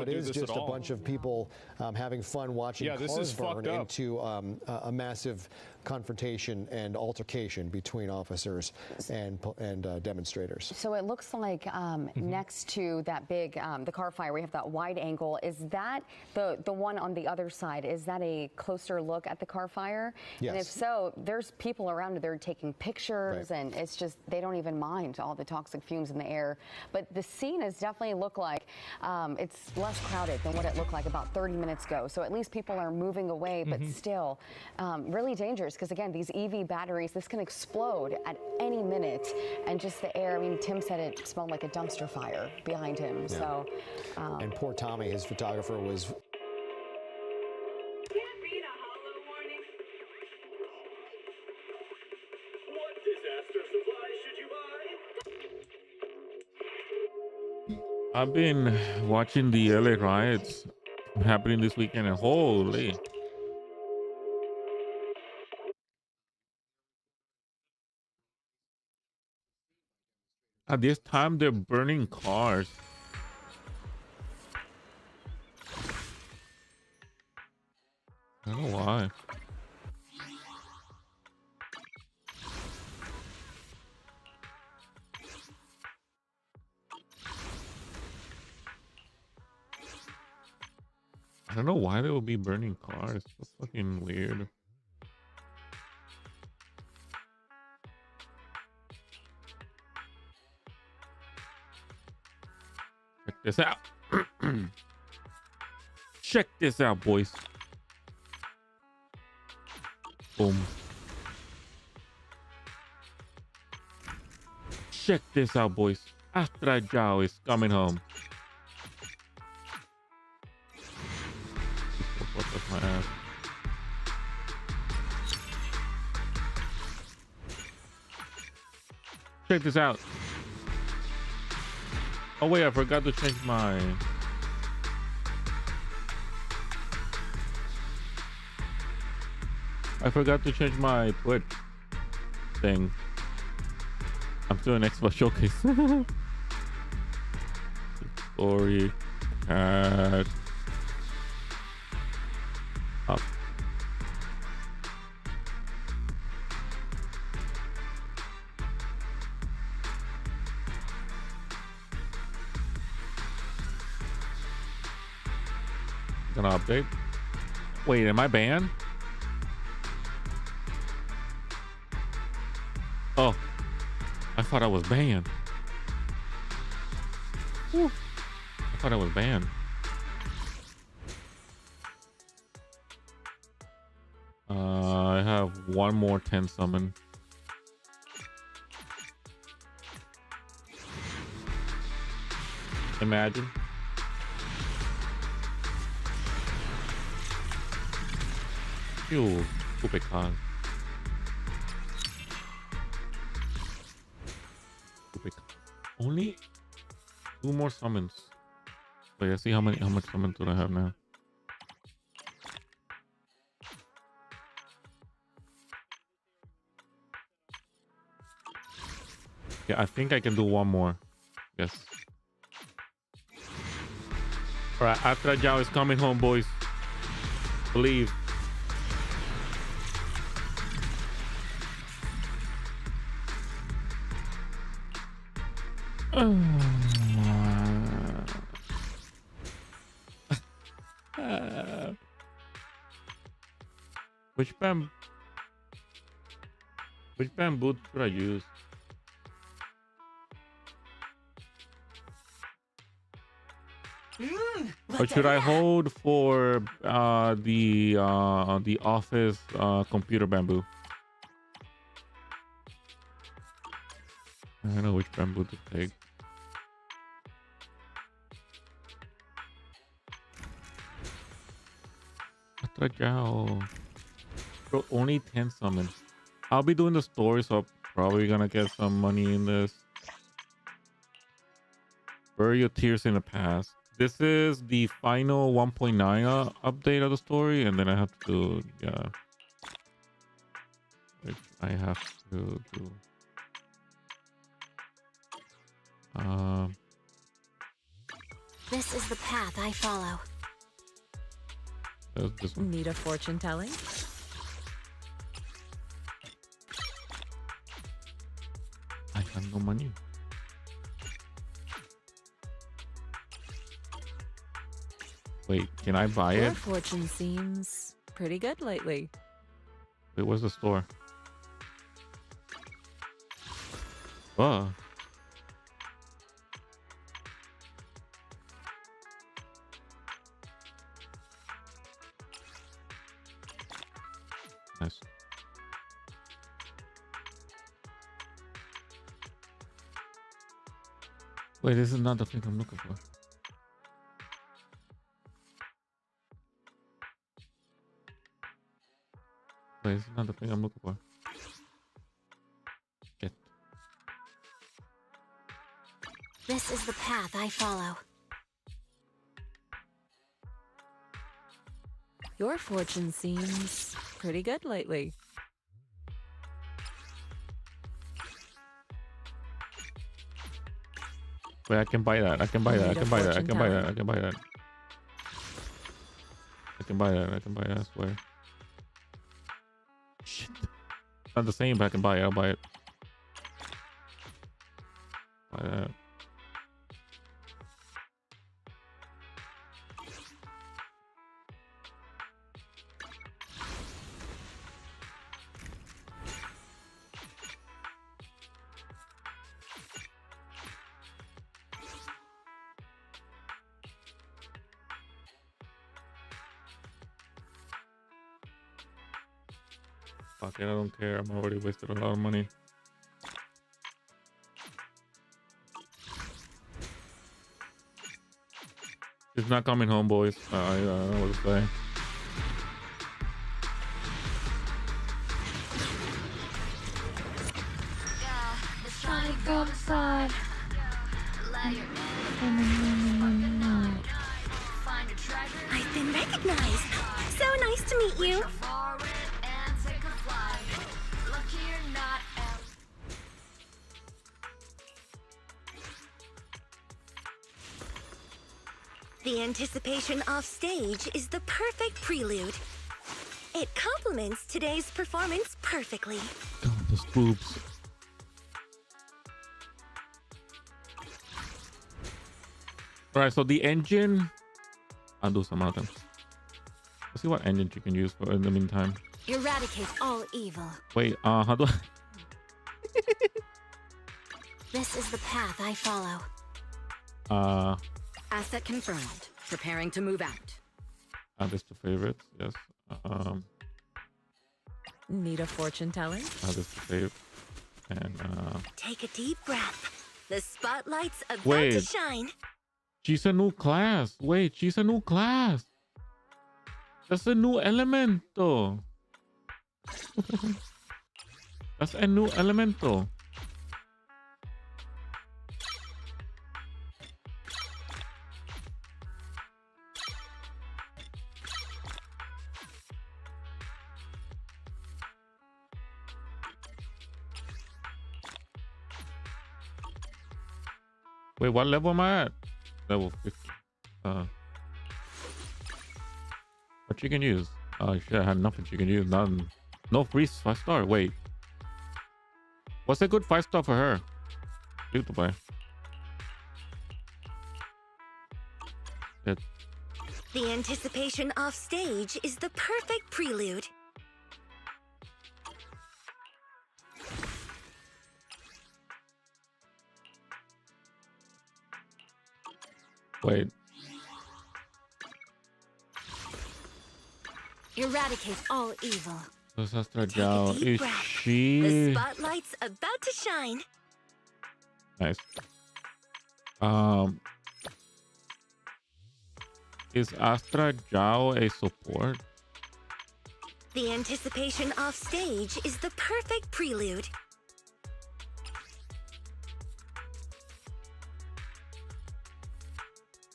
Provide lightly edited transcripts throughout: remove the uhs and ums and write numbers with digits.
what is just a bunch of people having fun watching cars burn into a massive confrontation and altercation between officers and demonstrators. So it looks like next to that big, the car fire, we have that wide angle. Is that the one on the other side? Is that a closer look at the car fire? Yes. And if so, there's people around it. They're taking pictures, and it's just, they don't even mind all the toxic fumes in the air. But the scene has definitely looked like it's less crowded than what it looked like about 30 minutes ago. So at least people are moving away, but still really dangerous. Because again, these EV batteries, this can explode at any minute, and just the air. I mean, Tim said it smelled like a dumpster fire behind him. Yeah. So, and poor Tommy, his photographer, was. Can't read a hollow warning. What disaster supply should you buy? I've been watching the LA riots happening this weekend, and holy. At this time, they're burning cars. I don't know why. I don't know why they would be burning cars. That's fucking weird. Check this out. Check this out, boys. Boom. Check this out, boys. Astra Jao is coming home. That's my ass. Check this out. Oh wait, I forgot to change my. I forgot to change my Twitch thing. I'm doing Xbox Showcase. Story. Up. Gonna update. Wait, am I banned? Oh, I thought I was banned. Whew. I thought I was banned. I have one more 10 summon. Imagine. You stupid con. Only 2 more summons. Wait, let's see how much summons do I have now. Yeah, I think I can do one more. Yes. Alright, Astra Jao is coming home, boys. Believe. Which bamboo should I use? Or should I hold for the office computer bamboo? I don't know which bamboo to take. Bro, only 10 summons. I'll be doing the story, so I'm probably gonna get some money in this. Bury your tears in the past. This is the final 1.9 update of the story, and then I have to, yeah. Which I have to do. This is the path I follow. This one. Need a fortune telling? I have no money. Wait, can I buy Your it? fortune seems pretty good lately. Wait, where's the store? Oh. Nice. Wait, this is not the thing I'm looking for. Wait, this is not the thing I'm looking for. Shit. This is the path I follow. Your fortune seems pretty good lately. Wait, I can buy that. I can buy that. I can buy that. I can buy that. I can buy that. I can buy that. I can buy that. I swear. Shit. Not the same, but I can buy it. I'll buy it. Buy that. Fuck it, I don't care. I'm already wasted a lot of money. He's not coming home, boys. I don't know what to say. I've been recognized. So nice to meet you. The anticipation off stage is the perfect prelude. It complements today's performance perfectly. God, those boobs. Alright, so the engine. I'll do some other. Let's see what engine you can use for in the meantime. Eradicate all evil. Wait, how do I? This is the path I follow. Asset confirmed. Preparing to move out. Add this to favorites. Yes. Need a fortune telling? Add this to favorite. And Take a deep breath. The spotlight's about to wait. shine. She's a new class. Wait, she's a new class. That's a new elemento. That's a new elemento. Wait, what level am I at? Level 50. What you can use? Oh shit, I had nothing you can use. None. No free 5-star. Wait. What's a good 5-star for her? Do to buy. It. The anticipation off stage is the perfect prelude. Wait. Eradicate all evil. Let's start Take a down. deep Is breath. she The spotlight's about to shine. nice? Is Astra Jao a support? The anticipation off stage is the perfect prelude.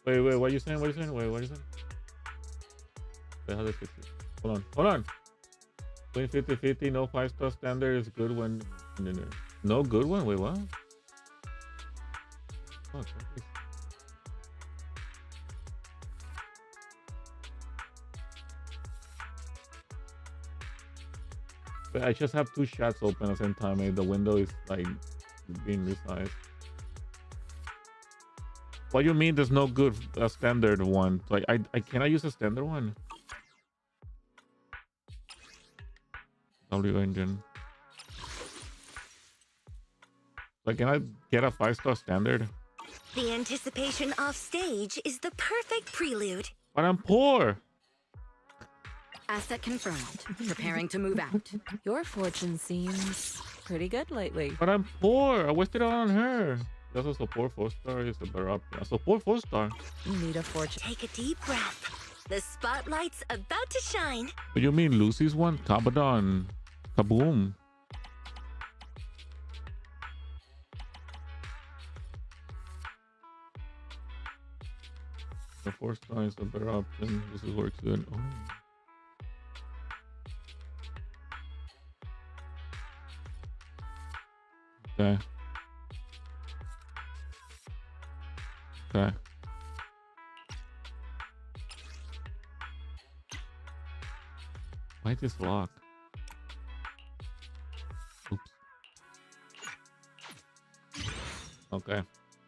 Wait, what are you saying? What are you saying? Wait, what are you saying? Wait, how does it fix it? Hold on. Win 50-50, no 5-star standard is good when no good one. Wait, what? Fuck, But I just have two chats open at the same time. And the window is like being resized. What do you mean there's no good standard one? Like I cannot use a standard one. W engine. Like can I get a 5-star standard? The anticipation off stage is the perfect prelude. But I'm poor. Asset confirmed. Preparing to move out. Your fortune seems pretty good lately. But I'm poor. I wasted it on her. That's a support 4-star. Is a better option. A support 4-star. You need a fortune. Take a deep breath. The spotlight's about to shine. What do you mean Lucy's one? Kabadon. Kaboom. The 4-star is a better option. This is works good. Oh. Okay. Okay. Why this lock? Oops. Okay.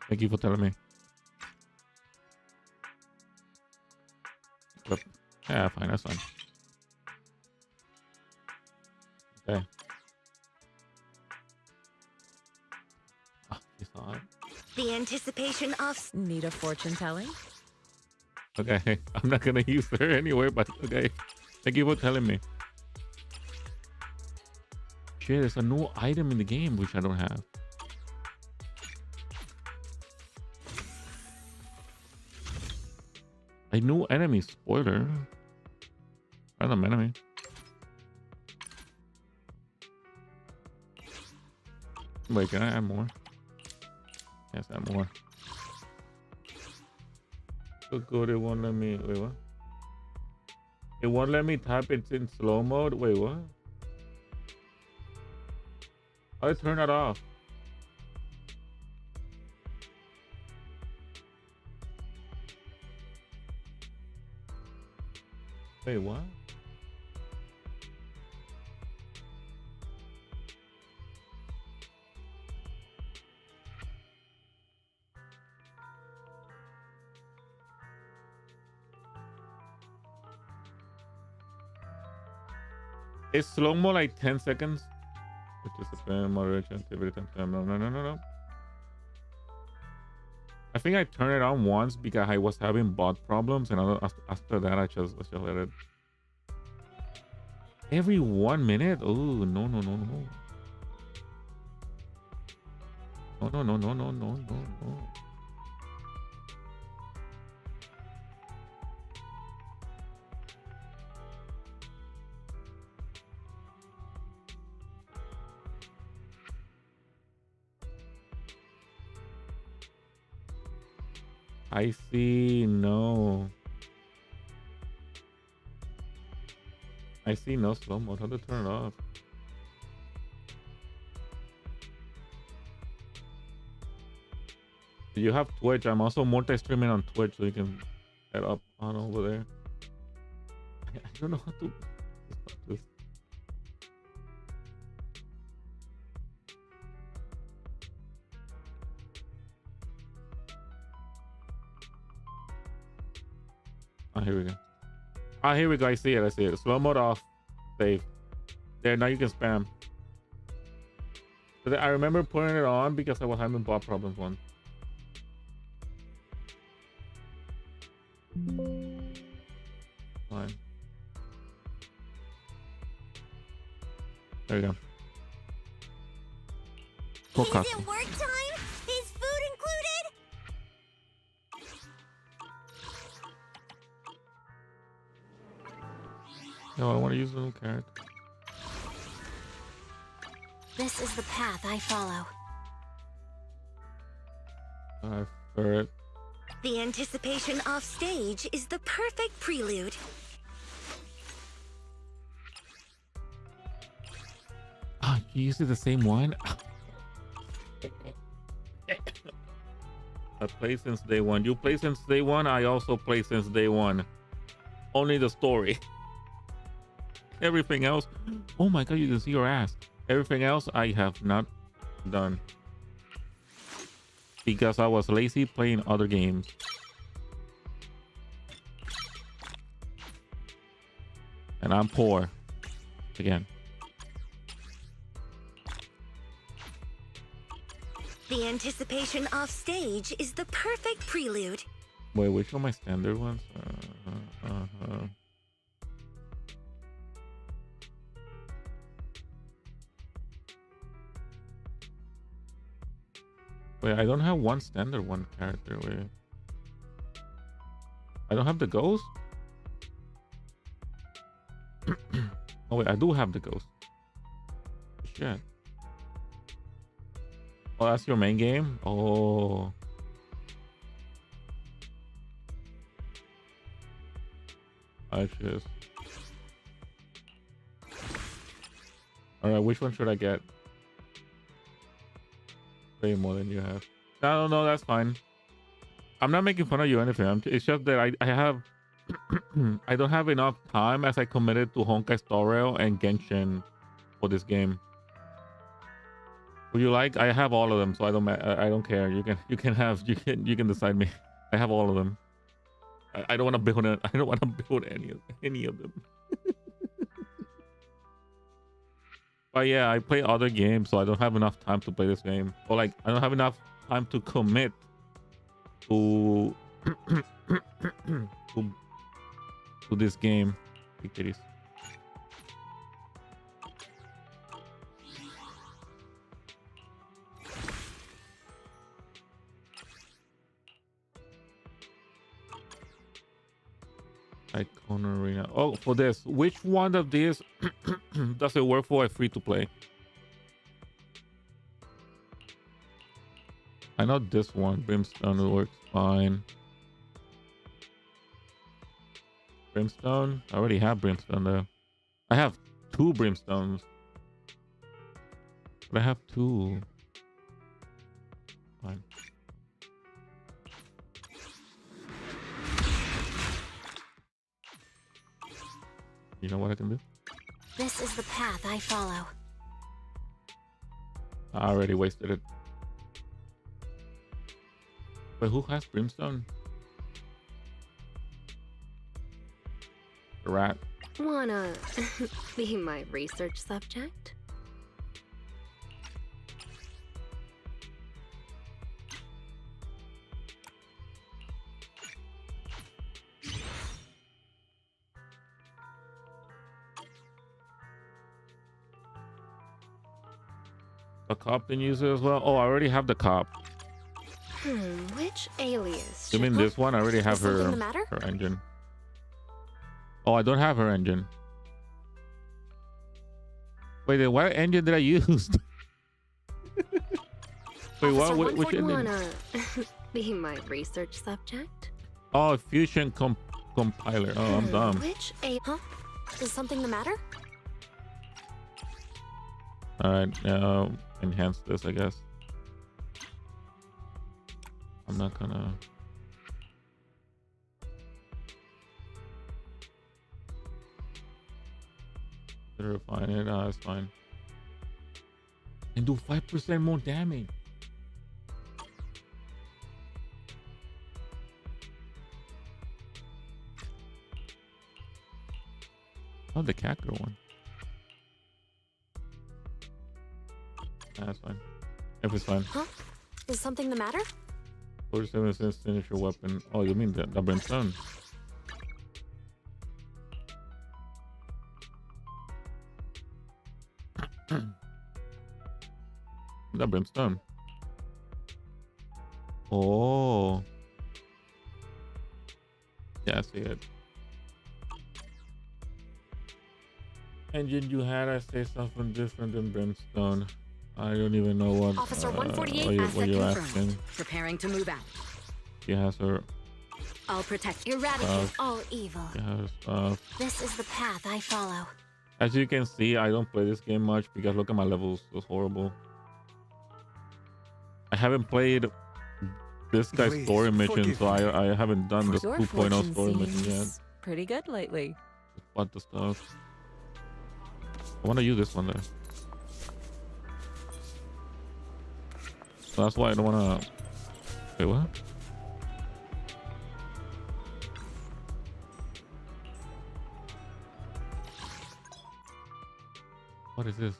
Thank you for telling me. Yep. Yeah, fine. That's fine. Okay. Ah, you saw it. The anticipation of... Need a fortune telling? Okay. I'm not gonna use her anyway, but okay. Thank you for telling me. Shit, there's a new item in the game which I don't have. A new enemy spoiler. Random enemy. Wait, can I add more? Yes, add more. So good, it won't let me. Wait, what? It won't let me type it in slow mode. Wait, what? How do I turn that off? Wait, what? It's slow-mo like 10 seconds. Participant, moderation, activity, no. I think I turned it on once because I was having bot problems, and after that I just let it. Every 1 minute? Oh no. No. I see no. I see no slow mode. How to turn it off? You have Twitch. I'm also multi-streaming on Twitch, so you can head up on over there. I don't know how to. Oh, here we go. Ah, here we go. I see it. Slow mode off. Save. There, now you can spam. But I remember putting it on because I was having bot problems once. Fine. There you go. Is it work time? Is food included? No, I want to use a new character. This is the path I follow. I've heard. The anticipation off stage is the perfect prelude. Ah, you used the same one? I play since day one. You play since day one. I also play since day one. Only the story. Everything else, oh my god, you can see your ass. Everything else I have not done because I was lazy playing other games. And I'm poor again. The anticipation off stage is the perfect prelude. Wait, which are my standard ones? Wait, I don't have one standard one character. Wait, I don't have the ghost. Oh wait, I do have the ghost. Shit. Oh, that's your main game? Oh. I just. Alright, which one should I get? Way more than you have. No, no, that's fine. I'm not making fun of you or anything. It's just that I have I don't have enough time as I committed to Honkai Star Rail and Genshin for this game. Would you like? I have all of them, so I don't care. You can decide me. I have all of them. I don't want to build it. I don't want to build any of them. But yeah, I play other games, so I don't have enough time to play this game. Or like, I don't have enough time to commit to to this game. Big titties. Icon Arena. Oh, for this, which one of these does it work for a free to play? I know this one, Brimstone, works fine. Brimstone? I already have Brimstone though. I have 2 Brimstones. But I have 2. Fine. You know what I can do? This is the path I follow. I already wasted it. But who has Brimstone? The rat. Wanna be my research subject? A cop can use it as well. Oh, I already have the cop. Which alias? You mean this one? I already have her engine. Oh, I don't have her engine. Wait, then what engine did I use? Wait, what? Which engine? Wanna be my research subject? Oh, Fusion compiler. Oh, I'm dumb. Which Huh? Is something the matter? All right, now enhance this, I guess. I'm not gonna. Refine it. Ah, it's fine. And do 5% more damage. Oh, the Kakro one. Nah, that's fine. If it's fine. Huh? Is something the matter? 47% signature weapon. Oh, you mean the Brimstone? The Brimstone. Oh. Yeah, I see it. Engine you had, I say something different than Brimstone. I don't even know what. Officer 148, what you're asking. Preparing to move out. She has her. I'll protect. Eradicate all evil. She has her stuff. This is the path I follow. As you can see, I don't play this game much because look at my levels. It's horrible. I haven't played this guy's story mission, so I haven't done the 2.0 story mission yet. Pretty good lately. Just bought the stuff. I want to use this one there. So that's why I don't want to. Wait, what? What is this?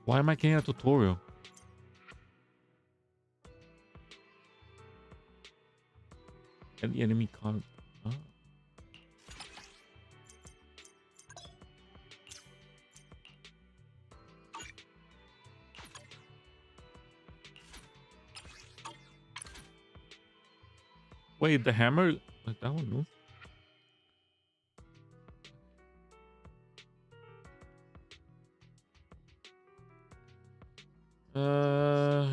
Why am I getting a tutorial? And the enemy can't. Oh. Wait, the hammer? Like that one, no?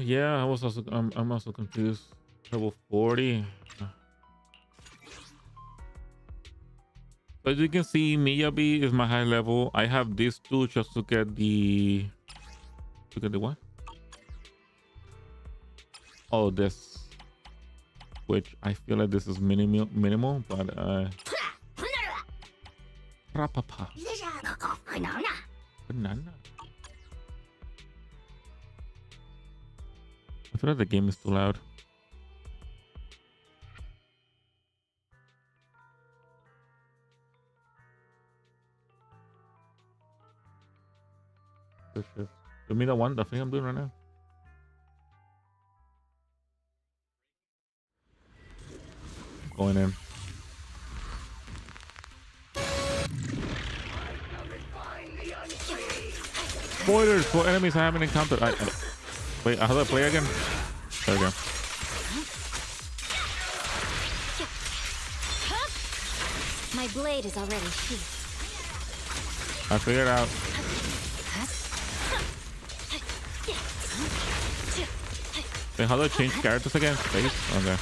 Yeah, I'm also confused. Level 40. So as you can see, Miyabi is my high level. I have these two just to get the what? Oh, this, which I feel like this is minimal, but Rapapa. Banana. I feel like the game is too loud. Do me the thing I'm doing right now. Going in. Spoilers for enemies I haven't encountered. Wait, how do I play again? There we go. My blade is already sheathed. I figured out. Wait, how do I change characters again? Space? Okay.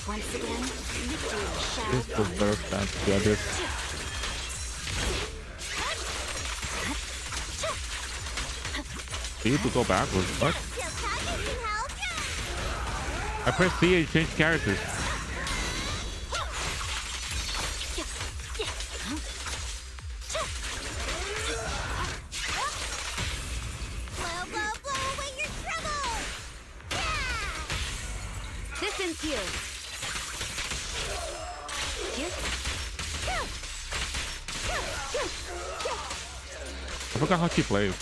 Once again, This is the first time to get this. See, to go backwards. What? I press C and change characters. I forgot how she plays.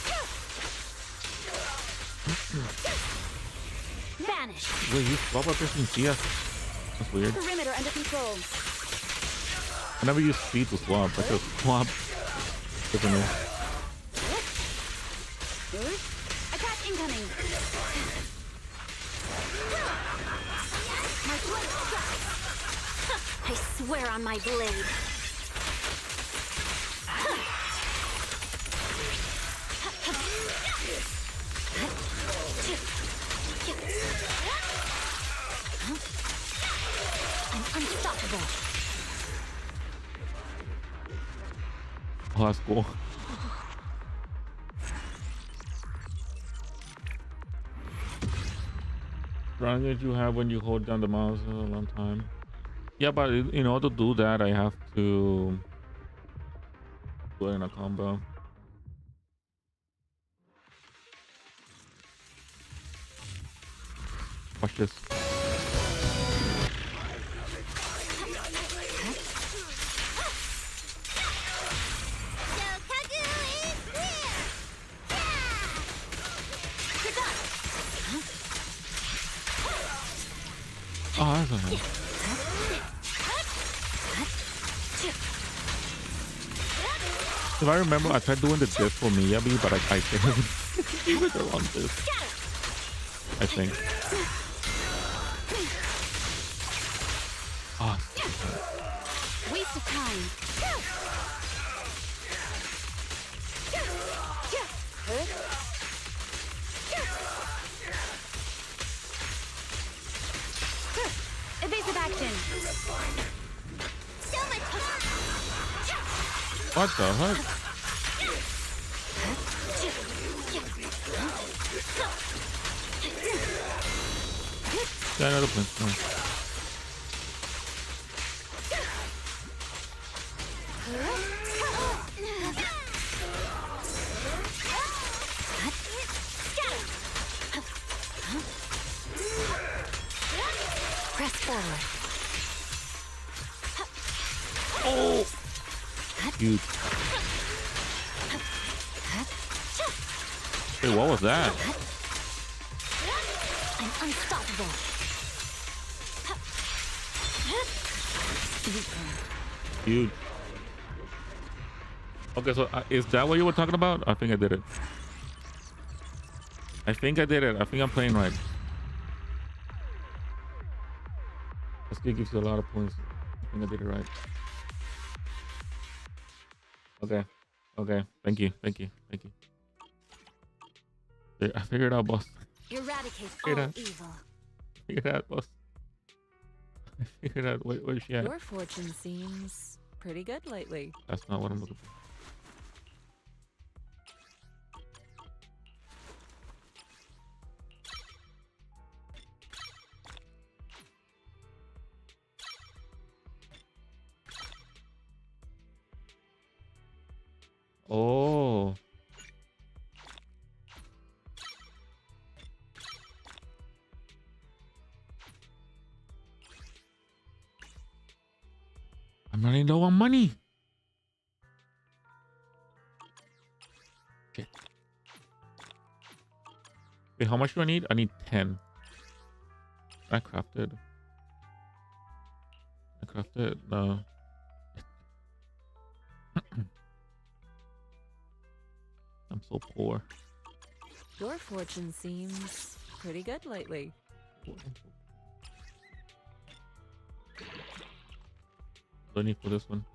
Vanish. Wait, you swap up this in CS? That's weird. Perimeter under control. I never use speed to swap. I just swap. Good to know. Attack incoming. My blade strikes. I swear on my blade. I'm unstoppable. Oh, that's cool. Advantage you have when you hold down the mouse a long time. Yeah, but in order to do that, I have to do it in a combo. Watch this. Oh, that's okay. If I remember, I tried doing the disc for Miyabi, but I failed. Even the wrong disc. I think. Oh. Waste of time. Evasive action. What the heck? Got another point. Nice. Press forward. Oh! Huge. Hey, what was that? I'm unstoppable. Huge. Okay, so is that what you were talking about? I think I did it. I think I'm playing right. This game gives you a lot of points. I think I did it right. Okay. Okay. Thank you. I figured out, boss. Eradicate all evil. Figured out, boss. I figured out. Where's she at? Your fortune seems pretty good lately. That's not what I'm looking for. Oh. I'm running low on money. Shit. Wait, how much do I need? I need 10. I crafted. No. I'm so poor. Your fortune seems pretty good lately. What do I need for this one?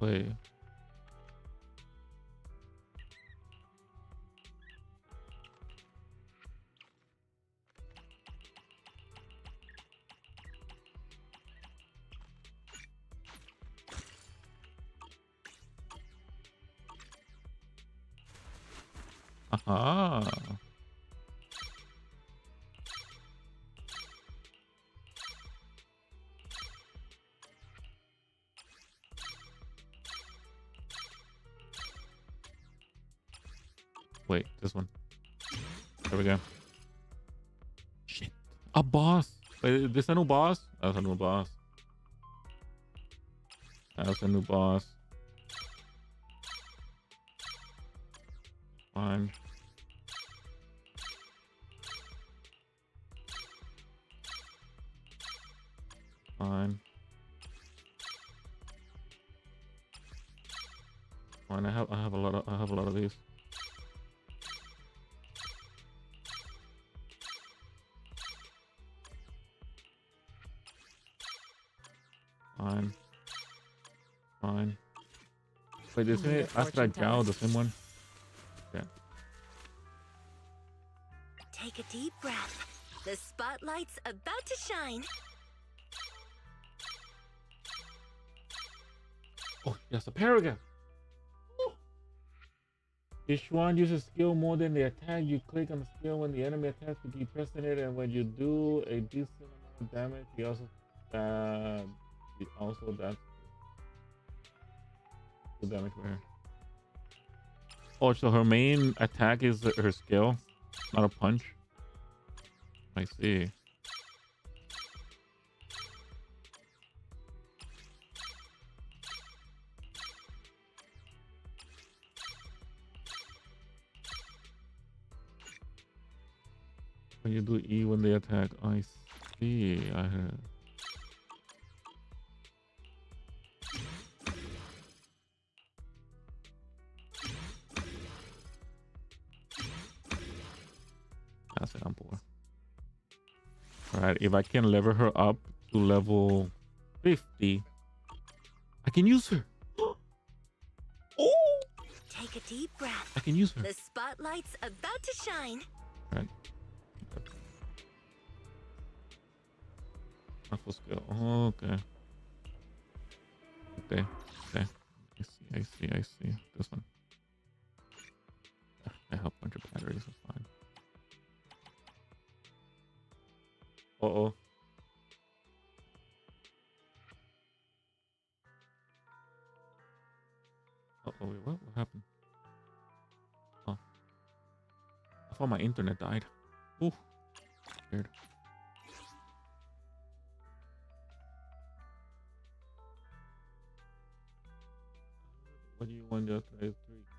Wait. Aha. Wait, this one. There we go. Shit. A boss. Wait, is this a new boss? That's a new boss. That's a new boss. Fine. Fine. Fine. I have a lot of these. Fine. Fine. Wait, isn't it Astra Jao the same one? Yeah. Take a deep breath. The spotlight's about to shine. Oh, yes, a paragraph. Each one uses skill more than the attack. You click on the skill when the enemy attacks to keep pressing it, and when you do a decent amount of damage, he also does good damage for her. Oh, so her main attack is her skill, not a punch. I see. When you do E when they attack, I see. I heard. That's it, I'm poor. Alright, if I can level her up to level 50, I can use her. Oh! Take a deep breath. I can use her. The spotlight's about to shine. Alright. Not full skill. Oh, okay. Okay. I see. This one. I have a bunch of batteries. That's fine. Uh-oh. Uh-oh, wait, what happened? Oh. I thought my internet died. Ooh. Weird. What do you want to try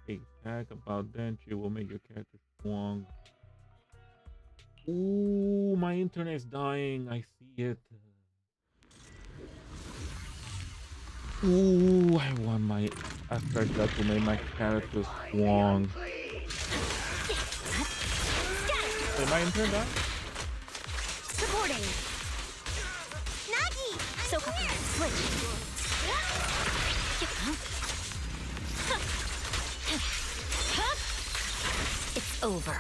3K tag about then? She will make your character strong. Ooh, my internet's dying. I see it. Ooh, I want my after that to make my character strong. Did my internet die? Supporting. Nagi! So switch. It's over.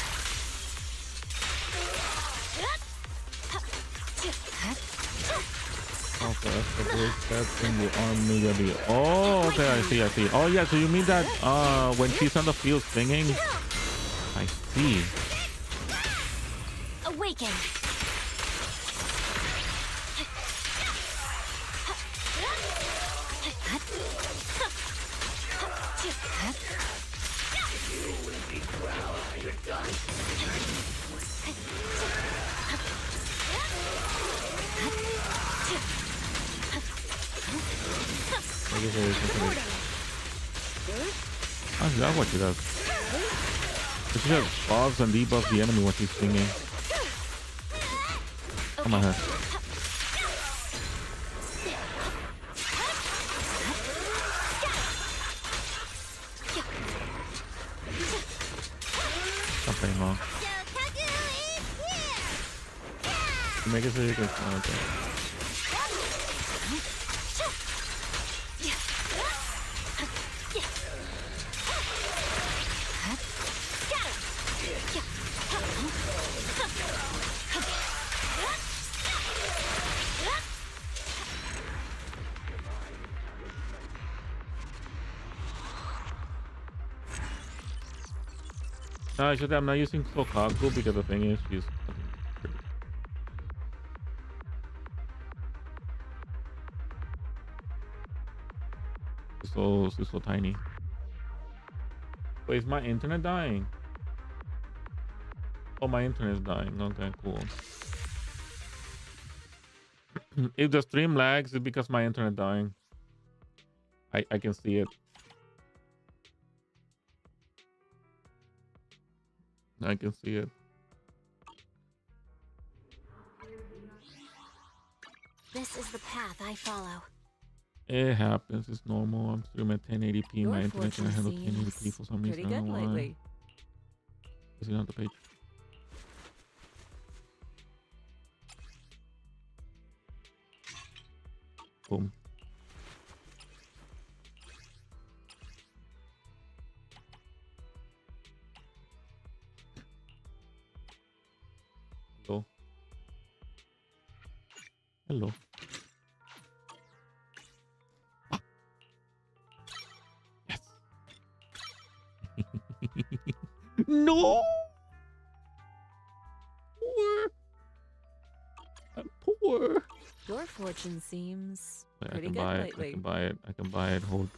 Okay, that's the great step in the army ready. Oh, okay, I see. Oh yeah, so you mean that when she's on the field singing? I see. Awaken. Oh, that's what she does. So she just buffs and debuffs the enemy when she's singing. Come on, her. Something wrong. Make it so you can. Okay. No, actually, I'm not using Sokaku because the thing is, she's so tiny. Wait, is my internet dying? Oh, my internet is dying. Okay, cool. If the stream lags, it's because my internet dying. I can see it. I can see it. This is the path I follow. It happens. It's normal. I'm streaming at 1080p. My internet can handle 1080p for some reason. I don't know why. Is it on the page? Boom. Hello. Hello. Yes. No. Poor. I'm poor. Your fortune seems Wait, pretty I can good buy it. lately. I can buy it. I can buy it. Hold.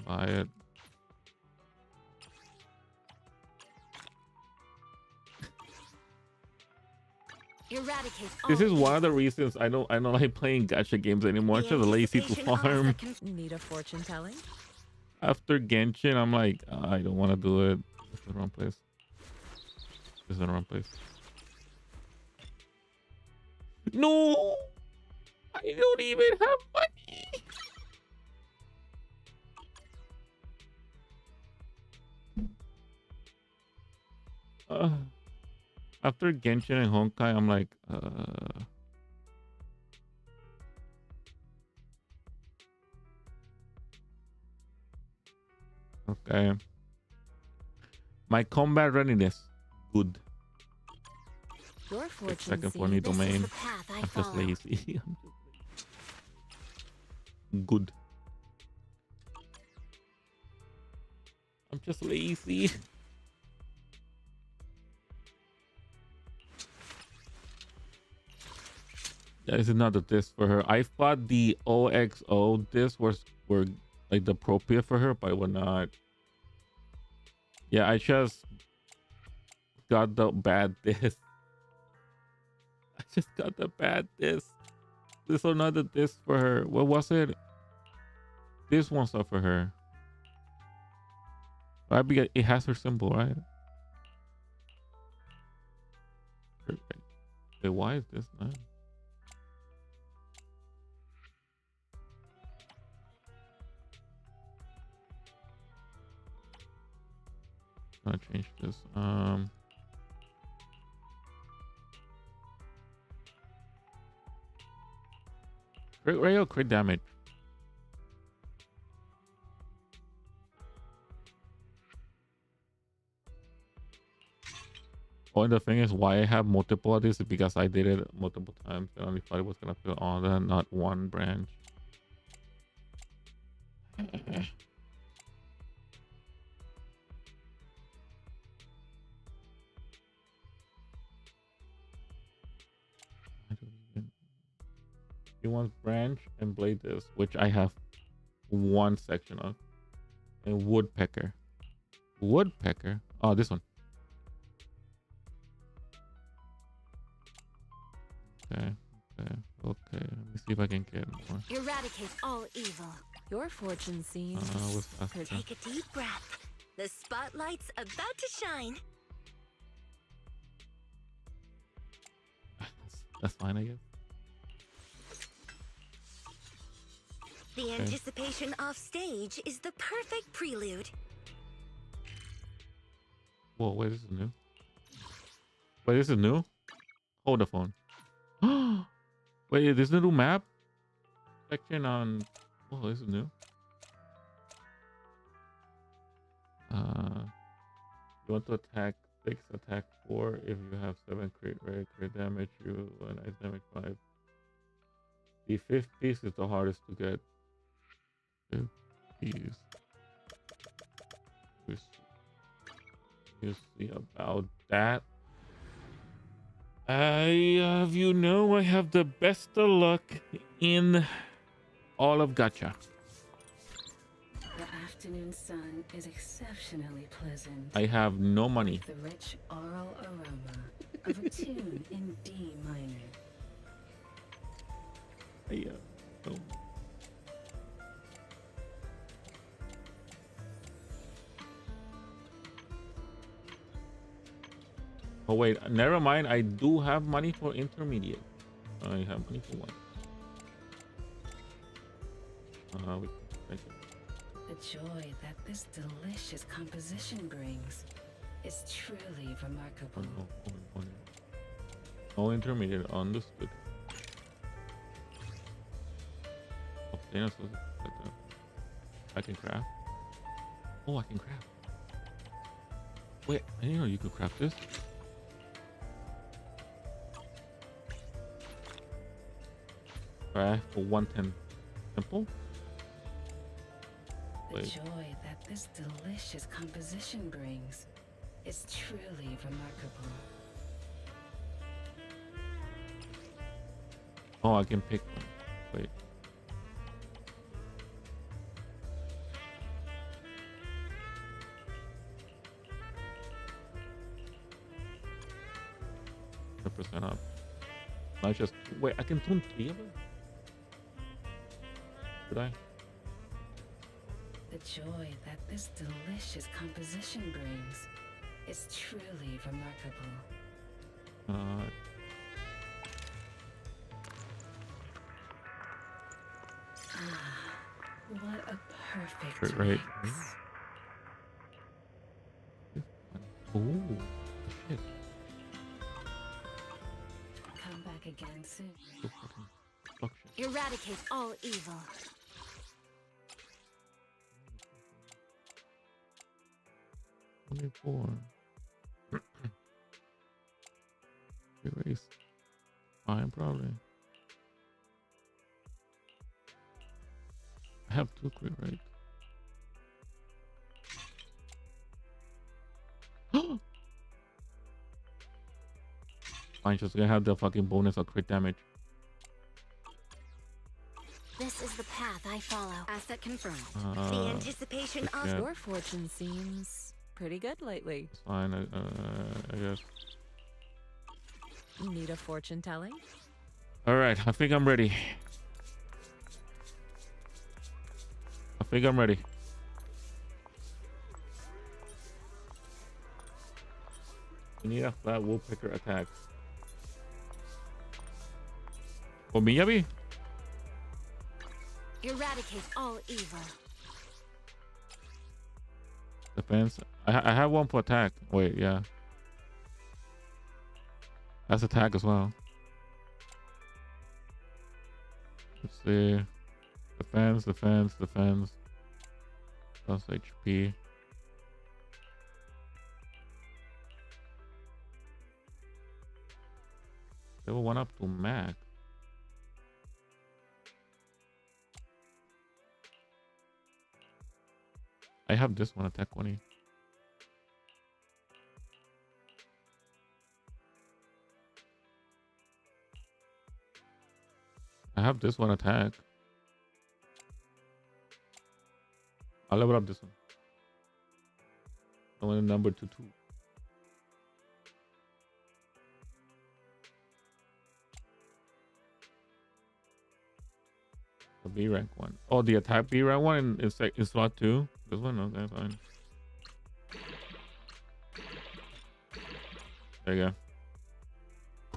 Buy it. Eradicate. This is one of the reasons I don't like playing gacha games anymore. I'm just lazy to farm. Need a fortune telling? After Genshin, I'm like, I don't want to do it. This is the wrong place. This is the wrong place. No! I don't even have money! After Genshin and Honkai, I'm like, okay. My combat readiness, good. Your fortune second for new domain. I'm just lazy. good. I'm just lazy. Yeah, this is not the disc for her. I thought the OXO disc were like the appropriate for her, but it would not. Yeah, I just got the bad disc. I just got the bad disc. This is not the disc for her. What was it? This one's not for her. Right? Because it has her symbol, right? Wait, why is this not? I'll change this. Crit damage. Oh, and the thing is, why I have multiple of this is because I did it multiple times. I only thought it was gonna fill all that, not one branch. He wants branch and blade this, which I have one section of, and woodpecker. Woodpecker. Oh, this one. Okay. Let me see if I can get more. Eradicate all evil. Your fortune seems Take a deep breath. The spotlight's about to shine. That's fine, I guess. The anticipation off stage is the perfect prelude. Whoa, wait, this is new. Wait, this is new? Hold the phone. Wait, this is the new map? Section on... Whoa, this is new. You want to attack 6, attack 4. If you have 7 crit damage, you an ice damage 5. The 5th piece is the hardest to get. 5th piece. You see about that. I have I have the best of luck in all of gacha. The afternoon sun is exceptionally pleasant. I have no money. The rich oral aroma of a tune in D minor. No. Oh wait, never mind. I do have money for intermediate. I have money for one. The joy that this delicious composition brings is truly remarkable. Oh, intermediate, understood. Okay, so I can craft. Oh, I can craft. Wait, I didn't know you could craft this. For 110 simple. The joy that this delicious composition brings is truly remarkable. Oh, I can pick one. Wait. % up. Not just wait. I can tune 3 of it. Did I? The joy that this delicious composition brings is truly remarkable. What a perfect right. mix. Oh, shit. Come back again soon. Eradicate all evil. Erase. Fine, probably. I have 2 crit rates. Fine, just gonna have the fucking bonus of crit damage. This is the path I follow. Asset confirmed. The anticipation of Your fortune seems pretty good lately. It's fine, I guess. Need a fortune telling? All right, I think I'm ready. I need a flat woodpecker attack. For me, Yabi? Eradicate all evil. Defense. I have 1 for attack. Wait, yeah. That's attack as well. Let's see. Defense. Plus HP. Level 1 up to max. I have this one, attack 20. I have this one, attack. I'll level up this one. I want number 2. The B rank one. Oh, the attack B rank one in slot 2. This one, okay, fine. There you go.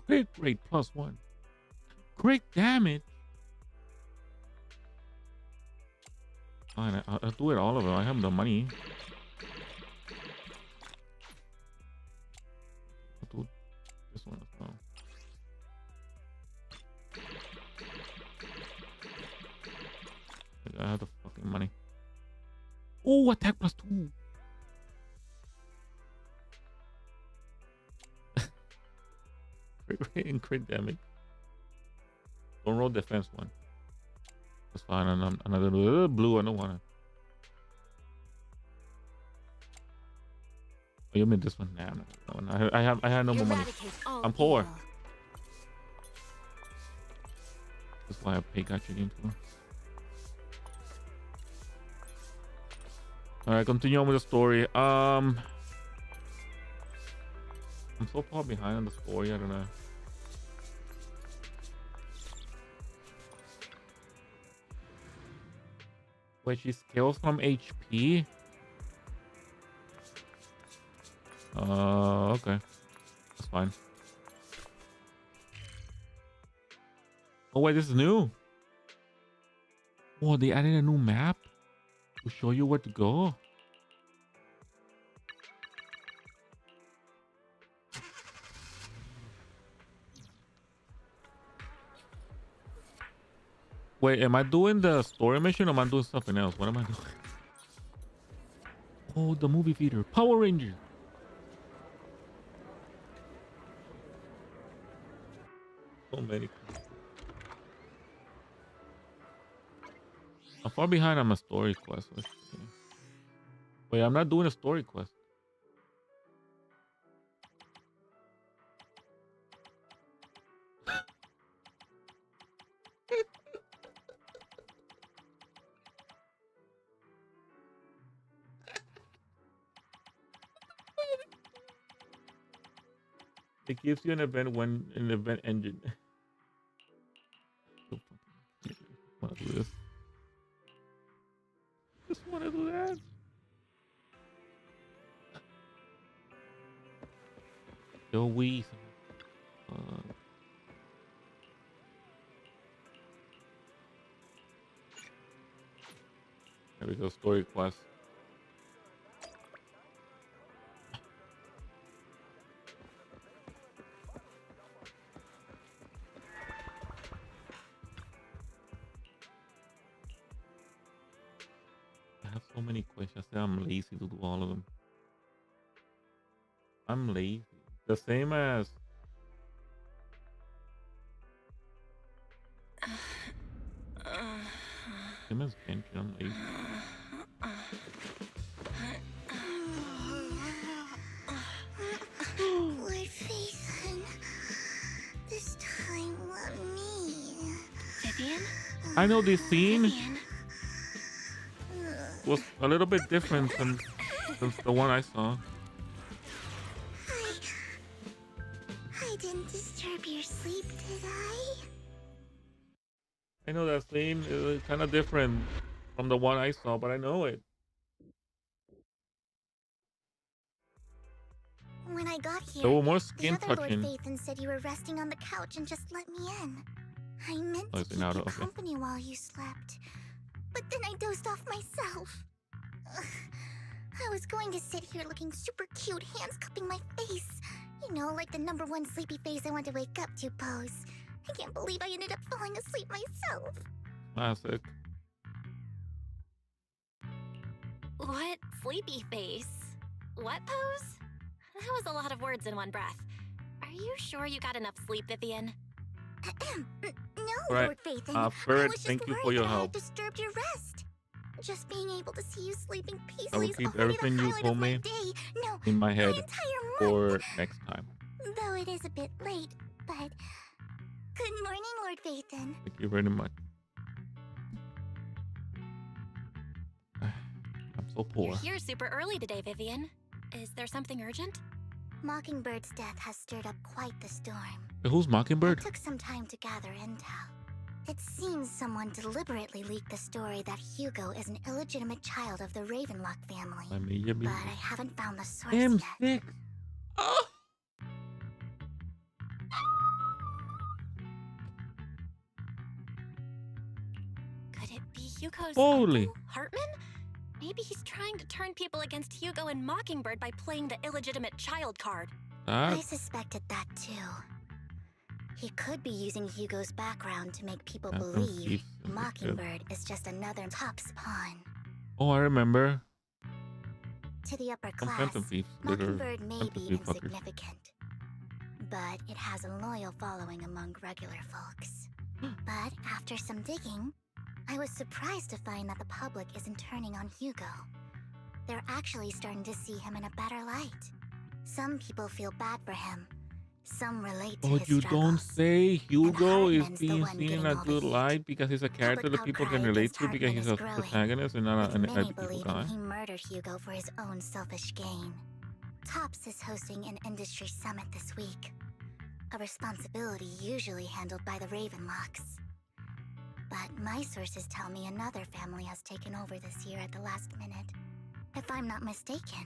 Crit rate +1. Crit damage. Fine, I'll do it all of them. I have the money. I'll do this one as well. I have the fucking money. Oh, attack +2. Crit rate and crit damage. Don't roll defense one. That's fine. Another blue. I don't want it. Oh, you mean this one? Nah, no. I have no more money. I'm poor. That's why I pay gacha game for. All right, continue on with the story. I'm so far behind on the story. I don't know. Wait, she scales from HP? Okay. That's fine. Oh, wait, this is new. Oh, they added a new map to show you where to go. Wait, am I doing the story mission or am I doing something else? What am I doing? Oh, the movie theater. Power Rangers. So many. How far behind on my story quest? Wait, I'm not doing a story quest. It gives you an event when an event engine. So wanna do this? Just wanna do that. Yo, we. There we go. Story quest. So many questions. I'm lazy to do all of them. I'm lazy. The same as same as Genshin, at least. Lord Phaethon, this time let me. Vivian? I know this scene was a little bit different than the one I saw. I didn't disturb your sleep, did I? I know that scene is kind of different from the one I saw, but I know it. When I got here, There were more the skin other Lord touching. Phaethon said you were resting on the couch and just let me in. I meant Oh, to it's keep Naruto, you okay. company while you slept, but then I dozed off myself. Ugh. I was going to sit here looking super cute, hands cupping my face. You know, like the #1 sleepy face I want to wake up to pose. I can't believe I ended up falling asleep myself. Classic. What sleepy face? What pose? That was a lot of words in one breath. Are you sure you got enough sleep, Vivian? No, Right. Lord Phaethon. I Spirit, was just thank you worried for your that I had help. disturbed your rest. Just being able to see you sleeping I peacefully will is keep already the everything you highlight told of my me day. No, in my head entire month. for next time. Though it is a bit late, but good morning, Lord Phaethon. Thank you very much. I'm so poor. You're here super early today, Vivian. Is there something urgent? Mockingbird's death has stirred up quite the storm. Who's Mockingbird? It took some time to gather intel. It seems someone deliberately leaked the story that Hugo is an illegitimate child of the Ravenlock family. But I haven't found the source yet. M6. Oh. Could it be Hugo's Holy. uncle, Hartman? Maybe he's trying to turn people against Hugo and Mockingbird by playing the illegitimate child card. I suspected that too. He could be using Hugo's background to make people believe Mockingbird is just another Top's pawn. Oh, I remember. To the upper Some class, Phantom Thieves. Mockingbird may Phantom be Thief fuckers. insignificant, but it has a loyal following among regular folks. But after some digging, I was surprised to find that the public isn't turning on Hugo. They're actually starting to see him in a better light. Some people feel bad for him. Some relate to his Oh, you struggles. don't say. Hugo is Hartman's the being one seen in getting a all the good heat. light because he's a character that people can relate to because he's a protagonist and not an Many evil believe guy. he murdered Hugo for his own selfish gain. Tops is hosting an industry summit this week, a responsibility usually handled by the Ravenlocks. But my sources tell me another family has taken over this year at the last minute. If I'm not mistaken,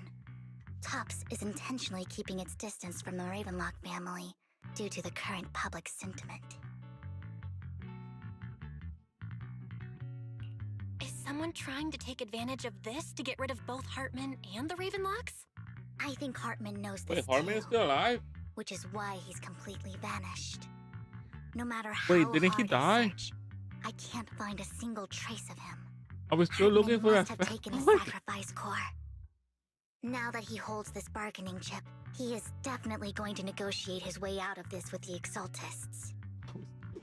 Tops is intentionally keeping its distance from the Ravenlock family due to the current public sentiment. Is someone trying to take advantage of this to get rid of both Hartman and the Ravenlocks? I think Hartman knows this Wait, Hartman is too, still alive? which is why he's completely vanished. No matter how Wait, didn't he hard die? I search, I can't find a single trace of him. I was still looking for Hartman that. must have taken the sacrifice core. Now that he holds this bargaining chip, he is definitely going to negotiate his way out of this with the Exaltists.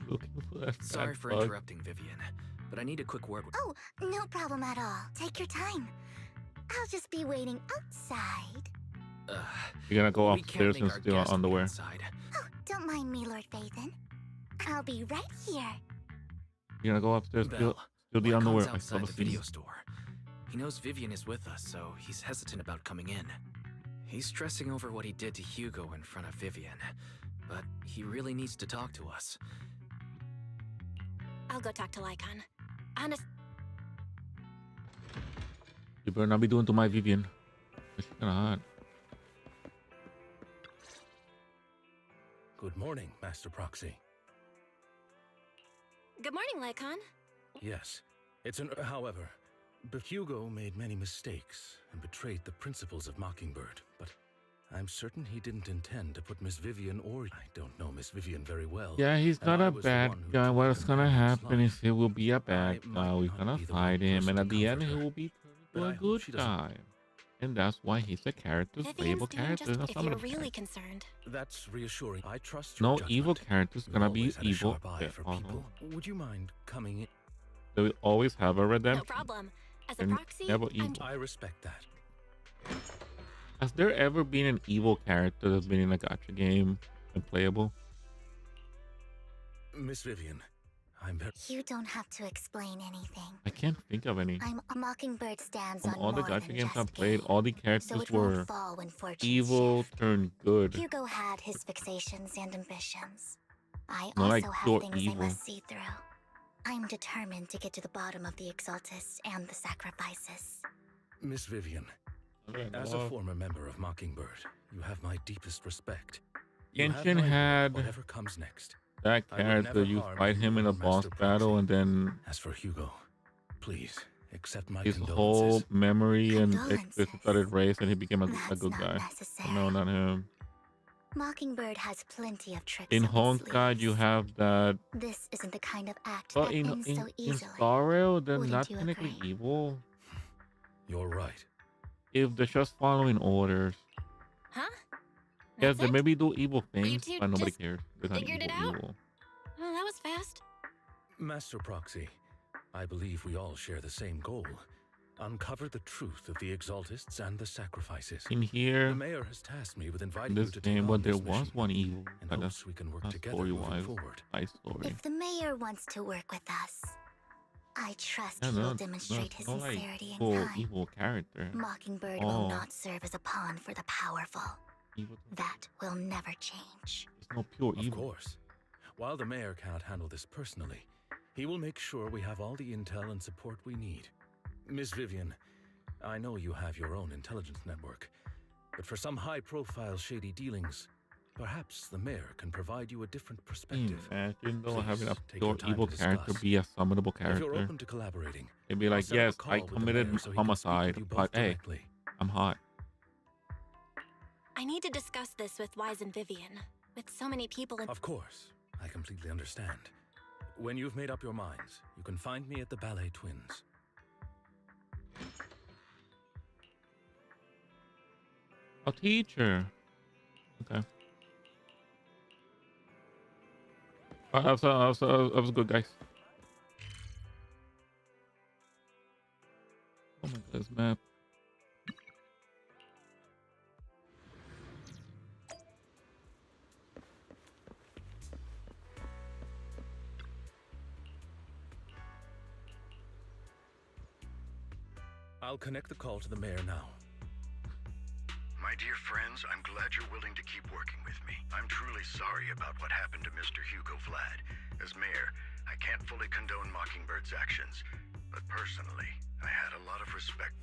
Looking for that. Sorry for bug. interrupting, Vivian, but I need a quick word with Oh, no problem at all. Take your time. I'll just be waiting outside. You're gonna go we can't upstairs make and our steal guest wait underwear. inside. Oh, don't mind me, Lord Phaethon. I'll be right here. You're gonna go upstairs, Belle, steal the Lycon's underwear. I saw outside the the scene. video store. He knows Vivian is with us, so he's hesitant about coming in. He's stressing over what he did to Hugo in front of Vivian, but he really needs to talk to us. I'll go talk to Lycon. Honest. You better not be doing to my Vivian. She's kinda hot. Good morning, Master Proxy. Good morning, Lycon. Yes, it's an... However, but Hugo made many mistakes and betrayed the principles of Mockingbird, but I'm certain he didn't intend to put Miss Vivian or... I don't know Miss Vivian very well. Yeah, he's not and I a was the bad one who guy. took What's the gonna man's happen life. is he will be a bad I guy. might We're not gonna be the fight right him, person and to at the end, comfort he her, will be but turned I into a hope good she doesn't- guy. And that's why he's a character, Vivian's playable doing character. just Not if some you're of the really concerned. That's reassuring. I trust your No judgment. evil character's You gonna be always had a evil. sharp eye Yeah, for uh-huh. people. Would you mind coming in? They will always have a redemption. No problem. As a They're proxy, never evil. I respect that. Has there ever been an evil character that's been in a gacha game and playable? Miss Vivian, I'm very... You don't have to explain anything. I can't think of any. I'm a Mockingbird stands From on all the more gacha than games just I've played, game, all the so characters it won't were fall when fortunes evil shift. turned good. Hugo had his fixations and ambitions. I Not also like have pure things evil. I must see through. I'm determined to get to the bottom of the Exaltists and the sacrifices. Miss Vivian, as a former member of Mockingbird, you have my deepest respect. You have Genshin my word, had whatever comes next. that I will character, never you harm fight him in a Master boss Proxy. battle, and then As for Hugo, please accept my his condolences. whole memory and Condolences? experience started raised, and he became a That's good not guy. necessary. No, not him. Mockingbird has plenty of tricks In up its Honkai, you sleeves. have that. This isn't the kind of act But that in ends so easily. Star Rail, they're Wouldn't not you technically agree? evil You're right. if they're just following orders. Huh? Yes, That's they it? maybe do evil You things, two but nobody just cares. They're not figured it evil, out? evil. Oh, that was fast. Master Proxy, I believe we all share the same goal. Uncover the truth of the Exaltists and the sacrifices. In here, The mayor has tasked me with in inviting you this to game, take but on there this was mission, one evil. in But hopes we can work that's together moving story-wise, forward. nice story. If the mayor wants to work with us, I trust Yeah, he will no, demonstrate his no, like sincerity and full kind. evil character. Mockingbird Oh. will not serve as a pawn for the powerful. Evil. That will never change. There's no pure Of evil. course. While the mayor cannot handle this personally, he will make sure we have all the intel and support we need. Miss Vivian, I know you have your own intelligence network, but for some high-profile shady dealings, perhaps the mayor can provide you a different perspective. Imagine though Please, having a take your pure time evil to character discuss. be a summonable If you're character. open to collaborating, They'd be I'll like, set up a yes, call I with the committed mayor so he can speak homicide, with you both but hey, directly. I'm hot. I need to discuss this with Wise and Vivian. With so many people in... Of course, I completely understand. When you've made up your minds, you can find me at the Ballet Twins. A teacher. Okay. That was good, guys. Oh my god, this map. I'll connect the call to the mayor now. My dear friends, I'm glad you're willing to keep working with me. I'm truly sorry about what happened to Mr. Hugo Vlad. As mayor, I can't fully condone Mockingbird's actions, but personally, I had a lot of respect.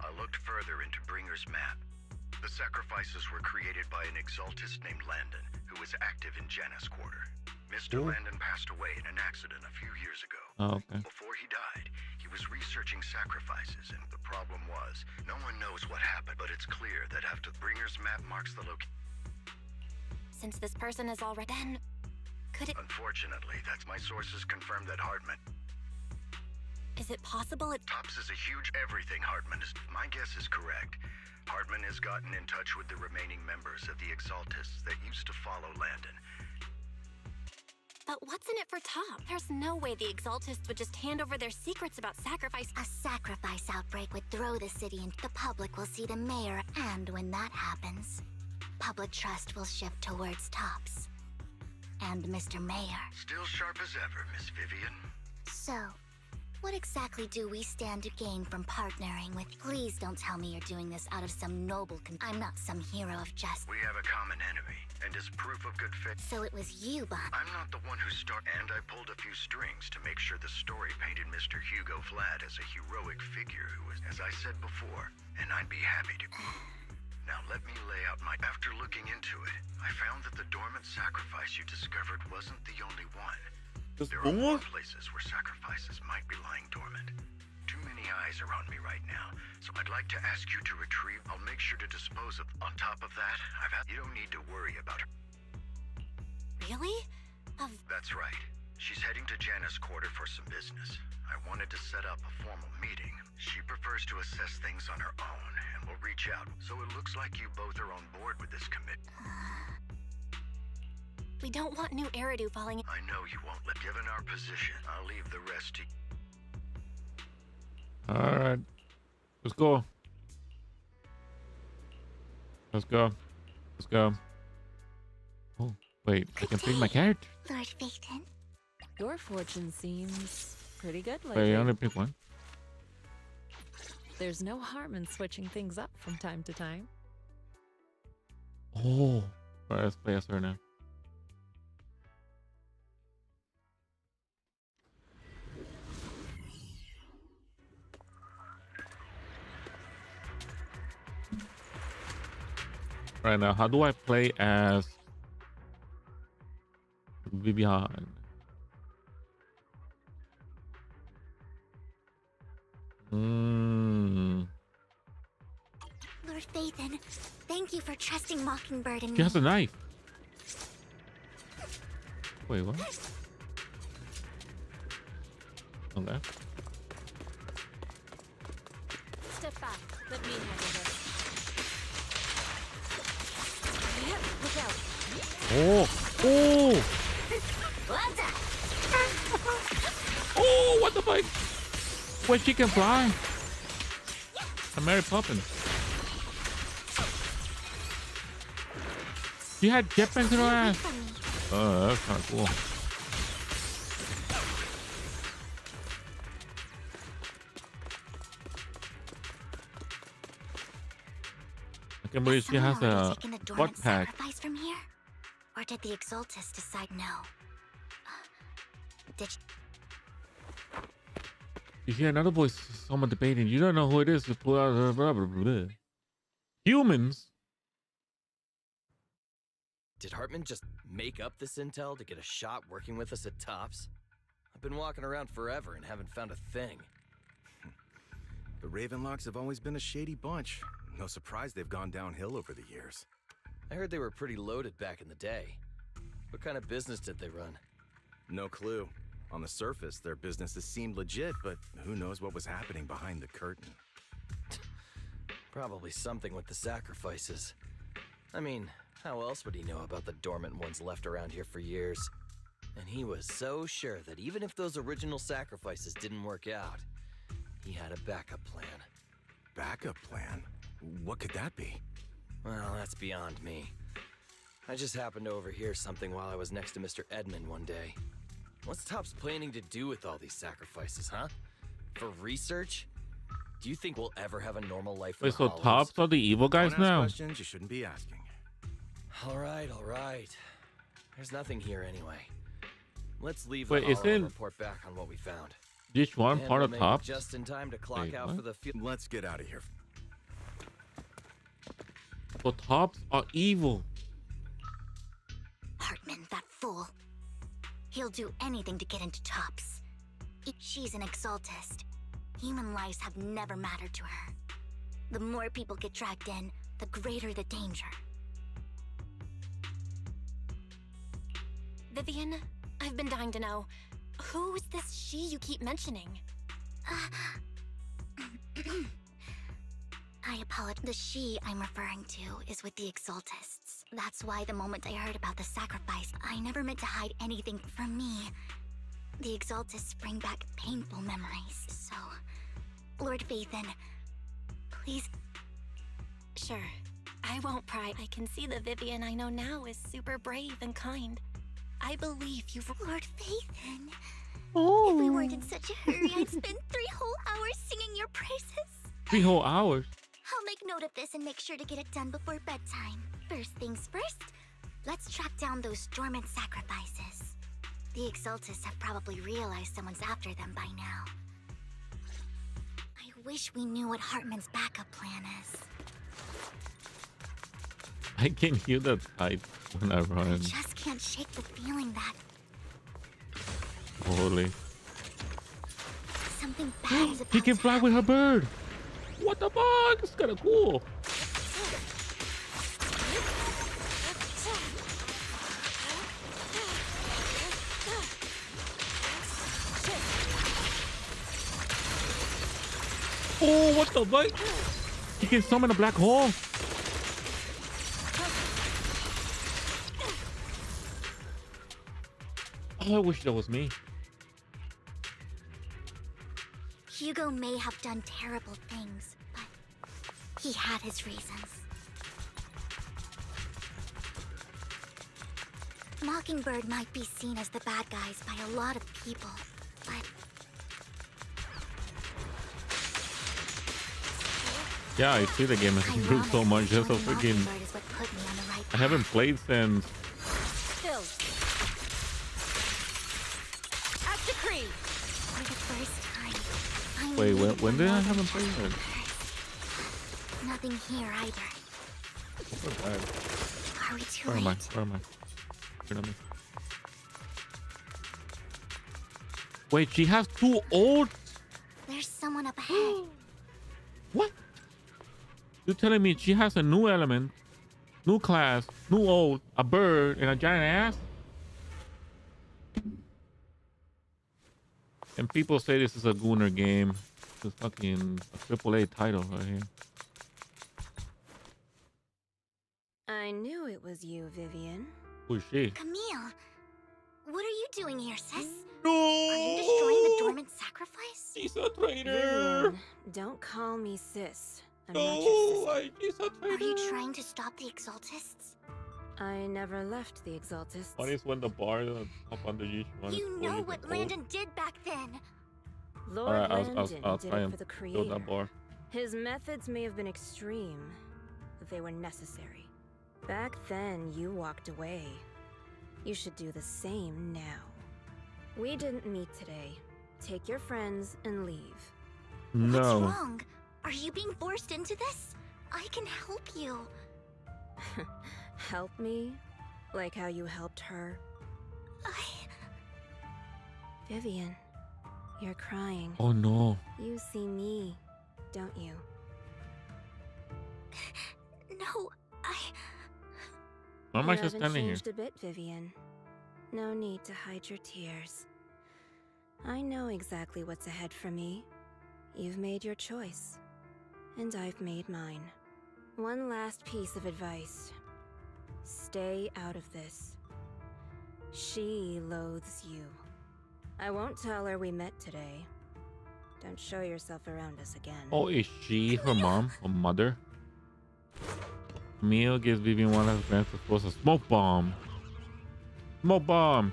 I looked further into Bringer's map. The sacrifices were created by an exaltist named Landon, who was active in Janus Quarter. Mr. Landon passed away in an accident a few years ago. Oh, okay. Before he died, he was researching sacrifices, and the problem was, no one knows what happened, but it's clear that after Bringer's map marks the location... Since this person is already... Then... Could it... Unfortunately, that's my sources confirmed that Hartman... Is it possible it... Tops is a huge everything, Hartman is... My guess is correct. Hartman has gotten in touch with the remaining members of the Exaltists that used to follow Landon. But what's in it for Top? There's no way the Exaltists would just hand over their secrets about sacrifice. A sacrifice outbreak would throw the city into the public will see the mayor, and when that happens, public trust will shift towards Tops. And Mr. Mayor. Still sharp as ever, Miss Vivian. So, what exactly do we stand to gain from partnering with... Please don't tell me you're doing this out of some noble I'm not some hero of justice. We have a common enemy, and as proof of good faith... So it was you, Bob. I'm not the one who started, and I pulled a few strings to make sure the story painted Mr. Hugo Vlad as a heroic figure who was, as I said before, and I'd be happy to... Now let me lay out my... After looking into it, I found that the dormant sacrifice you discovered wasn't the only one. There are more places where sacrifices might be lying dormant. Too many eyes are on me right now, so I'd like to ask you to retrieve... I'll make sure to dispose of... On top of that, You don't need to worry about her. Really? That's right. She's heading to Janus Quarter for some business. I wanted to set up a formal meeting. She prefers to assess things on her own, and will reach out. So it looks like you both are on board with this commitment. We don't want new Eridu falling... I know you won't let... Given our position, I'll leave the rest to... All right. Let's go. Let's go. Let's go. Oh, wait. I can pick my character. Lord Phaethon. Your fortune seems pretty good Wait, lately. I only pick one. There's no harm in switching things up from time to time. Oh. All right, let's play as her now. Right now, how do I play as Vivian? Lord Phaethon, thank you for trusting Mockingbird and She me. has a knife. Wait, what? Okay. Step back. Let me handle this. Look out. Oh! Oh! Oh! What the fuck? Wait, she can fly. I'm Mary Poppins. She had jetpacks in her ass. Oh, that's kind of cool. I can't believe she has a butt pack. Sacrifice from here? Or did the Exaltus decide no? Did You hear another voice, someone debating. You don't know who it is. Blah, blah, blah, blah, blah. Humans? Did Hartman just make up this intel to get a shot working with us at Tops? I've been walking around forever and haven't found a thing. The Ravenlocks have always been a shady bunch. No surprise they've gone downhill over the years. I heard they were pretty loaded back in the day. What kind of business did they run? No clue. On the surface, their businesses seemed legit, but who knows what was happening behind the curtain. Probably something with the sacrifices. I mean, how else would he know about the dormant ones left around here for years? And he was so sure that even if those original sacrifices didn't work out, he had a backup plan. Backup plan? What could that be? Well, that's beyond me. I just happened to overhear something while I was next to Mr. Edmund one day. What's Tops planning to do with all these sacrifices, huh? For research? Do you think we'll ever have a normal life? Wait, so Tops are the evil guys Don't ask now? questions you shouldn't be asking. All right. There's nothing here anyway. Let's leave Wait, the hollow and isn't report back on what we found. this one And part we'll of make it Tops? just in time to clock Wait, out what? for the field. Let's get out of here. So Tops are evil. Hartman, that fool. He'll do anything to get into Tops. She's an Exaltist. Human lives have never mattered to her. The more people get dragged in, the greater the danger. Vivian, I've been dying to know. Who's this she you keep mentioning? I apologize. The she I'm referring to is with the Exaltists. That's why the moment I heard about the sacrifice, I never meant to hide anything from me. The Exaltists bring back painful memories, so... Lord Phaethon, please... Sure. I won't pry. I can see the Vivian I know now is super brave and kind. I believe you've... Lord Phaethon... Oh. If we weren't in such a hurry, I'd spend 3 whole hours singing your praises. 3 whole hours? I'll make note of this and make sure to get it done before bedtime. First things first, let's track down those dormant sacrifices. The Exaltists have probably realized someone's after them by now. I wish we knew what Hartman's backup plan is. I can hear that type when I run. I just can't shake the feeling that Holy. something bad is about She can to fly happen. with her bird. What the fuck? It's kind of cool. Oh, what the fuck? She can summon a black hole. Oh, I wish that was me. Hugo may have done terrible things, but he had his reasons. Mockingbird might be seen as the bad guys by a lot of people, but... Yeah, I see the game has improved so much just so freaking... I haven't played since... Wait, when did I haven't played it? Nothing here either. Are we too Where late? Where am I? Wait, wait, she has 2 old? There's someone up ahead. What? You're telling me she has a new element, new class, new old, a bird, and a giant ass? And people say this is a Gooner game. It's fucking a AAA title right here. I knew it was you, Vivian. Who's she? Camille, what are you doing here, sis? No! Are you destroying the dormant sacrifice? She's a traitor! Vivian, don't call me sis. I'm not your sister. She's a traitor! Are you trying to stop the Exaltists? I never left the Exaltists. What is when the bar up on the G? You know what Landon did back then. Lord Alright, Landon I'll did try it and for the kill that Creator. bar. His methods may have been extreme, but they were necessary. Back then, you walked away. You should do the same now. We didn't meet today. Take your friends and leave. No. What's wrong? Are you being forced into this? I can help you. Help me? Like how you helped her? Vivian, you're crying. Oh no. You see me, don't you? No, Why am I You just haven't standing here? changed a bit, Vivian. No need to hide your tears. I know exactly what's ahead for me. You've made your choice, and I've made mine. One last piece of advice. Stay out of this. She loathes you. I won't tell her we met today. Don't show yourself around us again. Oh, is she her mom or mother? Camille gives Vivian one of her friends to expose a smoke bomb. Smoke bomb!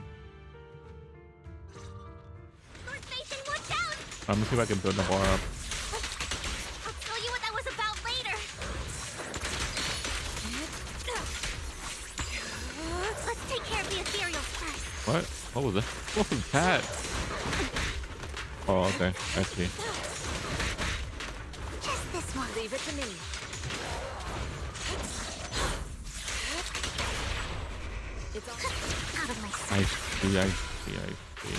Let me see if I can build the bar up. I'll tell you what that was about later. Let's take care of the ethereals first. What? What was that? What was that? Oh, okay. I see. Just this one. Leave it to me. It's all out of my sight. I see, I see, I see.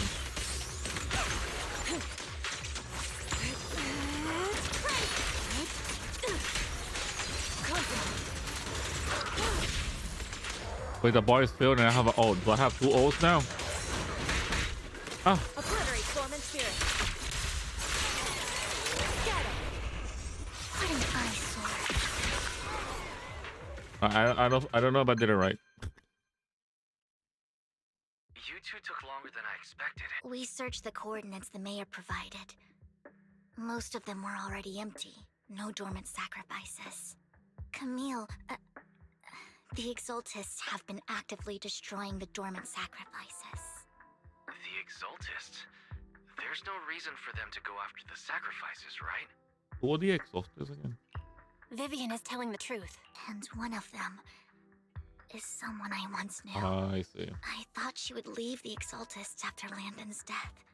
Wait, the bar is filled and I have an ult. Do I have 2 ults now? Ah. Obliterate form and spirit. What an eyesore. I don't know if I did it right. You two took longer than I expected. We searched the coordinates the mayor provided. Most of them were already empty. No dormant sacrifices. Camille, the Exaltists have been actively destroying the dormant sacrifices. The Exaltists? There's no reason for them to go after the sacrifices, right? Who are the Exaltists again? Vivian is telling the truth. And one of them is someone I once knew. I see. I thought she would leave the Exaltists after Landon's death.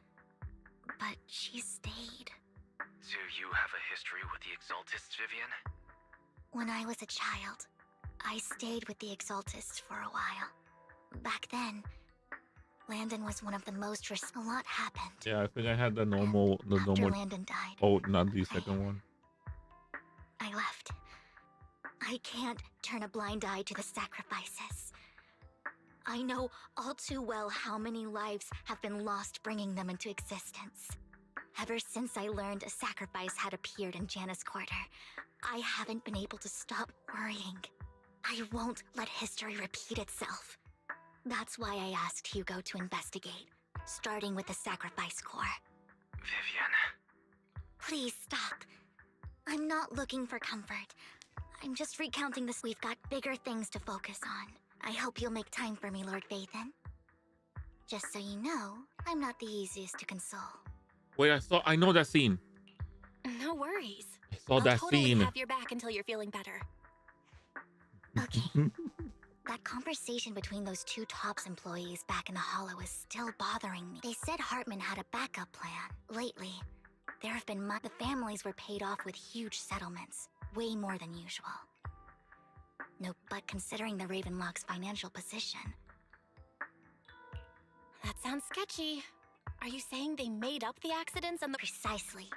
But she stayed. Do you have a history with the Exaltists, Vivian? When I was a child, I stayed with the Exaltists for a while. Back then, Landon was one of the most A lot happened. Yeah, I think I had the normal, After Landon died, Oh, not the second one. I left. I can't turn a blind eye to the sacrifices. I know all too well how many lives have been lost bringing them into existence. Ever since I learned a sacrifice had appeared in Janus Quarter, I haven't been able to stop worrying. I won't let history repeat itself. That's why I asked Hugo to investigate, starting with the Sacrifice Corps. Vivian. Please stop. I'm not looking for comfort. I'm just recounting this. We've got bigger things to focus on. I hope you'll make time for me, Lord Phaethon. Just so you know, I'm not the easiest to console. Wait, I know that scene. No worries. I saw I'll that totally scene. have your back until you're feeling better. Okay. That conversation between those two TOPS employees back in the Hollow is still bothering me. They said Hartman had a backup plan. Lately, there have been the families were paid off with huge settlements, way more than usual. No, but considering the Ravenlock's financial position... That sounds sketchy. Are you saying they made up the accidents and the... Precisely.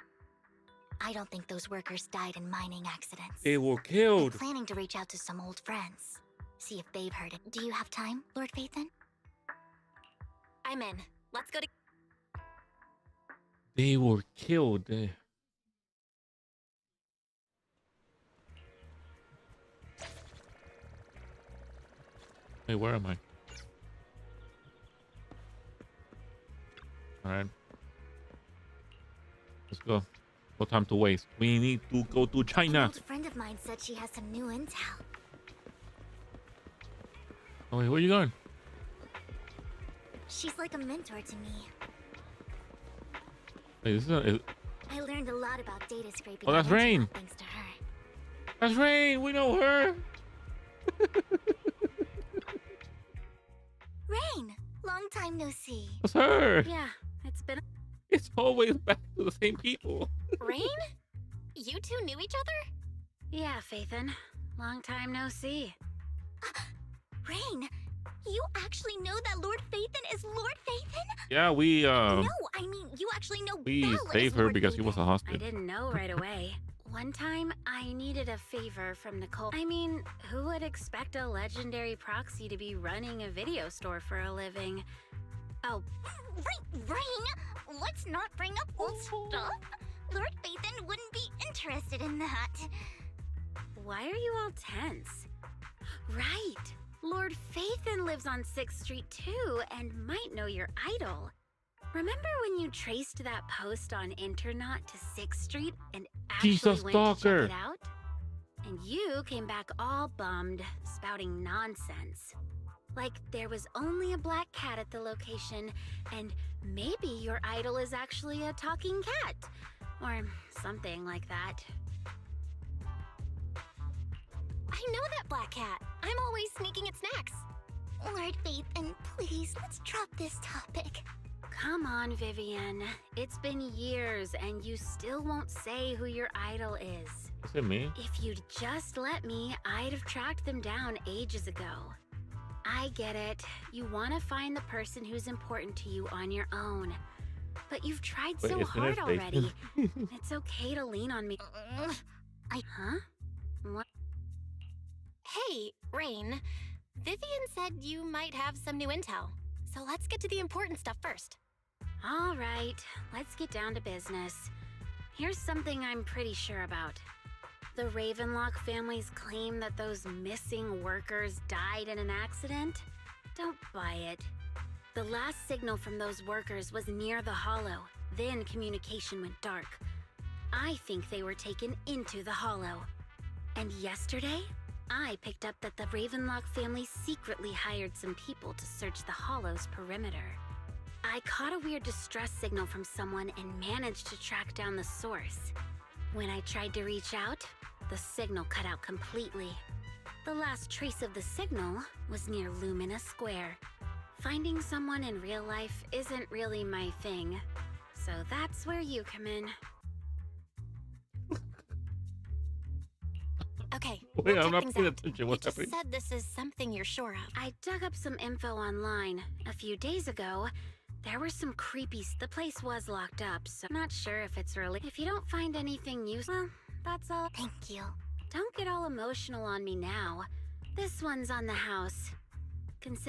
I don't think those workers died in mining accidents. They were killed. I'm planning to reach out to some old friends. See if they've heard it. Do you have time, Lord Phaethon? I'm in. Let's go to... They were killed. Hey, where am I? All right. Let's go. No time to waste. We need to go to China. An old friend of mine said she has some new intel. Oh, wait, where are you going? She's like a mentor to me. Wait, this is I learned a lot about data scraping. Oh, that's Rain. Thanks to her. That's Rain. We know her. Rain, long time no see. That's her. Yeah, it's been... It's always back to the same people. Rain? You two knew each other? Yeah, Phaethon. Long time no see. Rain, you actually know that Lord Phaethon is Lord Phaethon? Yeah, we No, I mean, you actually know we Belle saved is her Lord because she was a I hostage. didn't know right away. One time, I needed a favor from Nicole. I mean, who would expect a legendary proxy to be running a video store for a living? Oh, Rain, let's not bring up old stuff. Lord Phaethon wouldn't be interested in that. why are you all tense? Right, Lord Phaethon lives on 6th Street too, and might know your idol. Remember when you traced that post on Internet to 6th Street and actually Jesus went stalker. to check it out? And you came back all bummed, spouting nonsense. Like there was only a black cat at the location, and maybe your idol is actually a talking cat. Or something like that. I know that black cat. I'm always sneaking its snacks. Lord Phaethon, please, let's drop this topic. Come on, Vivian. It's been years, and you still won't say who your idol is. Is it me? If you'd just let me, I'd have tracked them down ages ago. I get it. You want to find the person who's important to you on your own. But you've tried Wait, so isn't hard it already. It's okay to lean on me. Huh? What? Hey, Rain. Vivian said you might have some new intel. So let's get to the important stuff first. All right, let's get down to business. Here's something I'm pretty sure about. The Ravenlock family's claim that those missing workers died in an accident? Don't buy it. The last signal from those workers was near the Hollow. Then communication went dark. I think they were taken into the Hollow. And yesterday, I picked up that the Ravenlock family secretly hired some people to search the Hollow's perimeter. I caught a weird distress signal from someone and managed to track down the source. When I tried to reach out, the signal cut out completely. The last trace of the signal was near Lumina Square. Finding someone in real life isn't really my thing, so that's where you come in. Okay, Wait, we'll I'm check not things paying out. attention. You What's just happening? said this is something you're sure of. I dug up some info online. A few days ago, there were some creepies. The place was locked up, so I'm not sure if it's really... If you don't find anything useful, well, that's all. Thank you. Don't get all emotional on me now. This one's on the house.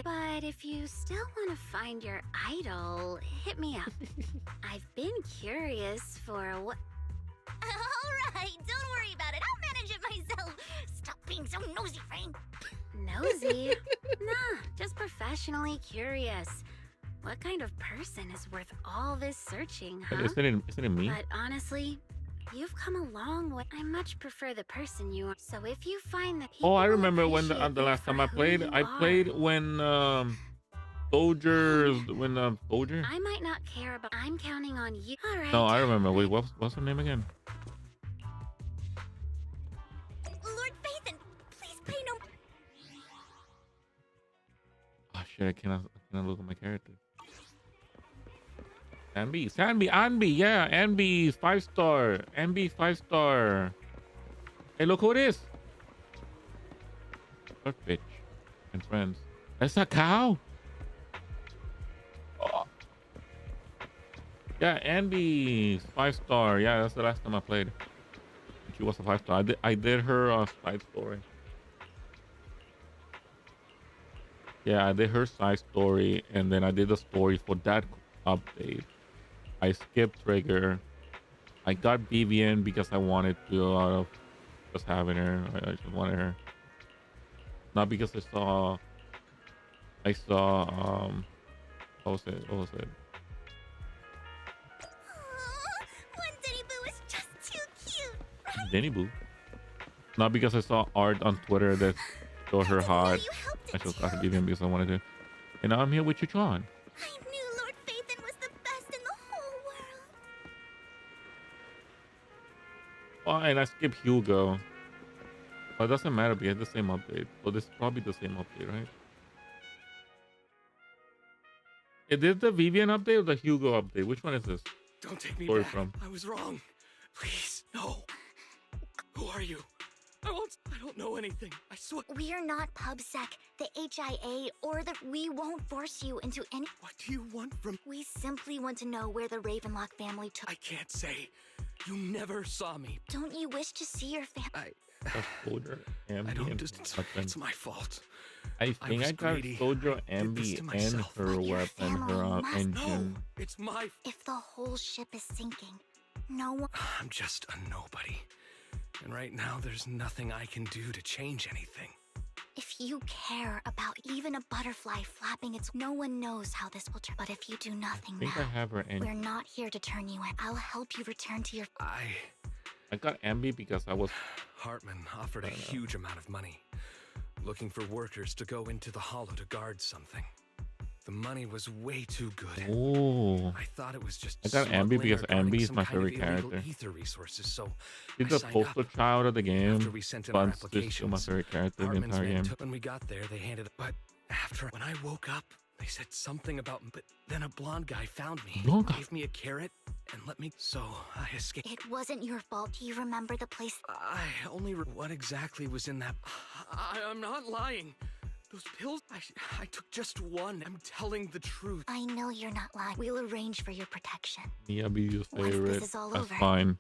But if you still want to find your idol, hit me up. I've been curious for what... All right, don't worry about it. I'll manage it myself. Stop being so nosy, Rain. Nosy? Nah, just professionally curious. What kind of person is worth all this searching, huh? Isn't it me? But honestly, You've come a long way. I much prefer the person you are. So if you find that I remember when the last time I played when Soldier. I might not care about. I'm counting on you. All right. No, I remember. Wait, what's her name again? Lord Phaethon, please pay no. Oh shit! I cannot look at my character. Anby, yeah, Anby 5-star, Anby 5-star. Hey, look who it is. What bitch and friends? That's a cow. Oh. Yeah, Anby 5-star. Yeah, that's the last time I played. She was a 5-star. I did her side story. Yeah, I did her side story, and then I did the story for that update. I skipped Trigger. I got Vivian because I wanted to out of just having her. I just wanted her. Not because I saw what was it? One Denny Boo is just too cute. Right? Denny Boo. Not because I saw art on Twitter that showed her hot. I just got Vivian because I wanted to. And now I'm here with you, John. I knew Lord Phaethon was the best in the whole world. Oh, and I skipped Hugo. But it doesn't matter because it's the same update. So this is probably the same update, right? Is this the Vivian update or the Hugo update? Which one is this? Don't take me Story back. from? I was wrong. Please, no. Who are you? I don't know anything. I swear. We're not PubSec, the HIA, or the. We won't force you into any. What do you want from? We simply want to know where the Ravenlock family took. I can't say. You never saw me. Don't you wish to see your family? Soldier, I don't just. It's my fault. I think I got Soldier, Ambi, and her weapon, her engine. No, it's my. If the whole ship is sinking, no one. I'm just a nobody. And right now, there's nothing I can do to change anything. If you care about even a butterfly flapping its, no one knows how this will turn. But if you do nothing I think now, I have her engine. we're not here to turn you in. I'll help you return to your. I got Ambi because I was. Hartman offered a huge amount of money, looking for workers to go into the hollow to guard something. The money was way too good. Oh. I thought it was just. I got Ambi because Ambi is my favorite character. Ether resources, so She's the poster child of the game. After we sent in our But still applications, my favorite character in the Hartman's entire men game. when we got there, they handed it. But when I woke up, they said something about. But then a blonde guy found me, gave me a carrot, and let me. So I escaped. It wasn't your fault. Do you remember the place? I only. What exactly was in that? I'm not lying. Those pills, I took just one. I'm telling the truth. I know you're not lying. We'll arrange for your protection. Yeah, be your favorite. Once this is all That's over. fine.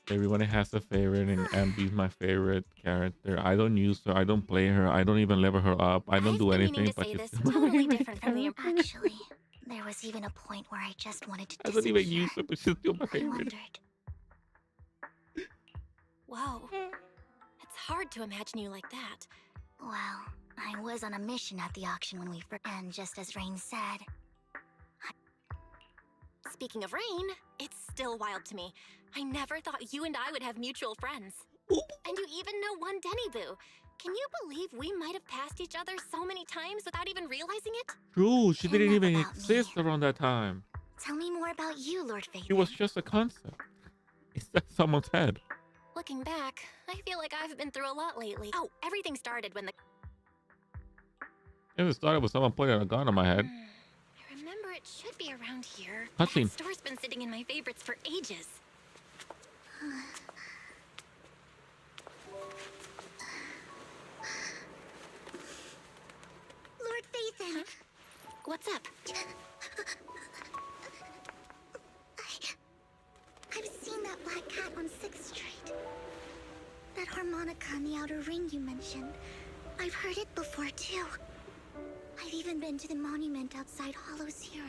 Everyone has a favorite, and Ambi's my favorite character. I don't use her. I don't play her. I don't even level her up. I don't do anything. But This totally different from the. Actually, there was even a point where I just wanted to. I don't even use her, but she's still my favorite. Whoa. It's hard to imagine you like that. Well, I was on a mission at the auction when we and just as Rain said. Speaking of Rain, it's still wild to me. I never thought you and I would have mutual friends. And you even know one Denny Boo. Can you believe we might have passed each other so many times without even realizing it? True, she didn't even exist around that time. Tell me more about you, Lord Phaethon. It was just a concept. It's in someone's head. Looking back, I feel like I've been through a lot lately. Oh, everything started when the... It started with someone pointing a gun on my head. I remember it should be around here. Cutscene. That store's been sitting in my favorites for ages. Lord Phaethon. What's up? I've seen that black cat on 6th Street. That harmonica in the outer ring you mentioned. I've heard it before, too. I've even been to the monument outside Hollow Zero.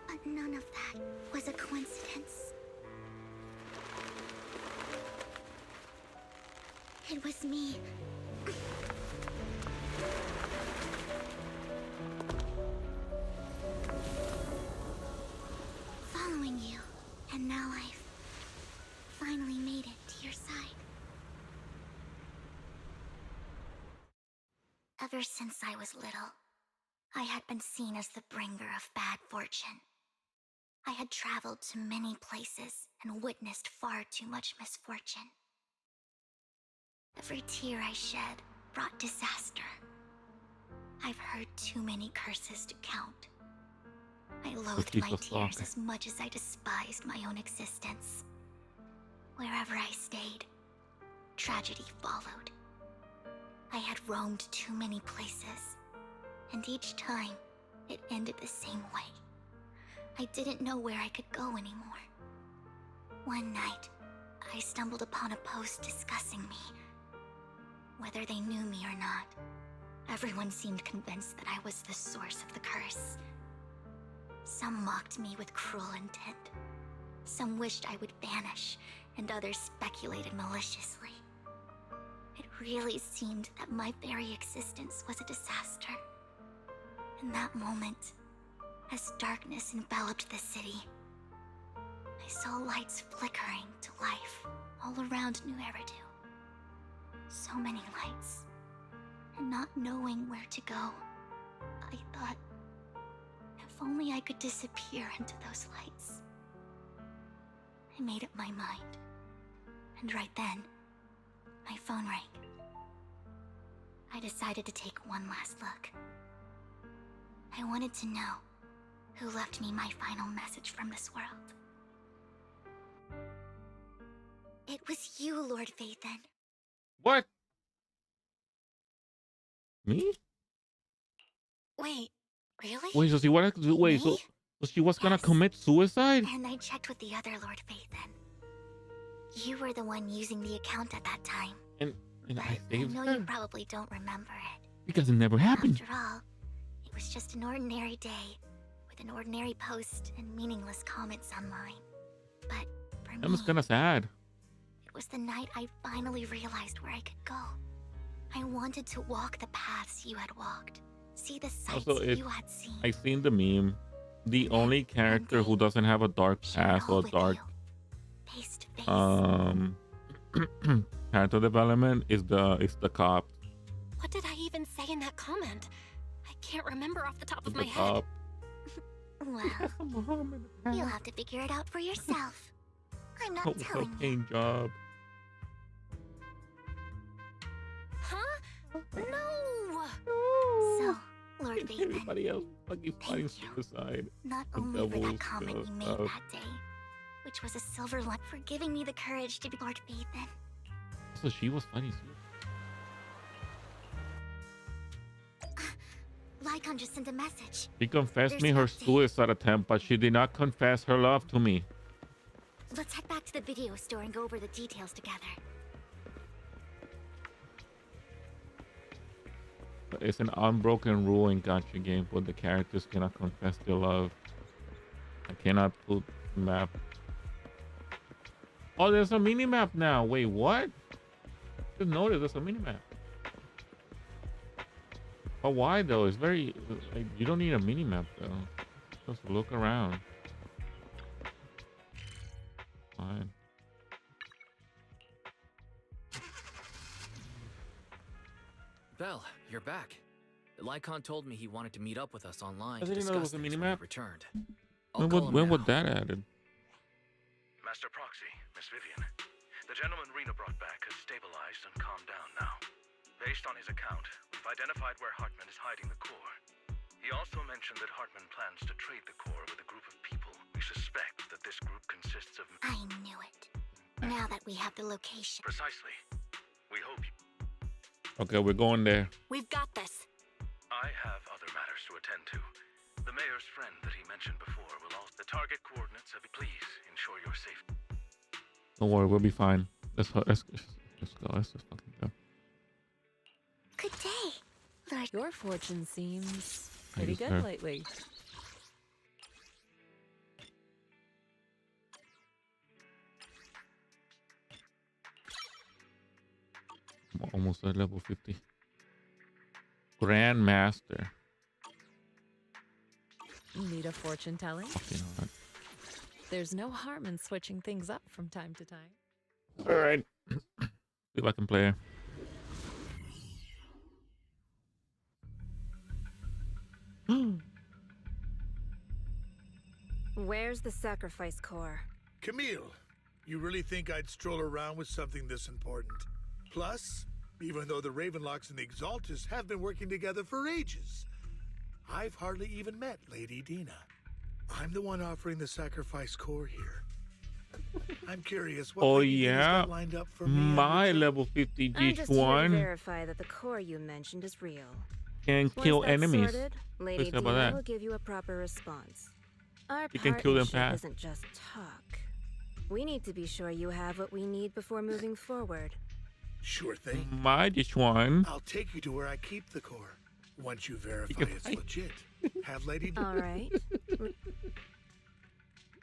But none of that was a coincidence. It was me. following you, and now I've finally made it to your side. Ever since I was little, I had been seen as the bringer of bad fortune. I had traveled to many places and witnessed far too much misfortune. Every tear I shed brought disaster. I've heard too many curses to count. I loathed my tears as much as I despised my own existence. Wherever I stayed, tragedy followed. I had roamed too many places, and each time, it ended the same way. I didn't know where I could go anymore. One night, I stumbled upon a post discussing me. Whether they knew me or not, everyone seemed convinced that I was the source of the curse. Some mocked me with cruel intent. Some wished I would vanish, and others speculated maliciously. It really seemed that my very existence was a disaster. In that moment, as darkness enveloped the city, I saw lights flickering to life all around New Eridu. So many lights, and not knowing where to go, I thought, if only I could disappear into those lights. I made up my mind, and right then, my phone rang. I decided to take one last look. I wanted to know who left me my final message from this world. It was you, Lord Phaethon. What? Me? Wait, really? Wait, so she what? Wait, so she was gonna commit suicide? And I checked with the other Lord Phaethon. You were the one using the account at that time. And I I saved know her? you probably don't remember it. Because it never happened. After all, it was just an ordinary day with an ordinary post and meaningless comments online. But for That was me, kind of sad. it was the night I finally realized where I could go. I wanted to walk the paths you had walked, see the sights Also, you had seen. I seen the meme. The only character who doesn't have a dark past or dark face to face. character development is the cop. What did I even say in that comment? I can't remember off the top of my The head. cop. Well, you'll have to figure it out for yourself. I'm not Oh, telling you. paying job. Huh? No! So, Lord Phaethon, Everybody else fucking fighting suicide. not The only for devil's that comment you made stuff. that day, which was a silver light for giving me the courage to be Lord Phaethon. So she was fighting suicide. Lycon just sent a message. She confessed There's me an her update. suicide attempt, but she did not confess her love to me. Let's head back to the video store and go over the details together. It's an unbroken rule in gacha games where the characters cannot confess their love. I cannot put map. Oh, there's a mini map now. Wait, what? Just noticed there's a mini map. But why though? It's very like, you don't need a mini map though. Just look around. Fine. Belle, you're back. Lycon told me he wanted to meet up with us online I to didn't know there discuss was a things when mini-map. he returned. When was that added? Master Proxy, Miss Vivian. The gentleman Rena brought back has stabilized and calmed down now. Based on his account, we've identified where Hartman is hiding the core. He also mentioned that Hartman plans to trade the core with a group of people. We suspect that this group consists of... I knew it. Now that we have the location. Precisely. We hope you... Okay, we're going there. We've got this. I have other matters to attend to. The mayor's friend that he mentioned before will also... The target coordinates have... Please ensure your safety. Don't worry, we'll be fine. Let's go. Let's just fucking go. Good day, Lord. Your fortune seems I pretty just good heard. lately. I'm almost at level 50. Grandmaster. Need a fortune telling? Fucking hard. There's no harm in switching things up from time to time. All right. See if I can play. Where's the sacrifice core? Camille, you really think I'd stroll around with something this important? Plus, even though the Ravenlocks and the Exaltus have been working together for ages, I've hardly even met Lady Dina. I'm the one offering the sacrifice core here. I'm curious what Lady Dina's got lined up for me. My level 50 G1 I'm just here to verify that the core you mentioned is real. can kill enemies. Sorted, Lady Let's Dina will give you a proper response. Our You can kill them partnership fast. isn't just talk. We need to be sure you have what we need before moving forward. Sure thing. My G1. I'll take you to where I keep the core. Once you verify it's legit, have Lady Dina. All right.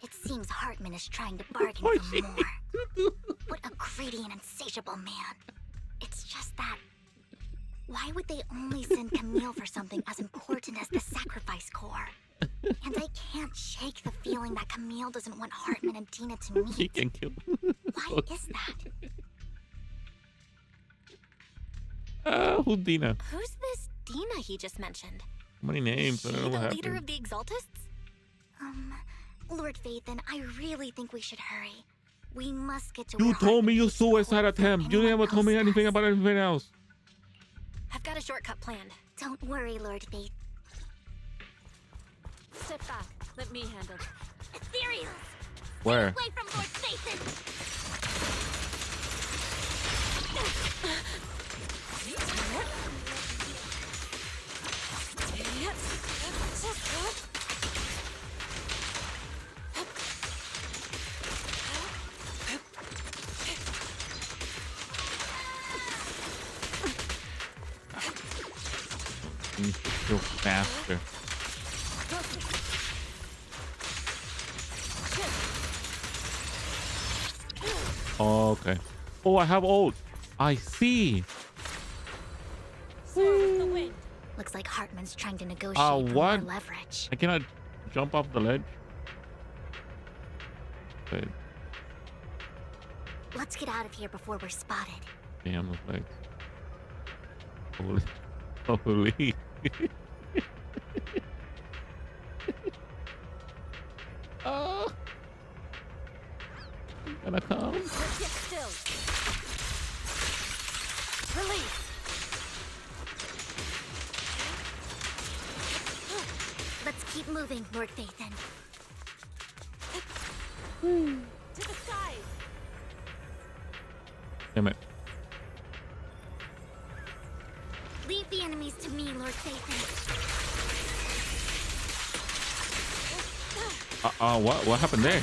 It seems Hartman is trying to bargain for more. What a greedy and insatiable man. It's just that... Why would they only send Camille for something as important as the sacrifice core? And I can't shake the feeling that Camille doesn't want Hartman and Dina to meet. She can kill. Why is that? Who's Dina? Who's this Dina he just mentioned? How many names? I don't know what The happened. leader of the Exaltists? Lord Vathan, I really think we should hurry. We must get to You where told me your suicide attempt. You never told me anything about anything else. I've got a shortcut planned. Don't worry, Lord Vathan. Step back. Let me handle it. Ethereals! Where? Away from Lord Vathan! Needs to kill faster. Okay. Oh, I have ult. I see. Looks like Hartman's trying to negotiate for What? more leverage. I cannot jump off the ledge. Wait, Let's get out of here before we're spotted. damn, like, holy, holy. Oh, gonna come. Get still. Release. Let's keep moving, Lord Vathan. To the skies. Damn it. Leave the enemies to me, Lord Vathan. What happened there?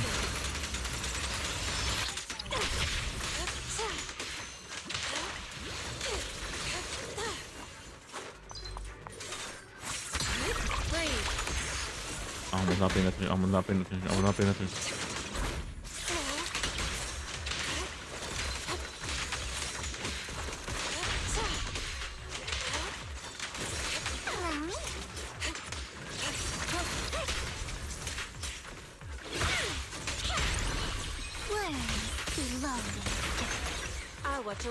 I'm not paying attention. I'm not paying attention. I'm not paying attention.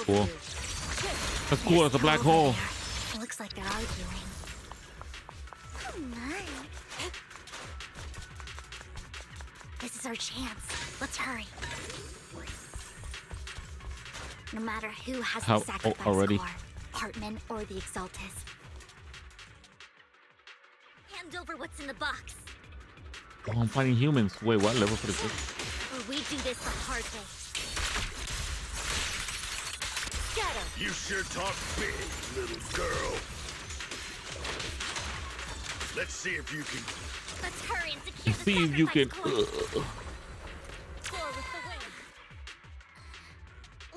Cool. That's cool. It's a black hole. It looks like they're arguing. Oh my. This is our chance. Let's hurry. No matter who has the sacrifice already? core, Hartman or the Exaltus. Hand over what's in the box. Oh, I'm fighting humans. Wait, what level for this? Or we do this the hard way. You sure talk big, little girl. Let's see if you can. Let's hurry and secure the See if you can.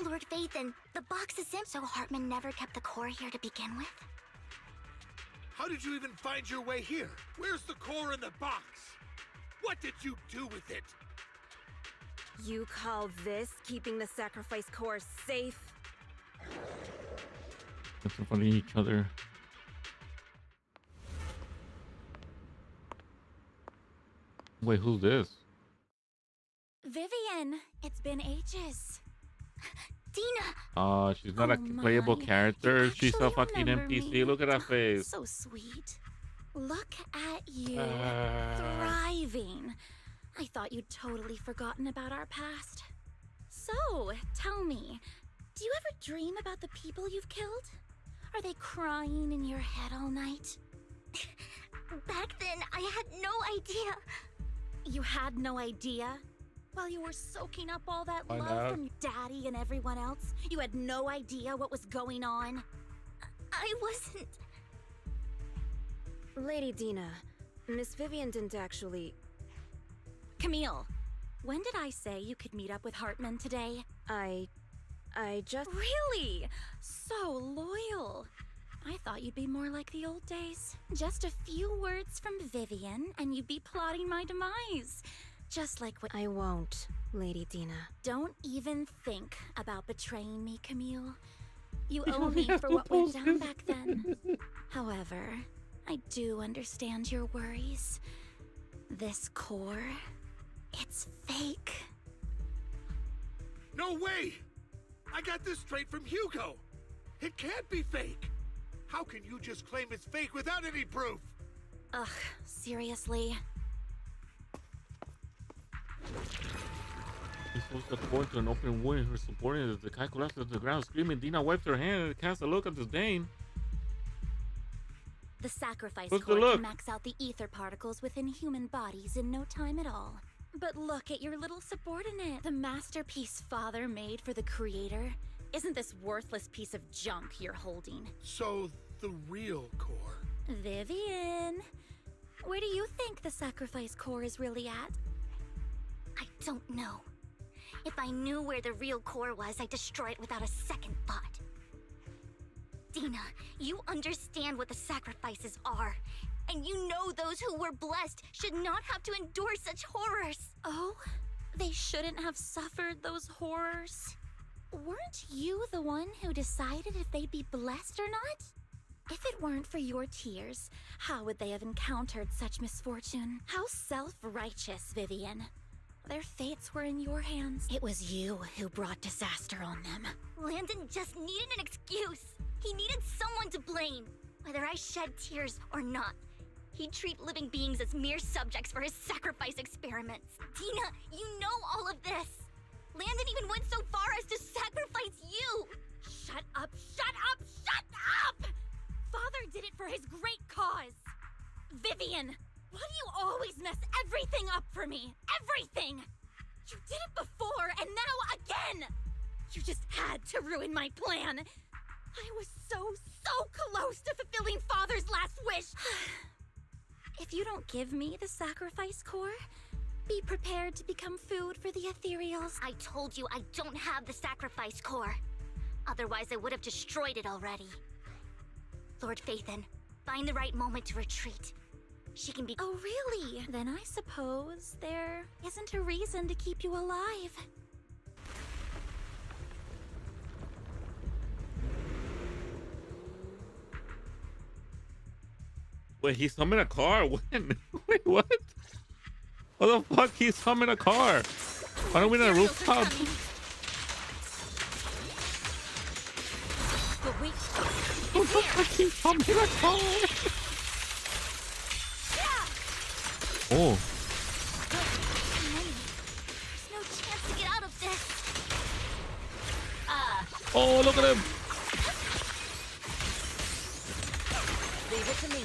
Lord Vathan, the box is in, so Hartman never kept the core here to begin with? How did you even find your way here? Where's the core in the box? What did you do with it? You call this keeping the sacrifice core safe? That's in front of each other. Wait, who's this? Vivian, it's been ages. Dina! She's not a playable character. She's a fucking NPC. Me. Look at that face. So sweet. Look at you, thriving. I thought you'd totally forgotten about our past. So, tell me, do you ever dream about the people you've killed? Are they crying in your head all night? Back then, I had no idea. You had no idea? While you were soaking up all that love from Daddy and everyone else, you had no idea what was going on? I wasn't... Lady Dina, Miss Vivian didn't actually... Camille, when did I say you could meet up with Hartman today? I just... Really? So loyal. I thought you'd be more like the old days. Just a few words from Vivian, and you'd be plotting my demise. Just like what... I won't, Lady Dina. Don't even think about betraying me, Camille. You owe me for what went down back then. However, I do understand your worries. This core, it's fake. No way! I got this straight from Hugo. It can't be fake. How can you just claim it's fake without any proof? Ugh, seriously? He's supposed to point to an open wound in her subordinate as the guy collapses to the ground, screaming. Dina wipes her hand and casts a look at disdain. The sacrifice core can max out the ether particles within human bodies in no time at all. But look at your little subordinate. The masterpiece Father made for the creator isn't this worthless piece of junk you're holding. So, the real core. Vivian, where do you think the sacrifice core is really at? I don't know. If I knew where the real core was, I'd destroy it without a second thought. Dina, you understand what the sacrifices are. And you know those who were blessed should not have to endure such horrors. Oh? They shouldn't have suffered those horrors? Weren't you the one who decided if they'd be blessed or not? If it weren't for your tears, how would they have encountered such misfortune? How self-righteous, Vivian. Their fates were in your hands. It was you who brought disaster on them. Landon just needed an excuse. He needed someone to blame. Whether I shed tears or not, he'd treat living beings as mere subjects for his sacrifice experiments. Dina, you know all of this. Landon even went so far as to sacrifice you. Shut up, shut up, shut up! Father did it for his great cause. Vivian, why do you always mess everything up for me? Everything! You did it before, and now again! You just had to ruin my plan. I was so close to fulfilling Father's last wish. If you don't give me the sacrifice core, be prepared to become food for the ethereals. I told you I don't have the sacrifice core. Otherwise, I would have destroyed it already. Lord Phaethon, find the right moment to retreat. She can be... Oh, really? Then I suppose there isn't a reason to keep you alive. Wait, he summoned a car? When? Wait, what? What the fuck? He summoned a car? Why don't we on a rooftop? But wait. What the fuck? He summoned a car? Oh. There's no chance to get out of this. Oh, look at him. Leave it to me.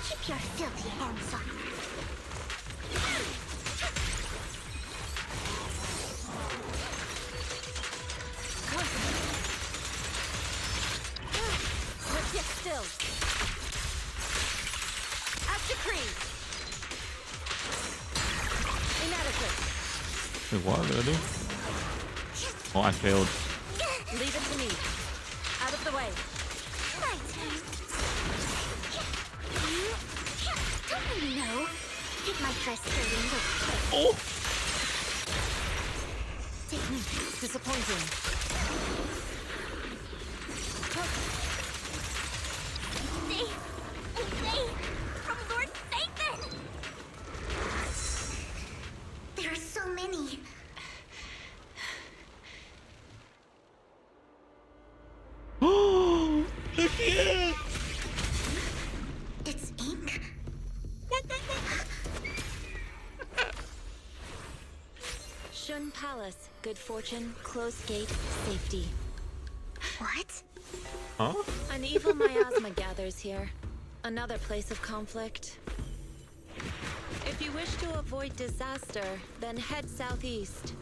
Keep your filthy hands off. Let's get still. As decreed. Inadequate. Wait, what did I do? Oh, I failed. Leave it to me. Out of the way. My turn. Don't you know? It might dress dirty and look quick. Oh! Take me. Disappointing. They from Lord Nathan! There are so many. Oh, there she is! It's ink. Shun Palace, good fortune, closed gate, safety. What? Huh? An evil miasma gathers here. Another place of conflict. If you wish to avoid disaster, then head southeast.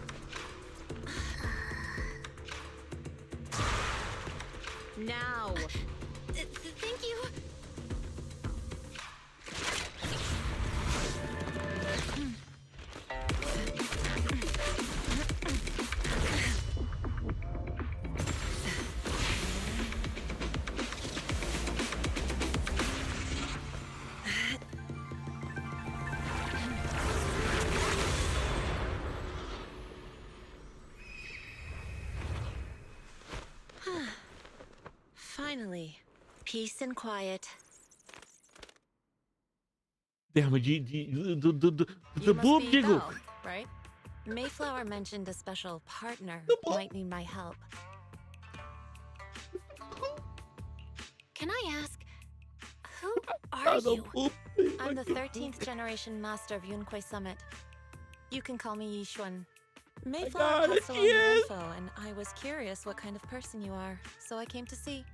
Now! Thank you. Finally, peace and quiet. Damn it, the You boob must be jiggle. Belle, right? Mayflower mentioned a special partner might need my help. Can I ask, who are you? I'm the 13th generation master of Yunquei Summit. You can call me Yishuan. Mayflower passed along your info, and I was curious what kind of person you are, so I came to see.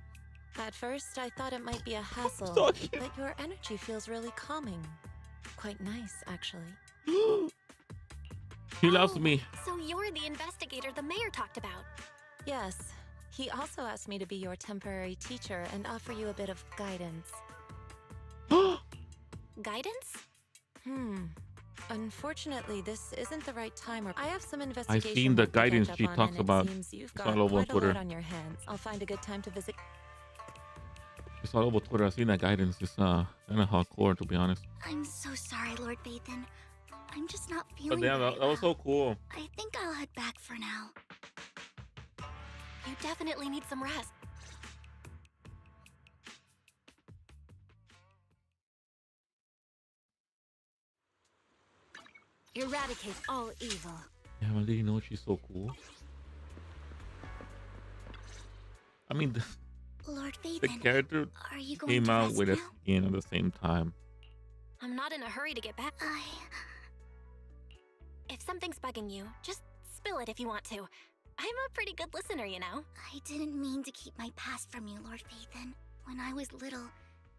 At first, I thought it might be a hassle, but your energy feels really calming. Quite nice, actually. He loves me. So you're the investigator the mayor talked about. Yes. He also asked me to be your temporary teacher and offer you a bit of guidance. Guidance? Unfortunately, this isn't the right time. I have some I've investigation seen the work to catch guidance up she on, talks and it about. seems you've It's got all over quite a Twitter. lot on your hands. I'll find a good time to visit. It's all over Twitter. I've seen that guidance. It's kind of hardcore, to be honest. I'm so sorry, Lord Vathan. I'm just not But feeling damn, very that was so cool. I think I'll head back for now. You definitely need some rest. Eradicate all evil. Yeah, man, did you know she's so cool? I mean, Lord the Vathan, character are you going came to out rest with a now? skin at the same time. I'm not in a hurry to get back. If something's bugging you, just spill it if you want to. I'm a pretty good listener, you know. I didn't mean to keep my past from you, Lord Vathan. When I was little,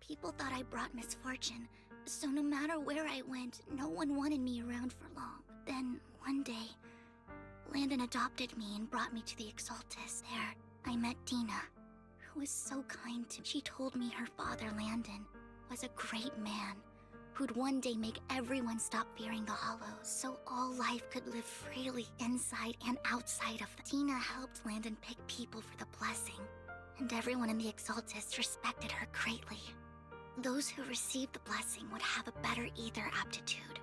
people thought I brought misfortune. So no matter where I went, no one wanted me around for long. Then, one day, Landon adopted me and brought me to the Exaltis. There, I met Dina, who was so kind to me. She told me her father, Landon, was a great man who'd one day make everyone stop fearing the Hollows, so all life could live freely inside and outside of them. Dina helped Landon pick people for the blessing, and everyone in the Exaltis respected her greatly. Those who received the blessing would have a better ether aptitude,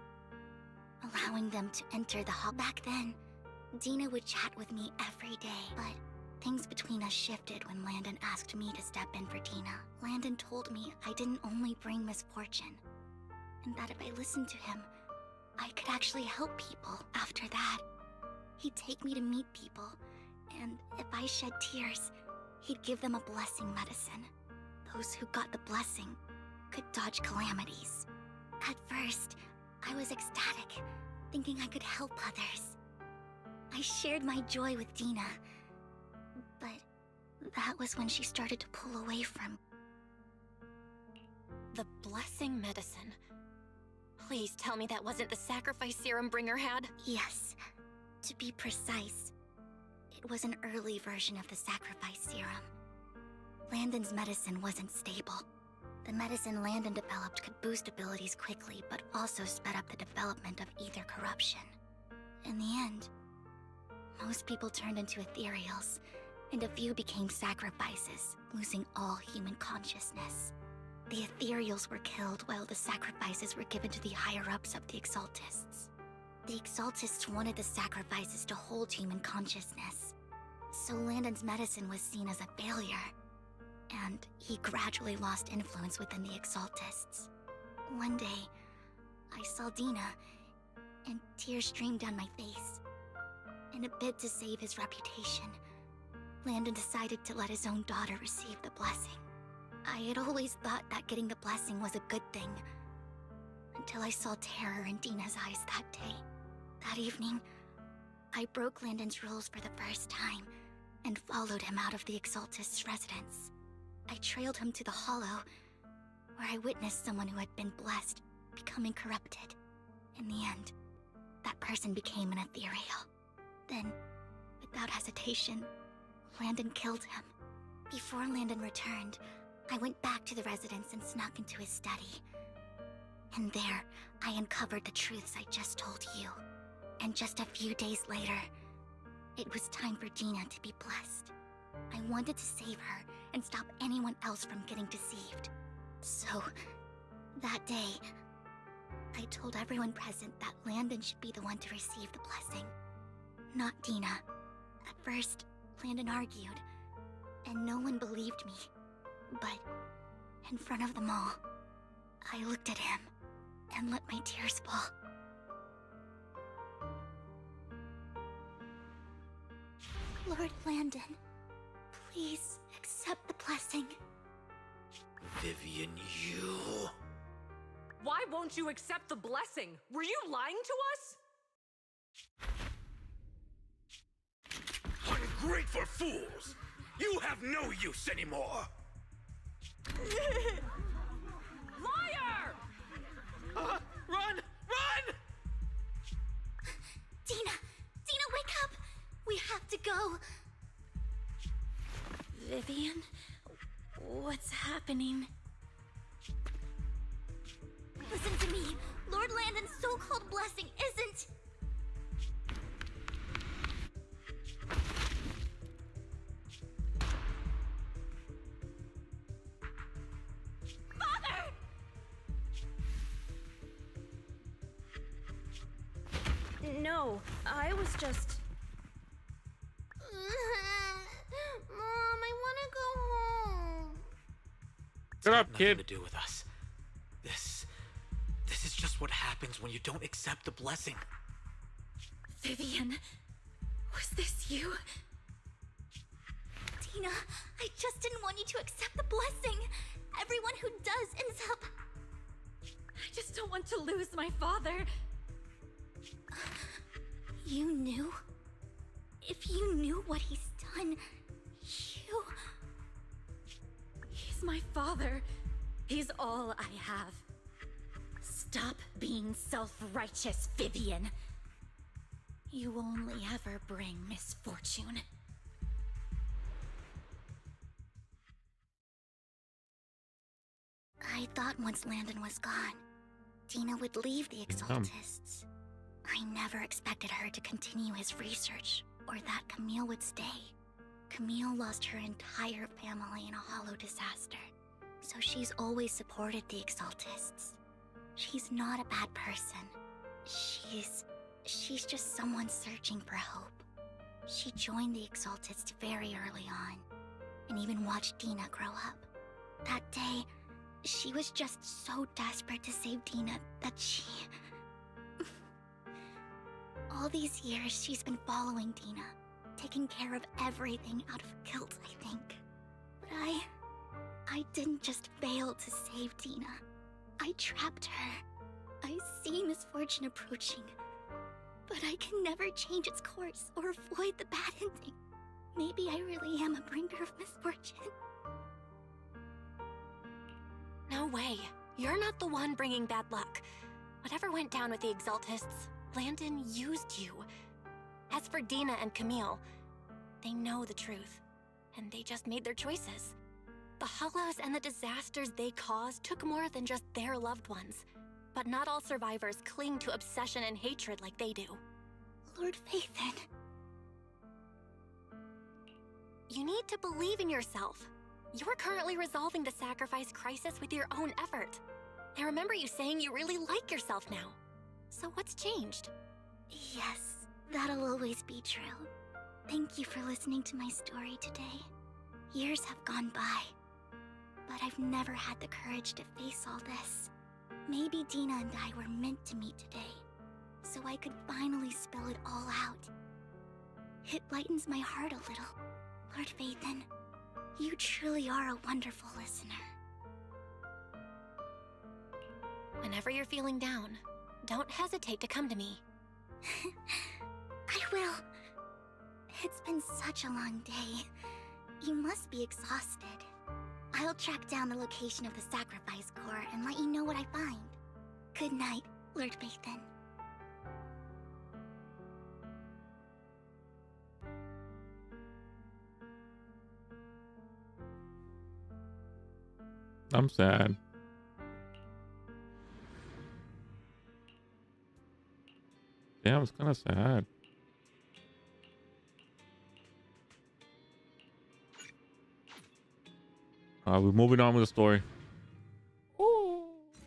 allowing them to enter the hall. Back then, Dina would chat with me every day, but things between us shifted when Landon asked me to step in for Dina. Landon told me I didn't only bring misfortune, and that if I listened to him, I could actually help people. After that, he'd take me to meet people, and if I shed tears, he'd give them a blessing medicine. Those who got the blessing could dodge calamities. At first, I was ecstatic, thinking I could help others. I shared my joy with Dina, but that was when she started to pull away from me. The blessing medicine. Please tell me that wasn't the sacrifice serum Bringer had? Yes. To be precise, it was an early version of the sacrifice serum. Landon's medicine wasn't stable. The medicine Landon developed could boost abilities quickly, but also sped up the development of ether corruption. In the end, most people turned into ethereals, and a few became sacrifices, losing all human consciousness. The ethereals were killed while the sacrifices were given to the higher-ups of the Exaltists. The Exaltists wanted the sacrifices to hold human consciousness, so Landon's medicine was seen as a failure. and he gradually lost influence within the Exaltists. One day, I saw Dina, and tears streamed down my face. In a bid to save his reputation, Landon decided to let his own daughter receive the blessing. I had always thought that getting the blessing was a good thing, until I saw terror in Dina's eyes that day. That evening, I broke Landon's rules for the first time, and followed him out of the Exaltist's residence. I trailed him to the Hollow, where I witnessed someone who had been blessed becoming corrupted. In the end, that person became an ethereal. Then, without hesitation, Landon killed him. Before Landon returned, I went back to the residence and snuck into his study. And there, I uncovered the truths I just told you. And just a few days later, it was time for Dina to be blessed. I wanted to save her and stop anyone else from getting deceived. So, that day, I told everyone present that Landon should be the one to receive the blessing, not Dina. At first, Landon argued, and no one believed me. But, in front of them all, I looked at him and let my tears fall. Lord Landon, please accept the blessing. Vivian, you... Why won't you accept the blessing? Were you lying to us? Ungrateful fools! You have no use anymore! Liar! Run! Run! Dina! Dina, wake up! We have to go! Vivian? What's happening? Listen to me! Lord Landon's so-called blessing isn't... Father! No, I was just... Mom, I want to go home. Shut up, Nothing kid. to do with us. This is just what happens when you don't accept the blessing. Vivian, was this you? Dina, I just didn't want you to accept the blessing. Everyone who does ends up... I just don't want to lose my father. You knew? If you knew what he's done, you... He's my father. He's all I have. Stop being self-righteous, Vivian. You only ever bring misfortune. I thought once Landon was gone, Dina would leave the Exaltists. I never expected her to continue his research, or that Camille would stay. Camille lost her entire family in a hollow disaster, so she's always supported the Exaltists. She's not a bad person. She's just someone searching for hope. She joined the Exaltists very early on, and even watched Dina grow up. That day, she was just so desperate to save Dina that she... All these years, she's been following Dina, taking care of everything out of guilt, I think. But I didn't just fail to save Dina. I trapped her. I see misfortune approaching, but I can never change its course or avoid the bad ending. Maybe I really am a bringer of misfortune. No way. You're not the one bringing bad luck. Whatever went down with the Exaltists, Landon used you. As for Dina and Camille, they know the truth, and they just made their choices. The Hollows and the disasters they caused took more than just their loved ones. But not all survivors cling to obsession and hatred like they do. Lord Phaethon. You need to believe in yourself. You're currently resolving the sacrifice crisis with your own effort. I remember you saying you really like yourself now. So what's changed? Yes, that'll always be true. Thank you for listening to my story today. Years have gone by, but I've never had the courage to face all this. Maybe Dina and I were meant to meet today, so I could finally spill it all out. It lightens my heart a little. Lord Vathan, you truly are a wonderful listener. Whenever you're feeling down, don't hesitate to come to me. I will. It's been such a long day. You must be exhausted. I'll track down the location of the sacrifice core and let you know what I find. Good night, Lord Vathan. I'm sad. Damn, it's kind of sad. We're moving on with the story.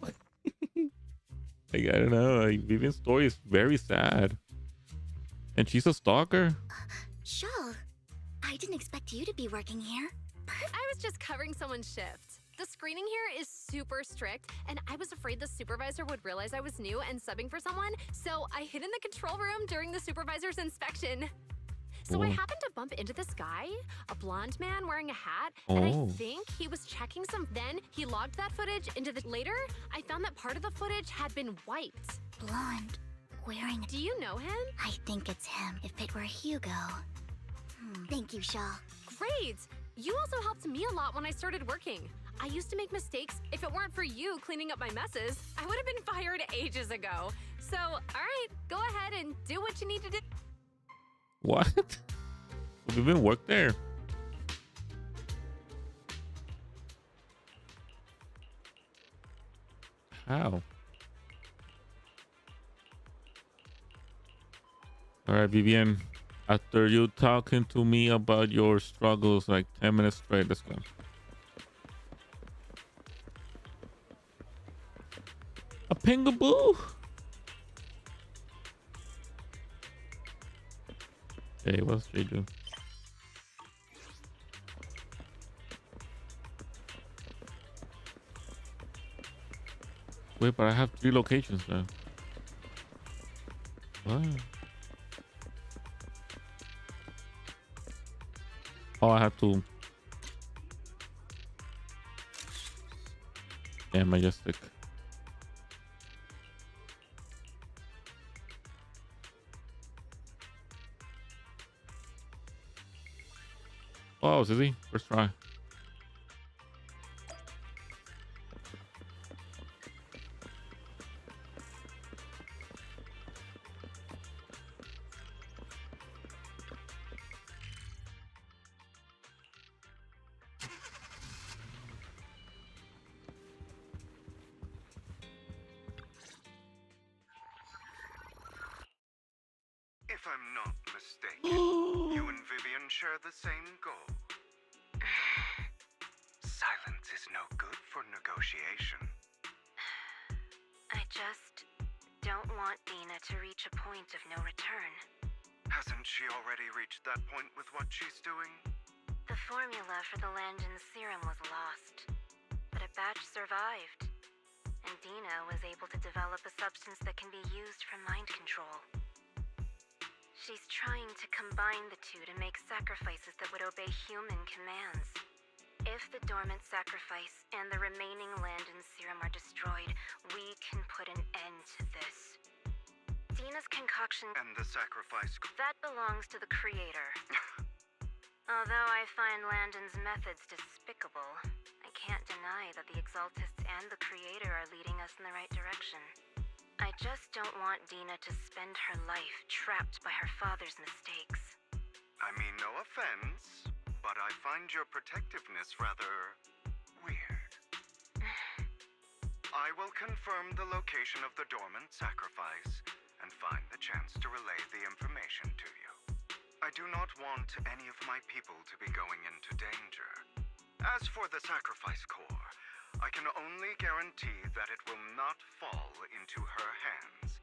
Like, I don't know. Like, Vivian's story is very sad. And she's a stalker. Shul, I didn't expect you to be working here. I was just covering someone's shift. The screening here is super strict, and I was afraid the supervisor would realize I was new and subbing for someone, so I hid in the control room during the supervisor's inspection. So I happened to bump into this guy, a blonde man wearing a hat, and I think he was checking some. Then he logged that footage into the. Later, I found that part of the footage had been wiped. Blonde, wearing. Do you know him? I think it's him. If it were Hugo. Thank you, Shaw. Great! You also helped me a lot when I started working. I used to make mistakes. If it weren't for you cleaning up my messes, I would have been fired ages ago. So, all right, go ahead and do what you need to do. What? We've been work there. How? All right, Vivian. After you talking to me about your struggles like 10 minutes straight, let's go. A pingaboo. Hey, what's Jay do? Wait, but I have 3 locations now. What? Oh, I have to. Yeah, Majestic. Oh, Zizzy, first try. If I'm not mistaken, you and Vivian share the same goal. Silence is no good for negotiation. I just don't want Dina to reach a point of no return. Hasn't she already reached that point with what she's doing? The formula for the Landon serum was lost, but a batch survived, and Dina was able to develop a substance that can be used for mind control. She's trying to combine the two to make sacrifices that would obey human commands. If the dormant sacrifice and the remaining Landon serum are destroyed, we can put an end to this. Dina's concoction... And the sacrifice... That belongs to the creator. Although I find Landon's methods despicable, I can't deny that the Exaltists and the creator are leading us in the right direction. I just don't want Dina to spend her life trapped by her father's mistakes. I mean, no offense, but I find your protectiveness rather weird. I will confirm the location of the dormant sacrifice and find the chance to relay the information to you. I do not want any of my people to be going into danger. As for the sacrifice core, I can only guarantee that it will not fall into her hands.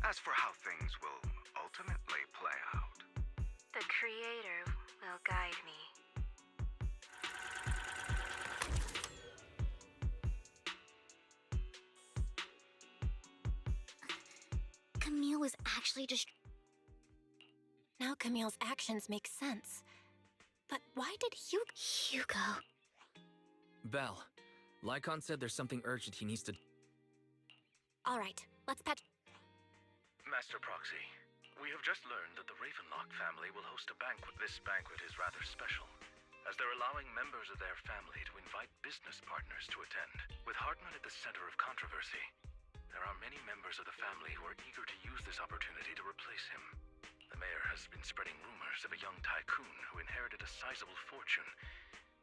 As for how things will ultimately play out, the creator will guide me. actually just... Now Camille's actions make sense. But why did Hugo... Belle, Lycon said there's something urgent he needs to... Alright, let's patch... Master Proxy, we have just learned that the Ravenlock family will host a banquet. This banquet is rather special, as they're allowing members of their family to invite business partners to attend. With Hartman at the center of controversy, there are many members of the family who are eager to use this opportunity to replace him. The mayor has been spreading rumors of a young tycoon who inherited a sizable fortune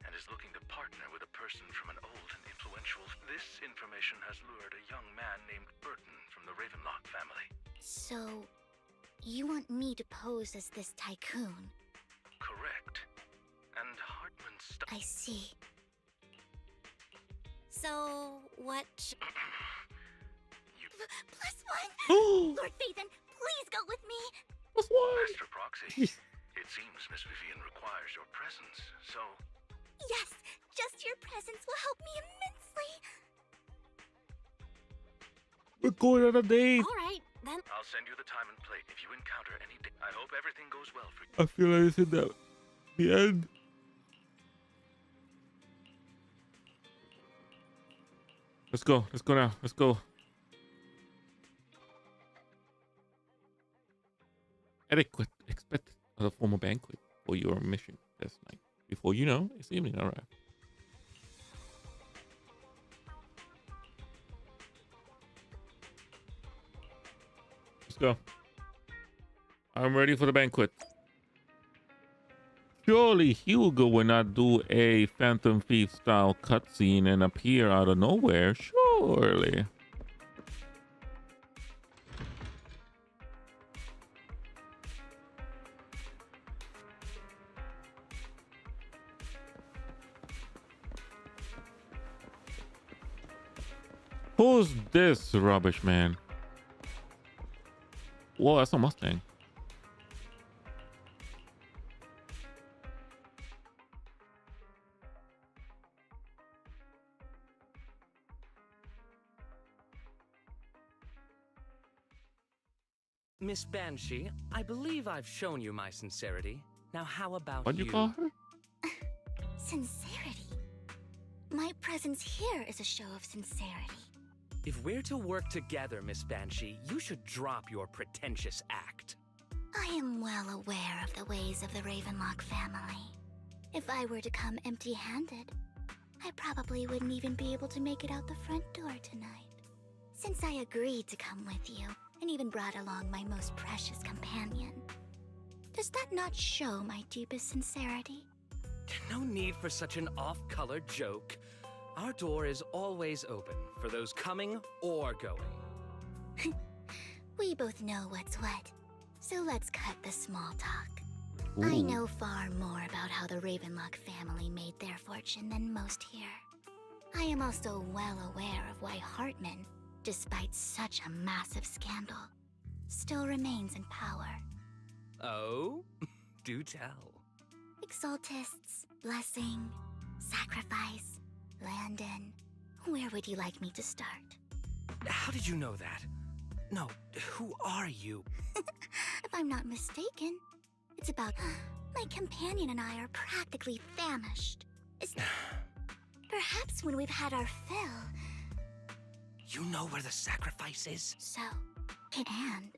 and is looking to partner with a person from an old and influential... This information has lured a young man named Burton from the Ravenlock family. So, you want me to pose as this tycoon? Correct. And Hartman's... I see. So, what... +1! Lord Phaethon, please go with me! Master Proxy, it seems Miss Vivian requires your presence, so... Yes, just your presence will help me immensely! We're going on a date! Alright, then... I'll send you the time and place if you encounter any... I hope everything goes well for you. I feel like it's in the end. Let's go now, let's go. Expect a formal banquet for your mission this night. Before you know, it's evening. All right. Let's go. I'm ready for the banquet. Surely Hugo will not do a Phantom Thief style cutscene and appear out of nowhere. Surely. Who's this rubbish man? Whoa, that's a Mustang. Miss Banshee, I believe I've shown you my sincerity. Now how about What'd you call her? Sincerity? My presence here is a show of sincerity. If we're to work together, Miss Banshee, you should drop your pretentious act. I am well aware of the ways of the Ravenlock family. If I were to come empty-handed, I probably wouldn't even be able to make it out the front door tonight. Since I agreed to come with you, and even brought along my most precious companion, does that not show my deepest sincerity? No need for such an off-color joke. Our door is always open for those coming or going. We both know what's what, so let's cut the small talk. Ooh. I know far more about how the Ravenlock family made their fortune than most here. I am also well aware of why Hartman, despite such a massive scandal, still remains in power. Oh? Do tell. Exaltists, blessing, sacrifice, Landon. Where would you like me to start? How did you know that? No, who are you? If I'm not mistaken, it's about... My companion and I are practically famished. Perhaps when we've had our fill... You know where the sacrifice is? So, and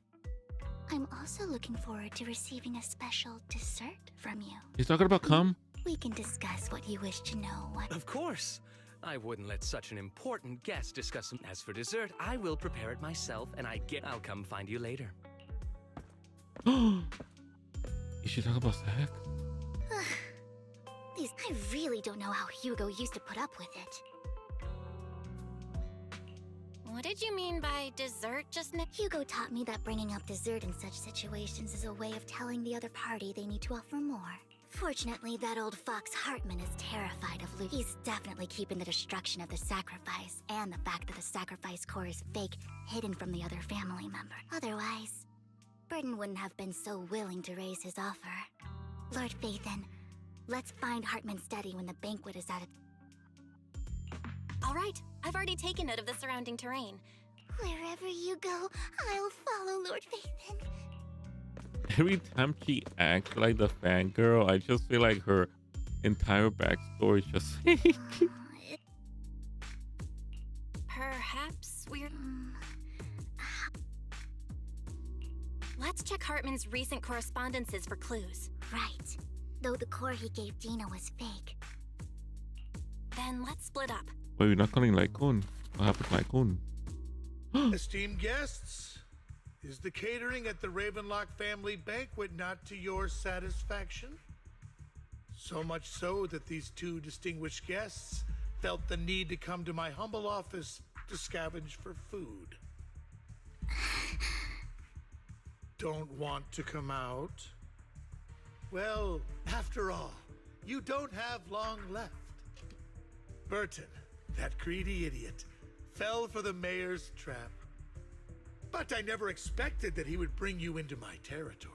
I'm also looking forward to receiving a special dessert from you. He's talking about cum? We can discuss what you wish to know. Of course. I wouldn't let such an important guest discuss them. As for dessert, I will prepare it myself, and I'll come find you later. You should talk about sex? I really don't know how Hugo used to put up with it. What did you mean by dessert just now? Hugo taught me that bringing up dessert in such situations is a way of telling the other party they need to offer more. Fortunately, that old fox Hartman is terrified of Luke. He's definitely keeping the destruction of the sacrifice and the fact that the sacrifice core is fake hidden from the other family member. Otherwise, Burton wouldn't have been so willing to raise his offer. Lord Phaethon, let's find Hartman's study when the banquet is at it. All right, I've already taken note of the surrounding terrain. Wherever you go, I'll follow, Lord Phaethon. Every time she acts like the fangirl, I just feel like her entire backstory is just fake. Perhaps we're... Let's check Hartman's recent correspondences for clues. Right. Though the core he gave Dina was fake. Then let's split up. Wait, you're not calling Lycoon? What happened to Lycoon? Esteemed guests, is the catering at the Ravenlock family banquet not to your satisfaction? So much so that these two distinguished guests felt the need to come to my humble office to scavenge for food. Don't want to come out? Well, after all, you don't have long left. Burton, that greedy idiot, fell for the mayor's trap. But I never expected that he would bring you into my territory.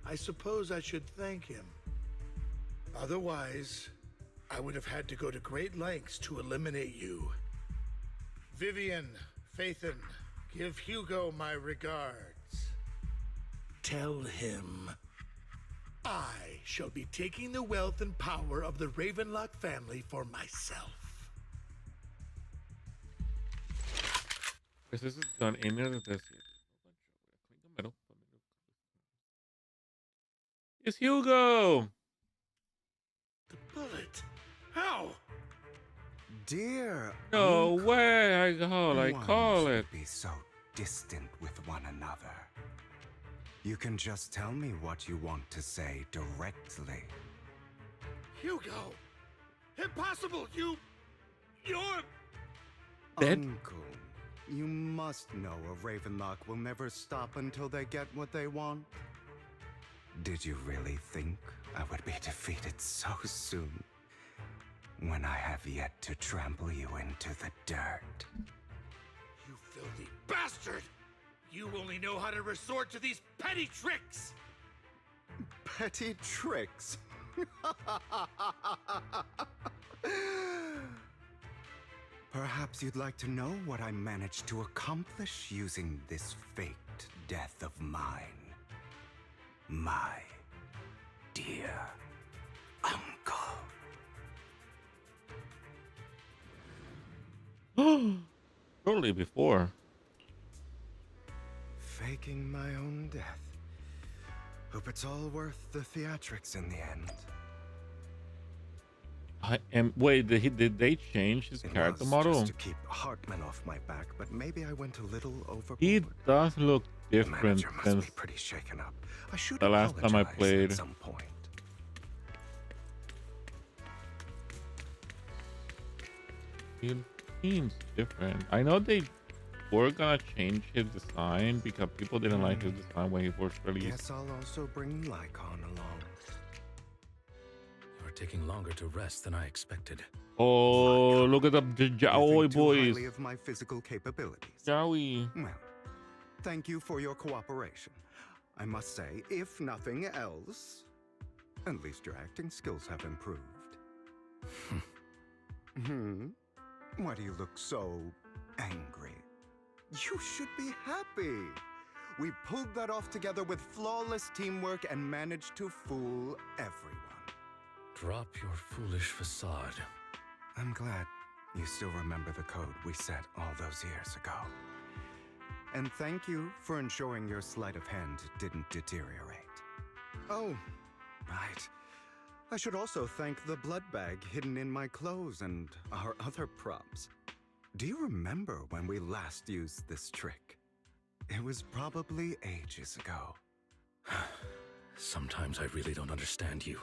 I suppose I should thank him. Otherwise, I would have had to go to great lengths to eliminate you. Vivian, Phaethon, give Hugo my regards. Tell him I shall be taking the wealth and power of the Ravenlock family for myself. Pues eso es con Emir desde It's Hugo! The bullet? How? Dear No uncle, way! I call it. Be so distant with one another. You can just tell me what you want to say directly. Hugo! Impossible! You're... Dead? Uncle, you must know a Ravenlock will never stop until they get what they want. Did you really think I would be defeated so soon? When I have yet to trample you into the dirt. You filthy bastard! You only know how to resort to these petty tricks! Petty tricks? Perhaps you'd like to know what I managed to accomplish using this faked death of mine. My dear uncle. Totally before. Faking my own death. Hope it's all worth the theatrics in the end. I am. Wait, did they change his character model? Just to keep Hartman off my back, but maybe I went a little overboard. He does look different The manager must since be pretty shaken up. I should the last time I apologize played. at some point. He seems different. I know they were gonna change his design because people didn't like his design when he first released. Guess I'll also bring Lycon along. You're taking longer to rest than I expected. Oh, look at the Joey boys. Highly of my physical capabilities. Joey. Well, thank you for your cooperation. I must say, if nothing else, at least your acting skills have improved. Why do you look so angry? You should be happy. We pulled that off together with flawless teamwork and managed to fool everyone. Drop your foolish facade. I'm glad you still remember the code we set all those years ago. And thank you for ensuring your sleight of hand didn't deteriorate. Oh, right. I should also thank the blood bag hidden in my clothes and our other props. Do you remember when we last used this trick? It was probably ages ago. Sometimes I really don't understand you.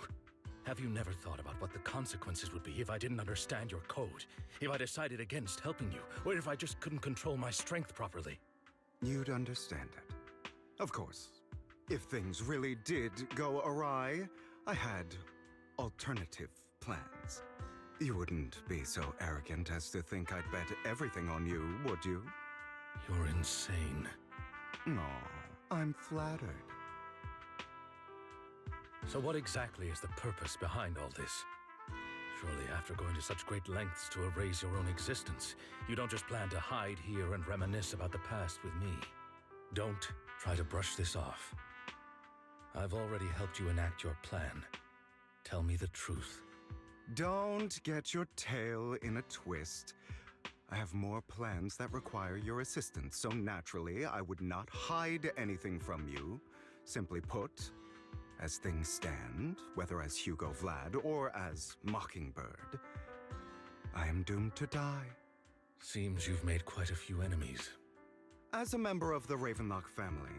Have you never thought about what the consequences would be if I didn't understand your code? If I decided against helping you? Or if I just couldn't control my strength properly? You'd understand it. Of course, if things really did go awry, I had alternative plans. You wouldn't be so arrogant as to think I'd bet everything on you, would you? You're insane. No, I'm flattered. So what exactly is the purpose behind all this? Surely, after going to such great lengths to erase your own existence, you don't just plan to hide here and reminisce about the past with me. Don't try to brush this off. I've already helped you enact your plan. Tell me the truth. Don't get your tail in a twist. I have more plans that require your assistance, so naturally I would not hide anything from you. Simply put, as things stand, whether as Hugo Vlad or as Mockingbird, I am doomed to die. Seems you've made quite a few enemies. As a member of the Ravenlock family,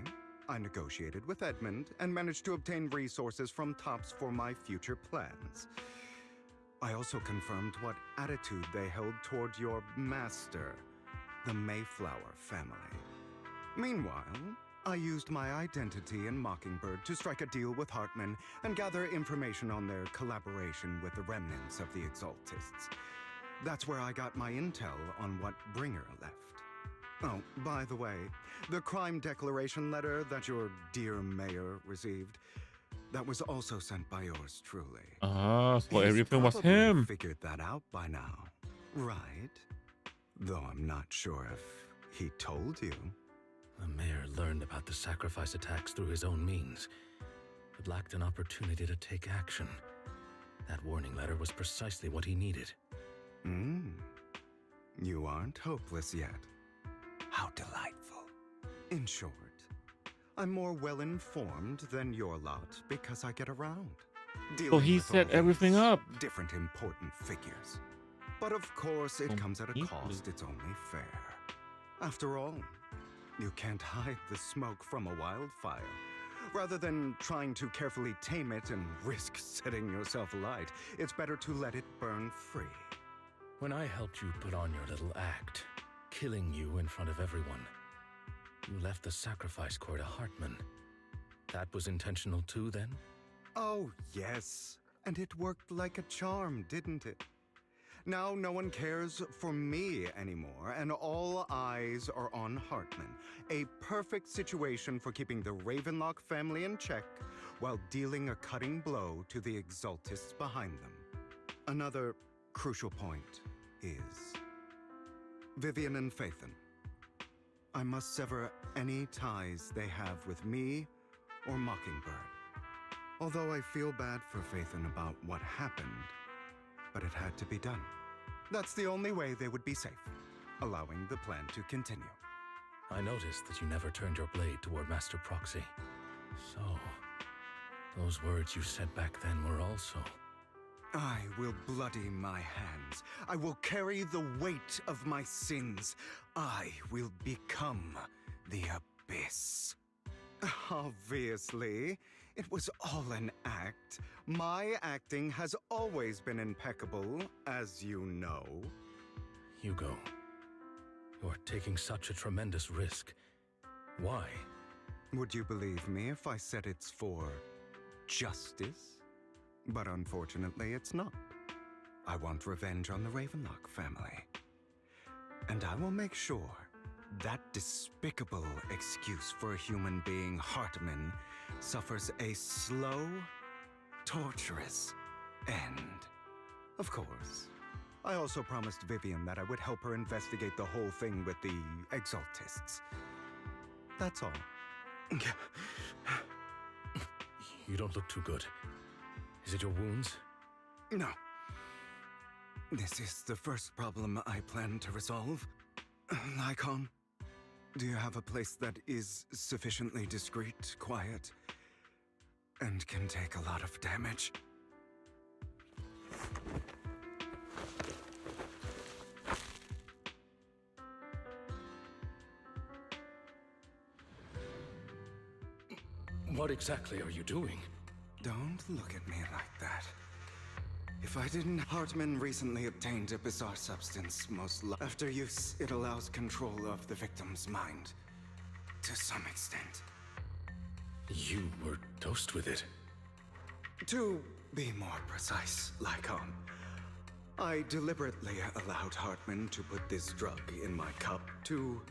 I negotiated with Edmund and managed to obtain resources from Tops for my future plans. I also confirmed what attitude they held toward your master, the Mayflower family. Meanwhile, I used my identity in Mockingbird to strike a deal with Hartman and gather information on their collaboration with the remnants of the Exaltists. That's where I got my intel on what Bringer left. Oh, by the way, the crime declaration letter that your dear mayor received, that was also sent by yours truly. So everything was him. Figured that out by now, right? Though I'm not sure if he told you. The mayor learned about the sacrifice attacks through his own means, but lacked an opportunity to take action. That warning letter was precisely what he needed. You aren't hopeless yet. How delightful. In short, I'm more well-informed than your lot because I get around. So he set everything up. Different important figures. But of course, it comes at a cost. It's only fair. After all, you can't hide the smoke from a wildfire. Rather than trying to carefully tame it and risk setting yourself alight, it's better to let it burn free. When I helped you put on your little act, killing you in front of everyone, you left the sacrifice core to Hartman. That was intentional too, then? Oh, yes. And it worked like a charm, didn't it? Now no one cares for me anymore, and all eyes are on Hartman. A perfect situation for keeping the Ravenlock family in check while dealing a cutting blow to the Exaltists behind them. Another crucial point is Vivian and Phaethon. I must sever any ties they have with me or Mockingbird. Although I feel bad for Phaethon about what happened, but it had to be done. That's the only way they would be safe, allowing the plan to continue. I noticed that you never turned your blade toward Master Proxy. So, those words you said back then were also... I will bloody my hands. I will carry the weight of my sins. I will become the Abyss. Obviously, it was all an act. My acting has always been impeccable, as you know. Hugo, you're taking such a tremendous risk. Why? Would you believe me if I said it's for justice? But unfortunately, it's not. I want revenge on the Ravenlock family. And I will make sure that despicable excuse for a human being, Hartman, suffers a slow, torturous end. Of course, I also promised Vivian that I would help her investigate the whole thing with the Exaltists. That's all. You don't look too good. Is it your wounds? No. This is the first problem I plan to resolve. Lycon, do you have a place that is sufficiently discreet, quiet, and can take a lot of damage? What exactly are you doing? Don't look at me like that. If I didn't, Hartman recently obtained a bizarre substance. After use, it allows control of the victim's mind. To some extent. You were dosed with it? To be more precise, Lycon, I deliberately allowed Hartman to put this drug in my cup to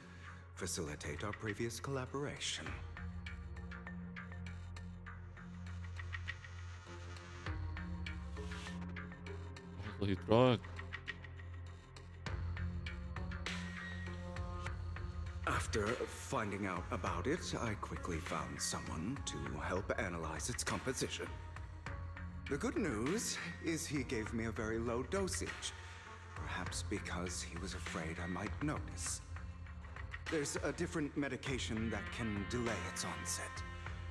facilitate our previous collaboration. So he's drugged. After finding out about it, I quickly found someone to help analyze its composition. The good news is he gave me a very low dosage, perhaps because he was afraid I might notice. There's a different medication that can delay its onset,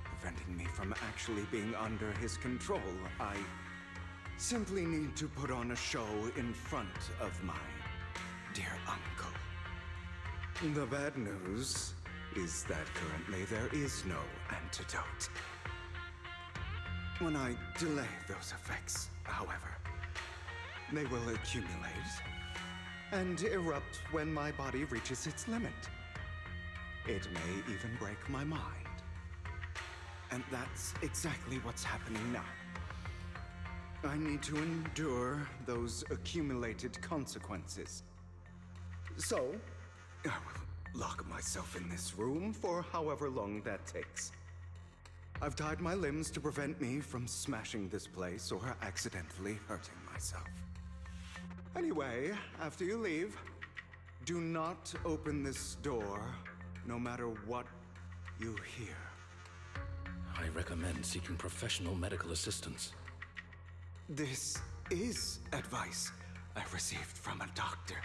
preventing me from actually being under his control. I simply need to put on a show in front of my dear uncle. The bad news is that currently there is no antidote. When I delay those effects, however, they will accumulate and erupt when my body reaches its limit. It may even break my mind. And that's exactly what's happening now. I need to endure those accumulated consequences. So, I will lock myself in this room for however long that takes. I've tied my limbs to prevent me from smashing this place or accidentally hurting myself. Anyway, after you leave, do not open this door, no matter what you hear. I recommend seeking professional medical assistance. This is advice I received from a doctor.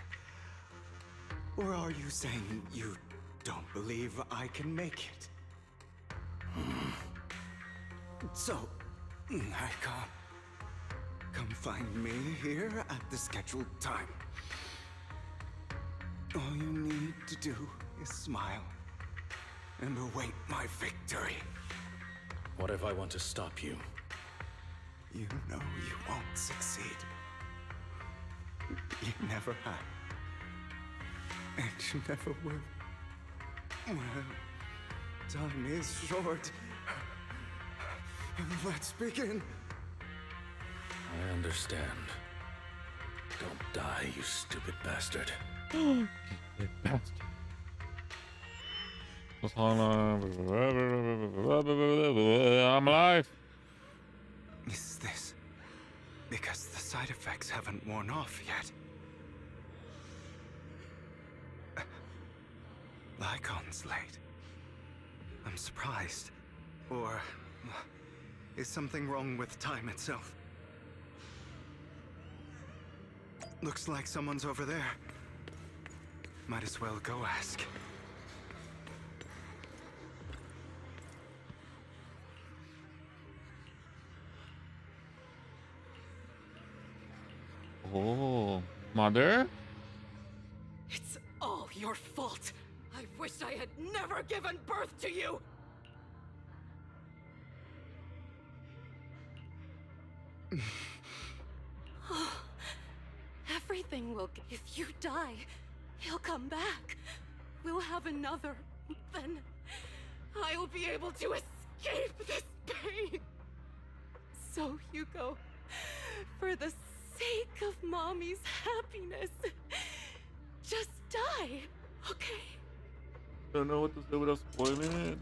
Or are you saying you don't believe I can make it? So, Neko, come find me here at the scheduled time. All you need to do is smile and await my victory. What if I want to stop you? You know you won't succeed. You never have. And you never will. Well, time is short. Let's begin. I understand. Don't die, you stupid bastard. You bastard. I'm alive. Is this because the side effects haven't worn off yet? Lycon's late. I'm surprised. Or is something wrong with time itself? Looks like someone's over there. Might as well go ask. Oh, mother? It's all your fault. I wish I had never given birth to you. Everything will... If you die, he'll come back. We'll have another. Then I will be able to escape this pain. So, Hugo, for the sake of Mommy's happiness, just die, okay? Don't know what to say without spoiling it.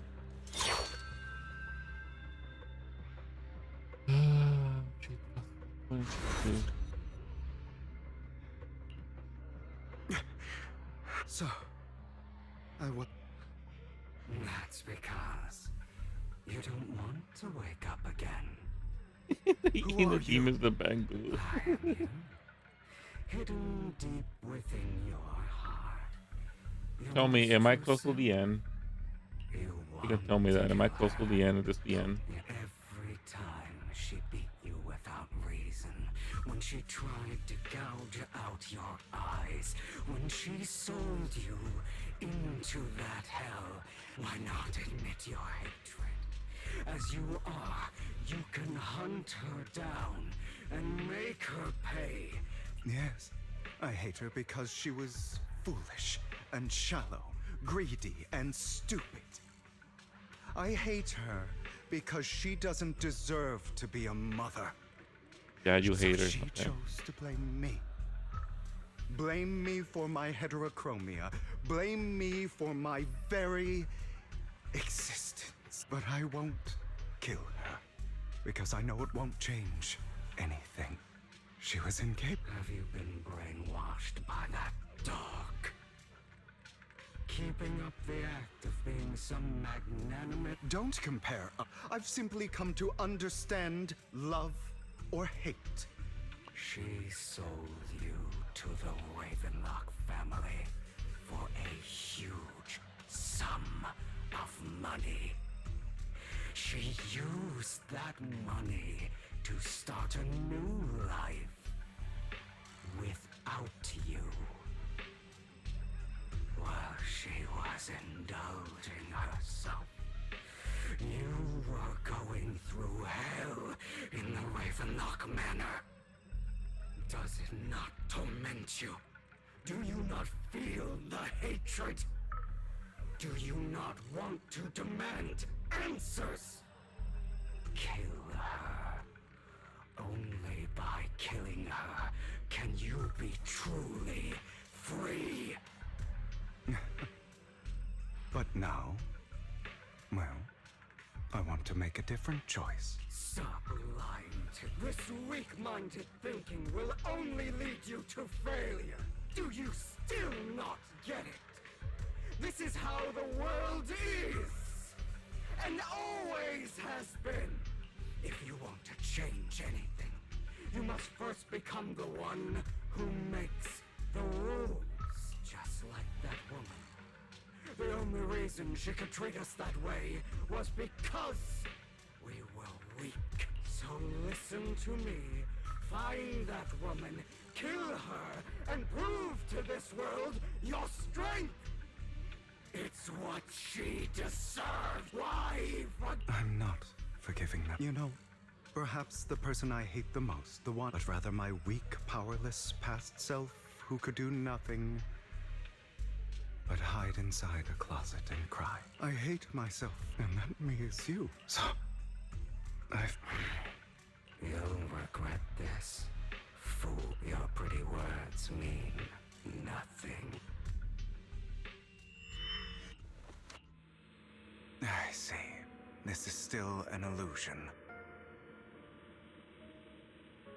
So, I will. That's because you don't want to wake up again. Eating the demons, the bamboo. I am you, hidden deep within your heart. Tell me, am I close to the end? You can tell me that. Am I close to the end or just the end? Every time she beat you without reason, when she tried to gouge out your eyes, when she sold you into that hell, why not admit your hatred? As you are, you can hunt her down and make her pay. Yes, I hate her because she was foolish and shallow, greedy and stupid. I hate her because she doesn't deserve to be a mother. Yeah, you hate her. She Okay. chose to blame me. Blame me for my heterochromia. Blame me for my very existence. But I won't kill her because I know it won't change anything. she was incapable. Have you been brainwashed by that dog? Keeping up the act of being some magnanimous... Don't compare. I've simply come to understand love or hate. She sold you to the Ravenlock family for a huge sum of money. She used that money to start a new life without you. While she was indulging herself, you were going through hell in the Ravenlock Manor. Does it not torment you? Do you not feel the hatred? Do you not want to demand answers? Kill her. Only by killing her can you be truly free. But now, well, I want to make a different choice. Stop lying to this weak-minded thinking will only lead you to failure. Do you still not get it? This is how the world is, and always has been. If you want to change anything, you must first become the one who makes the rules. Just like that woman. The only reason she could treat us that way was because we were weak. So listen to me. Find that woman, kill her, and prove to this world your strength. It's what she deserves. Why? I'm not forgiving them. You know, perhaps the person I hate the most, the one, but rather my weak, powerless past self who could do nothing but hide inside a closet and cry. I hate myself, and that me is you. So, You'll regret this. Fool, your pretty words mean nothing. I see. This is still an illusion.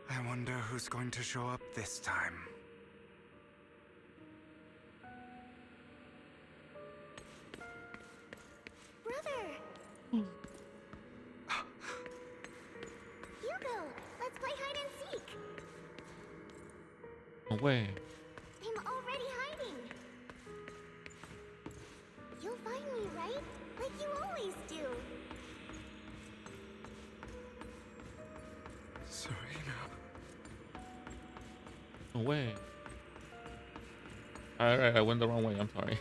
I wonder who's going to show up this time. Brother! Hugo, let's play hide and seek. Away. I'm already hiding. You'll find me, right? Like you always do. Serena. Away. Alright, I went the wrong way. I'm sorry.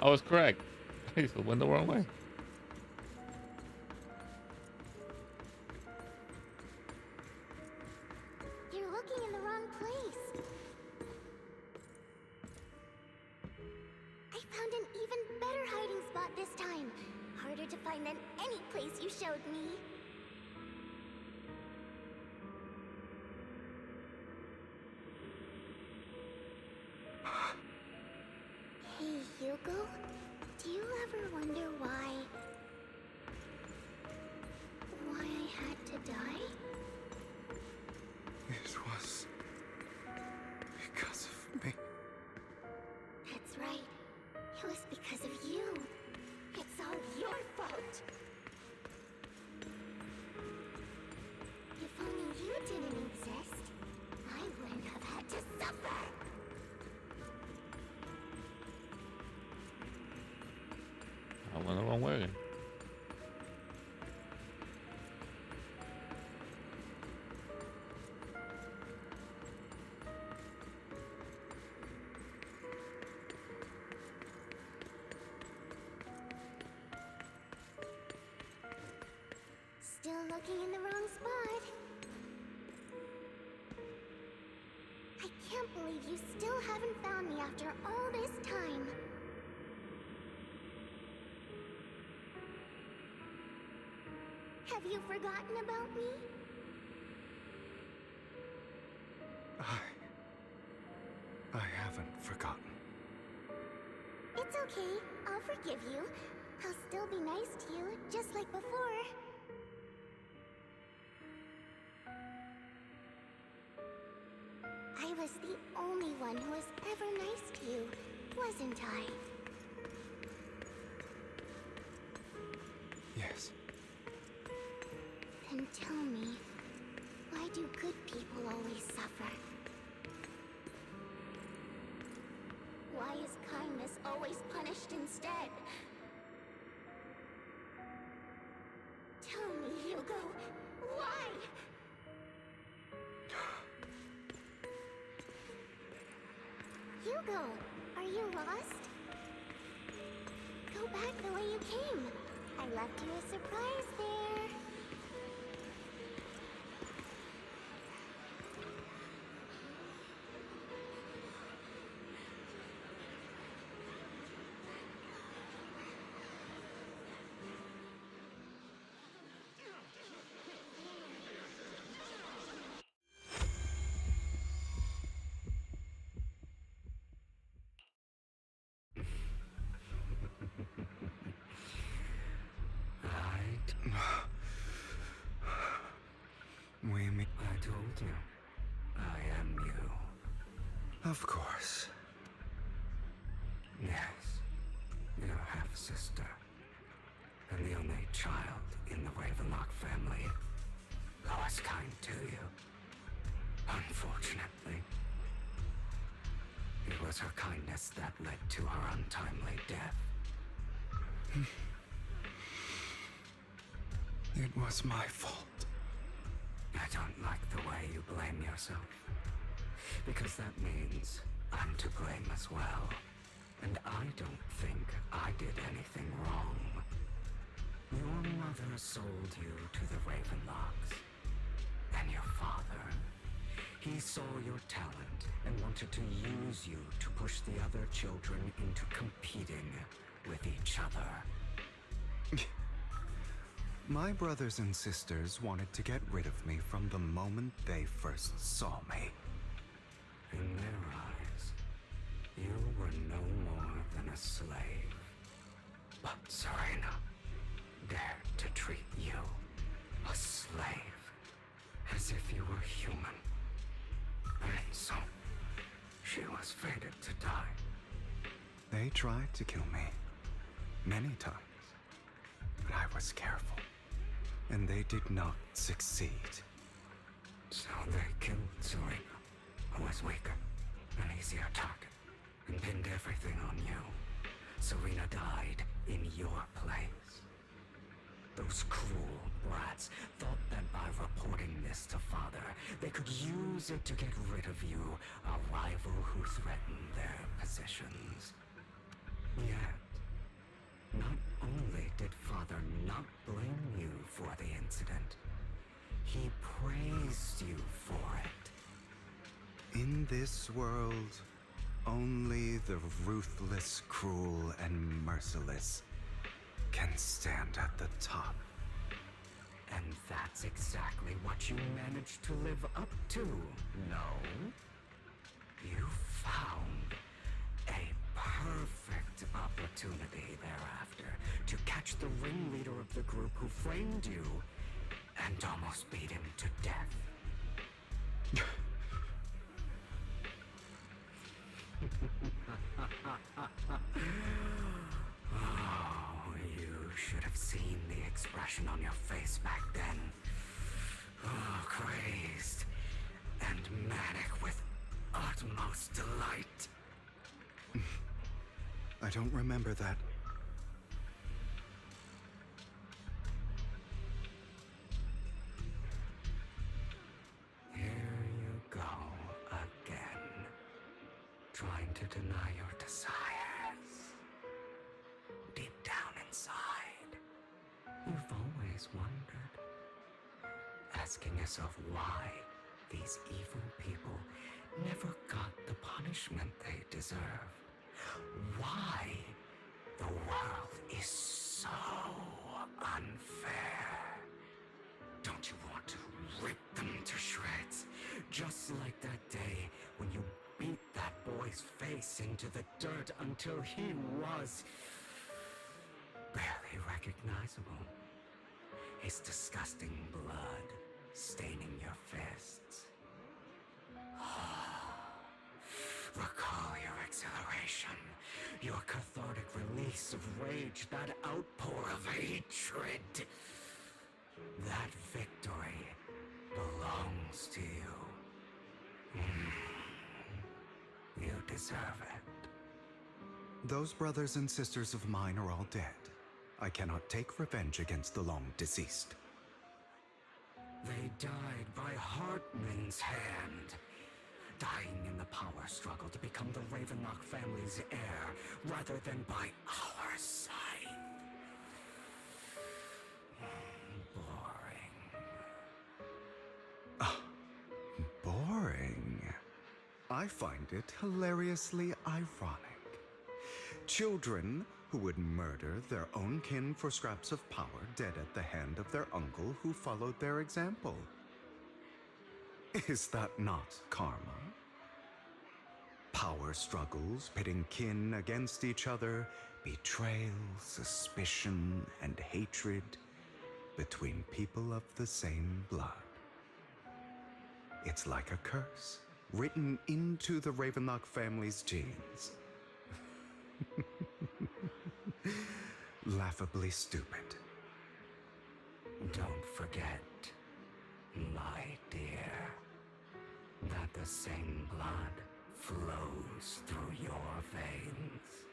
I was correct. I still went the wrong way. You're looking in the wrong place. I found an even better hiding spot this time. Harder to find than any place you showed me. Hey, Hugo. Do you ever wonder why I had to die? It was because of me. That's right. It was because of you. It's all your fault. If only you didn't exist, I wouldn't have had to suffer. I went the wrong way. Still looking in the wrong spot. I can't believe you still haven't found me after all this time. Have you forgotten about me? I haven't forgotten. It's okay. I'll forgive you. I'll still be nice to you, just like before. one who was ever nice to you, wasn't I? Yes. Then tell me, why do good people always suffer? Why is kindness always punished instead? Tell me, Hugo, why? Hugo, are you lost? Go back the way you came. I left you a surprise there. I told you. I am you. Of course. Yes. Your half-sister. And the only child in the Ravenlock family who was kind to you. Unfortunately. It was her kindness that led to her untimely death. It was my fault. I don't like the way you blame yourself. Because that means I'm to blame as well. And I don't think I did anything wrong. Your mother sold you to the Ravenlocks. And your father, he saw your talent and wanted to use you to push the other children into competing with each other. My brothers and sisters wanted to get rid of me from the moment they first saw me. In their eyes, you were no more than a slave. But Serena dared to treat you, a slave, as if you were human. And so, she was fated to die. They tried to kill me many times, but I was careful. And they did not succeed. So they killed Serena, who was weaker, an easier target, and pinned everything on you. Serena died in your place. Those cruel brats thought that by reporting this to Father, they could use it to get rid of you, a rival who threatened their positions. Yet, not only did Father not blame you for the incident, he praised you for it. In this world, only the ruthless, cruel, and merciless can stand at the top. And that's exactly what you managed to live up to, no? You found a perfect opportunity thereafter to catch the ringleader of the group who framed you and almost beat him to death. Oh, you should have seen the expression on your face back then. Oh, crazed and manic with utmost delight. I don't remember that. Here you go again, trying to deny your desires. Deep down inside, you've always wondered, asking yourself why these evil people never got the punishment they deserve. Why the world is so unfair. Don't you want to rip them to shreds? Just like that day when you beat that boy's face into the dirt until he was barely recognizable. His disgusting blood staining your fists. Recall your exhilaration, your cathartic release of rage, that outpour of hatred. That victory belongs to you. You deserve it. Those brothers and sisters of mine are all dead. I cannot take revenge against the long deceased. They died by Hartman's hand, dying in the power struggle to become the Ravenlock family's heir, rather than by our side. Boring. I find it hilariously ironic. Children who would murder their own kin for scraps of power, dead at the hand of their uncle who followed their example. Is that not karma? Power struggles pitting kin against each other, betrayal, suspicion, and hatred between people of the same blood. It's like a curse, written into the Ravenlock family's genes. Laughably stupid. Don't forget, my dear, that the same blood flows through your veins.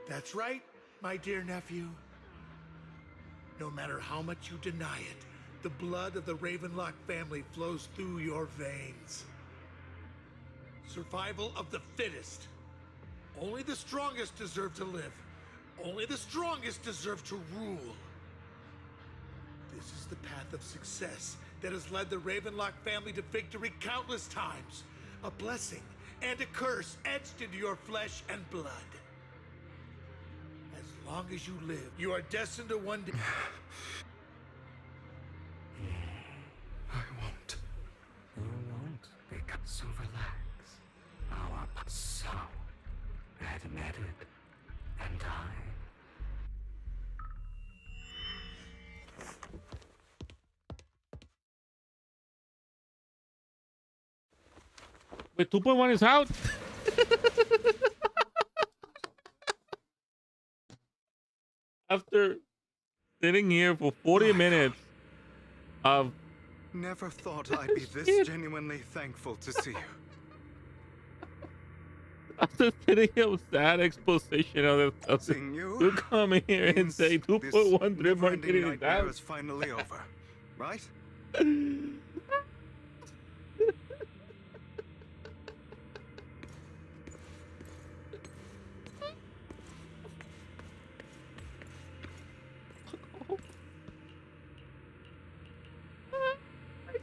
That's right, my dear nephew. No matter how much you deny it, the blood of the Ravenlock family flows through your veins. Survival of the fittest. Only the strongest deserve to live. Only the strongest deserve to rule. This is the path of success that has led the Ravenlock family to victory countless times. A blessing and a curse etched into your flesh and blood. As long as you live, you are destined to one day... I won't. You won't become so relaxed. Our so admitted, and I. Wait, 2.1 is out? After sitting here for 40 minutes of... Never thought I'd be this genuinely thankful to see you. After sitting here with that exposition of this, you come here and say 2.1 drip marketing is out. Is finally over, right?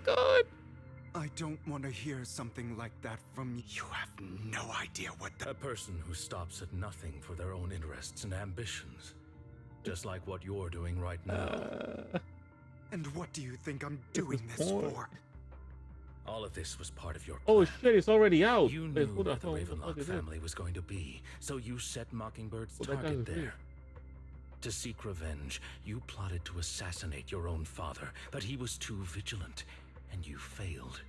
God. I don't want to hear something like that from you. You have no idea what A person who stops at nothing for their own interests and ambitions. Just like what you're doing right now. And what do you think I'm doing this for? All of this was part of your plan. Oh shit, it's already out. You knew where the Ravenlock family was going to be, so you set Mockingbird's target there. To seek revenge, you plotted to assassinate your own father, but he was too vigilant, and you failed.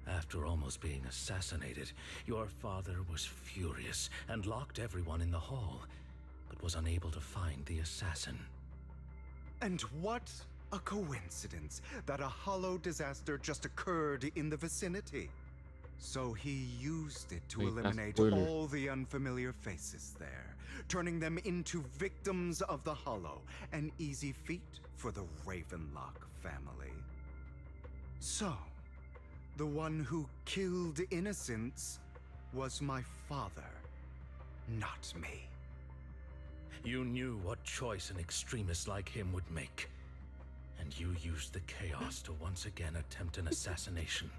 After almost being assassinated, your father was furious and locked everyone in the hall, but was unable to find the assassin. And what a coincidence that a hollow disaster just occurred in the vicinity. So he used it to eliminate all the unfamiliar faces there, turning them into victims of the hollow, an easy feat for the Ravenlock family. So, the one who killed innocents was my father, not me. You knew what choice an extremist like him would make, and you used the chaos to once again attempt an assassination.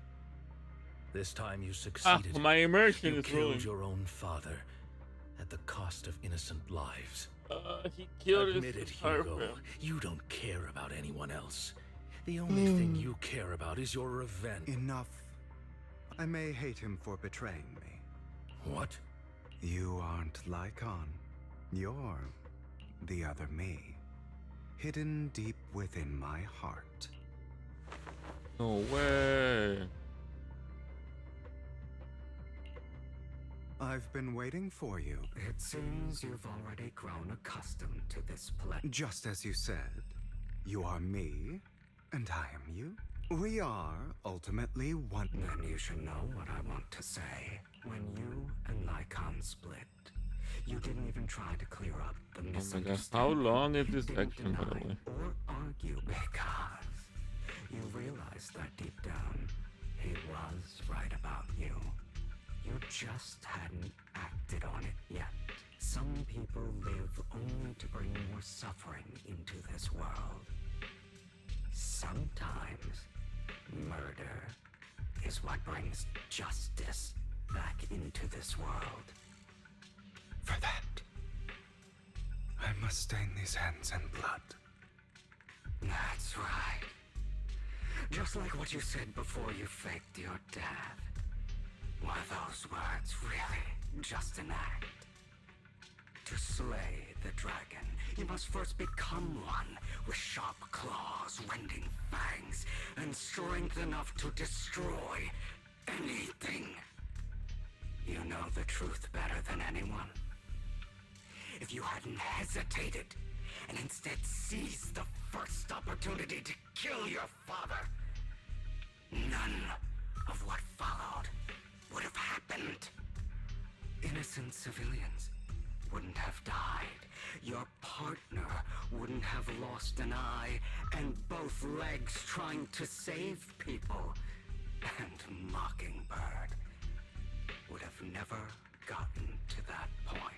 This time you succeeded. My immersion you is killed ruined. Your own father at the cost of innocent lives. He killed Admit it, his Hugo. girlfriend. You don't care about anyone else. The only thing you care about is your revenge. Enough. I may hate him for betraying me. What? You aren't Lycon. You're the other me, hidden deep within my heart. No way. I've been waiting for you. It seems you've already grown accustomed to this place. Just as you said, you are me, and I am you. We are ultimately one. Then you should know what I want to say. When you and Lycon split, you didn't even try to clear up the misunderstanding. How long is this section, by the way? Or argue because you realized that deep down, he was right about you. You just hadn't acted on it yet. Some people live only to bring more suffering into this world. Sometimes, murder is what brings justice back into this world. For that, I must stain these hands in blood. That's right. Just like what you said before you faked your death. Were those words really just an act? To slay the dragon, you must first become one with sharp claws, rending fangs, and strength enough to destroy anything. You know the truth better than anyone. If you hadn't hesitated and instead seized the first opportunity to kill your father, none of what followed would have happened. Innocent civilians wouldn't have died. Your partner wouldn't have lost an eye and both legs trying to save people. And Mockingbird would have never gotten to that point.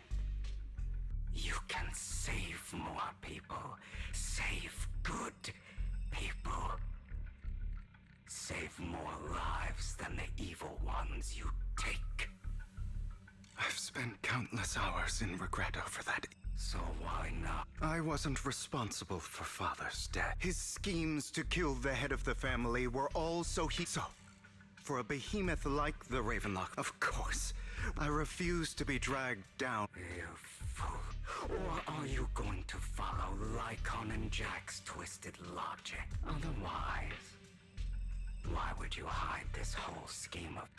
You can save more people. Save good people. Save more lives than the evil ones you take. I've spent countless hours in regret over that. So why not? I wasn't responsible for Father's death. His schemes to kill the head of the family were all so, for a behemoth like the Ravenlock, of course, I refuse to be dragged down. You fool. Or are you going to follow Lycon and Jack's twisted logic? Otherwise, why would you hide this whole scheme of...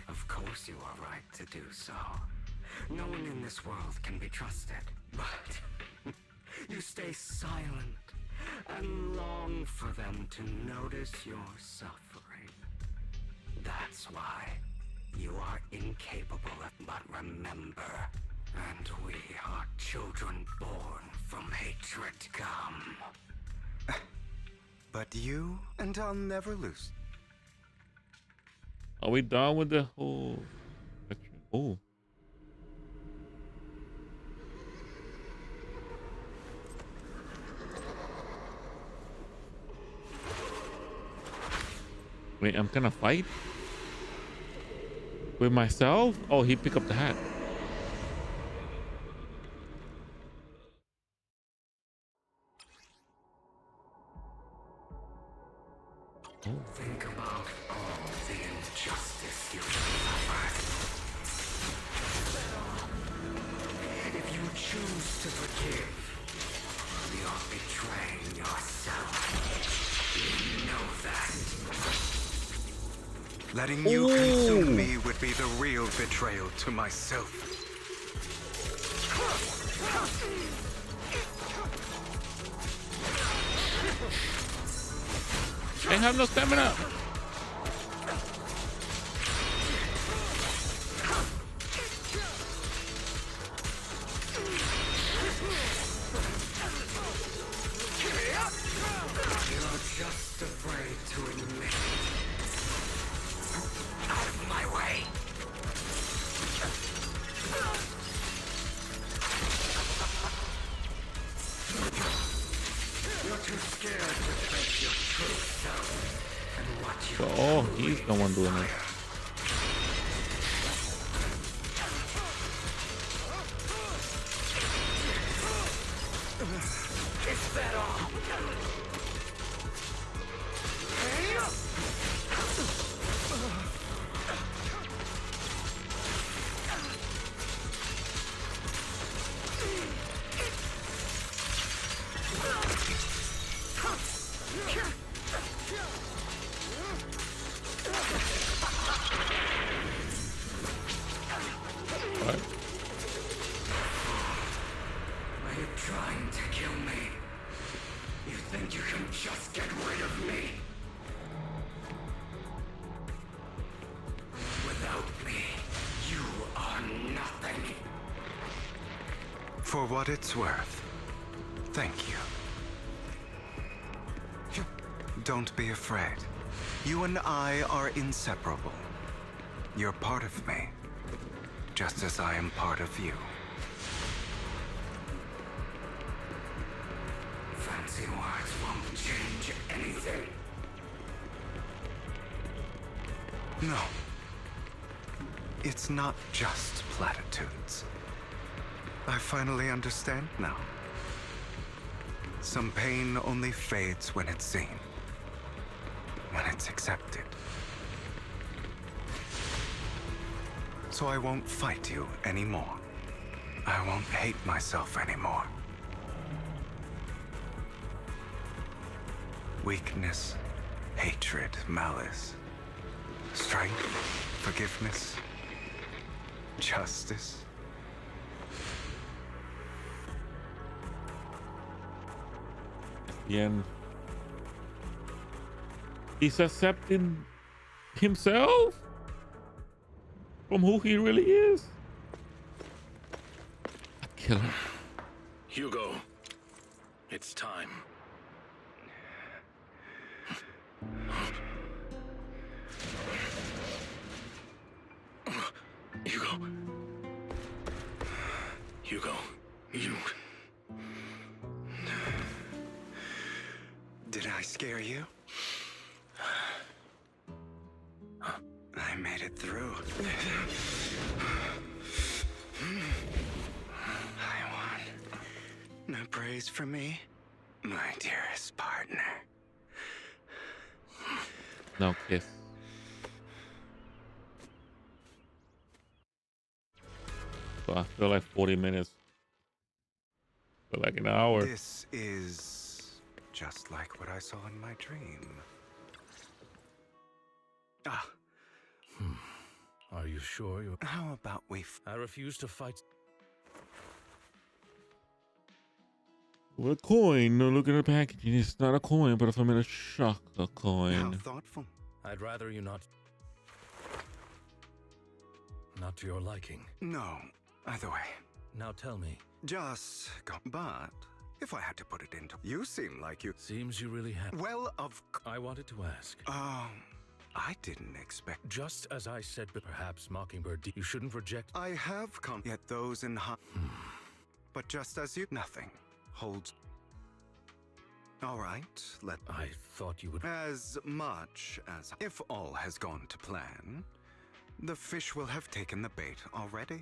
Of course you are right to do so. No one in this world can be trusted. But you stay silent and long for them to notice your suffering. That's why you are incapable of... But remember, and we are children born from hatred come. But you and I'll never lose. Are we done with the whole section? Oh. Wait, I'm gonna fight? With myself? Oh, he picked up the hat. Oh. Think about all the injustice you suffered. If you choose to forgive, you're betraying yourself. You know that. Letting you consume me would be the real betrayal to myself. I have no stamina. You're just afraid to admit it. Out of my way. You're too scared to face your true self and what you... Oh, he's the one doing it. Is that all? You're trying to kill me. You think you can just get rid of me? Without me, you are nothing. For what it's worth, thank you. Don't be afraid. You and I are inseparable. You're part of me, just as I am part of you. Fancy words won't change anything. No. It's not just platitudes. I finally understand now. Some pain only fades when it's seen, when it's accepted. So I won't fight you anymore. I won't hate myself anymore. Weakness, hatred, malice, strength, forgiveness, justice. The end. He's accepting himself from who he really is. A killer. Hugo, it's time. Hugo, you... Did I scare you? I made it through. I won. No praise for me, my dearest partner. No kiss. So I feel like 40 minutes. Feel like an hour. This is just like what I saw in my dream. Ah. Are you sure you're... How about we... I refuse to fight... What a coin. No, look at the packaging. It's not a coin, but if I'm in a shock, a coin. How thoughtful. I'd rather you not... Not to your liking. No, either way. Now tell me. Just go. But if I had to put it into... You seem like you... Seems you really have... Well, I wanted to ask. I didn't expect... Just as I said, but perhaps Mockingbird, you shouldn't reject... I have yet those in high... But just as you... Nothing holds... All right, I thought you would... As much as... If all has gone to plan, the fish will have taken the bait already.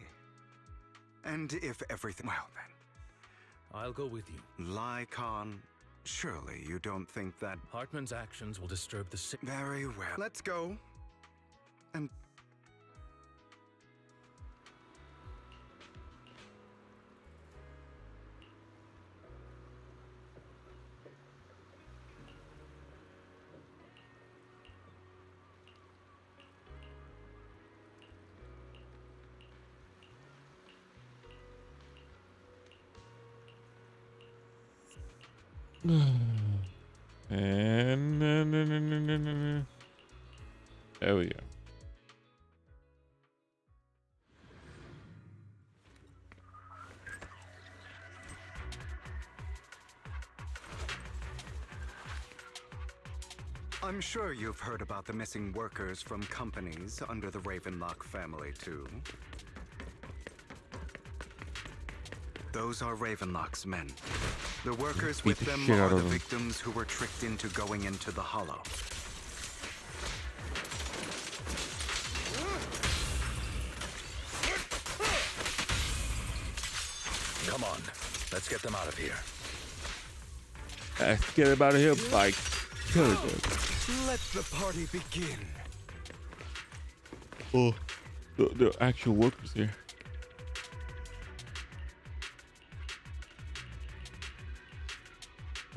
And if everything... Well, then. I'll go with you. Lycon, surely you don't think that... Hartman's actions will disturb the sick... Very well. Let's go. And... And there we go. I'm sure you've heard about the missing workers from companies under the Ravenlock family, too. Those are Ravenlock's men. The workers with them are the victims who were tricked into going into the Hollow. Come on, let's get them out of here. Let's get them out of here by killing them. Let the party begin. Oh, the actual workers here.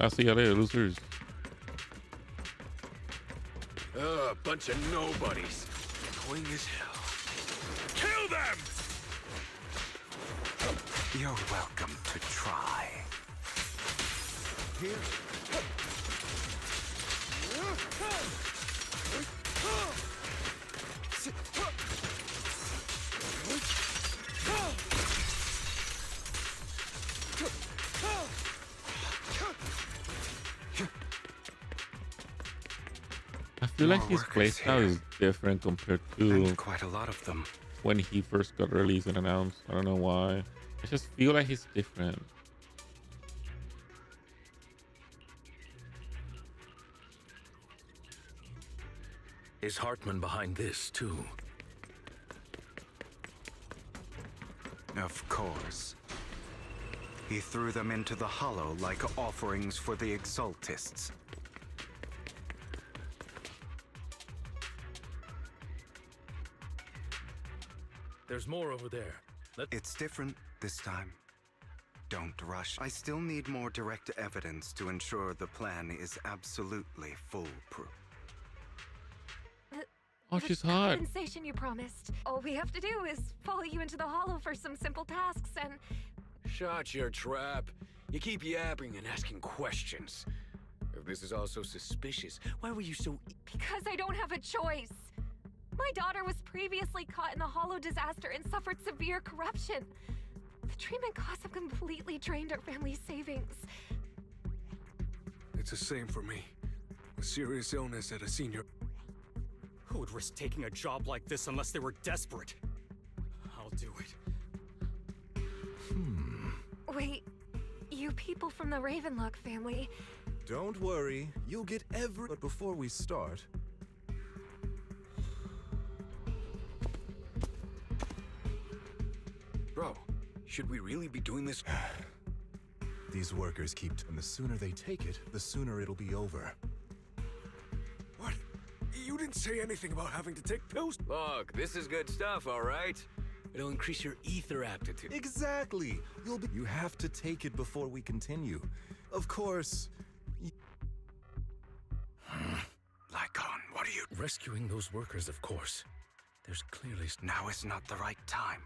I'll see you later, losers. Bunch of nobodies. Annoying as hell. Kill them! You're welcome to try. here. I feel like his playstyle is different compared to quite a lot of them when he first got released and announced. I don't know why. I just feel like he's different. Is Hartman behind this, too? Of course. He threw them into the hollow like offerings for the Exaltists. There's more over there. It's different this time. Don't rush. I still need more direct evidence to ensure the plan is absolutely foolproof. Oh, she's hot. Compensation you promised. All we have to do is follow you into the hollow for some simple tasks and... Shut your trap. You keep yapping and asking questions. If this is all so suspicious, why were you so... Because I don't have a choice. My daughter was previously caught in the hollow disaster and suffered severe corruption. The treatment costs have completely drained our family's savings. It's the same for me. A serious illness at a senior... Who would risk taking a job like this unless they were desperate? I'll do it. Wait, you people from the Ravenlock family... Don't worry, you'll get every... But before we start... Bro, should we really be doing this? These workers keep... And the sooner they take it, the sooner it'll be over. What? You didn't say anything about having to take pills. Look, this is good stuff, all right? It'll increase your ether aptitude. Exactly! You have to take it before we continue. Of course... Lycon, what are you... Rescuing those workers, of course. There's clearly... Now is not the right time.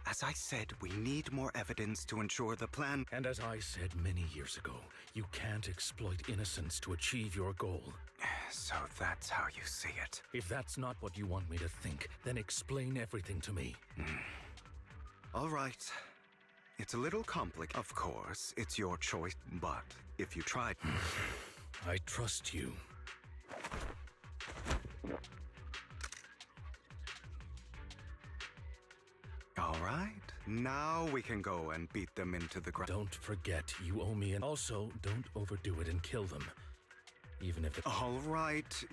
As I said, we need more evidence to ensure the plan... And as I said many years ago, you can't exploit innocence to achieve your goal. So that's how you see it. If that's not what you want me to think, then explain everything to me. All right. It's a little complicated. Of course, it's your choice, but if you tried... I trust you. All right. Now we can go and beat them into the ground. Don't forget, you owe me an... Also, don't overdo it and kill them. Even if it... All right.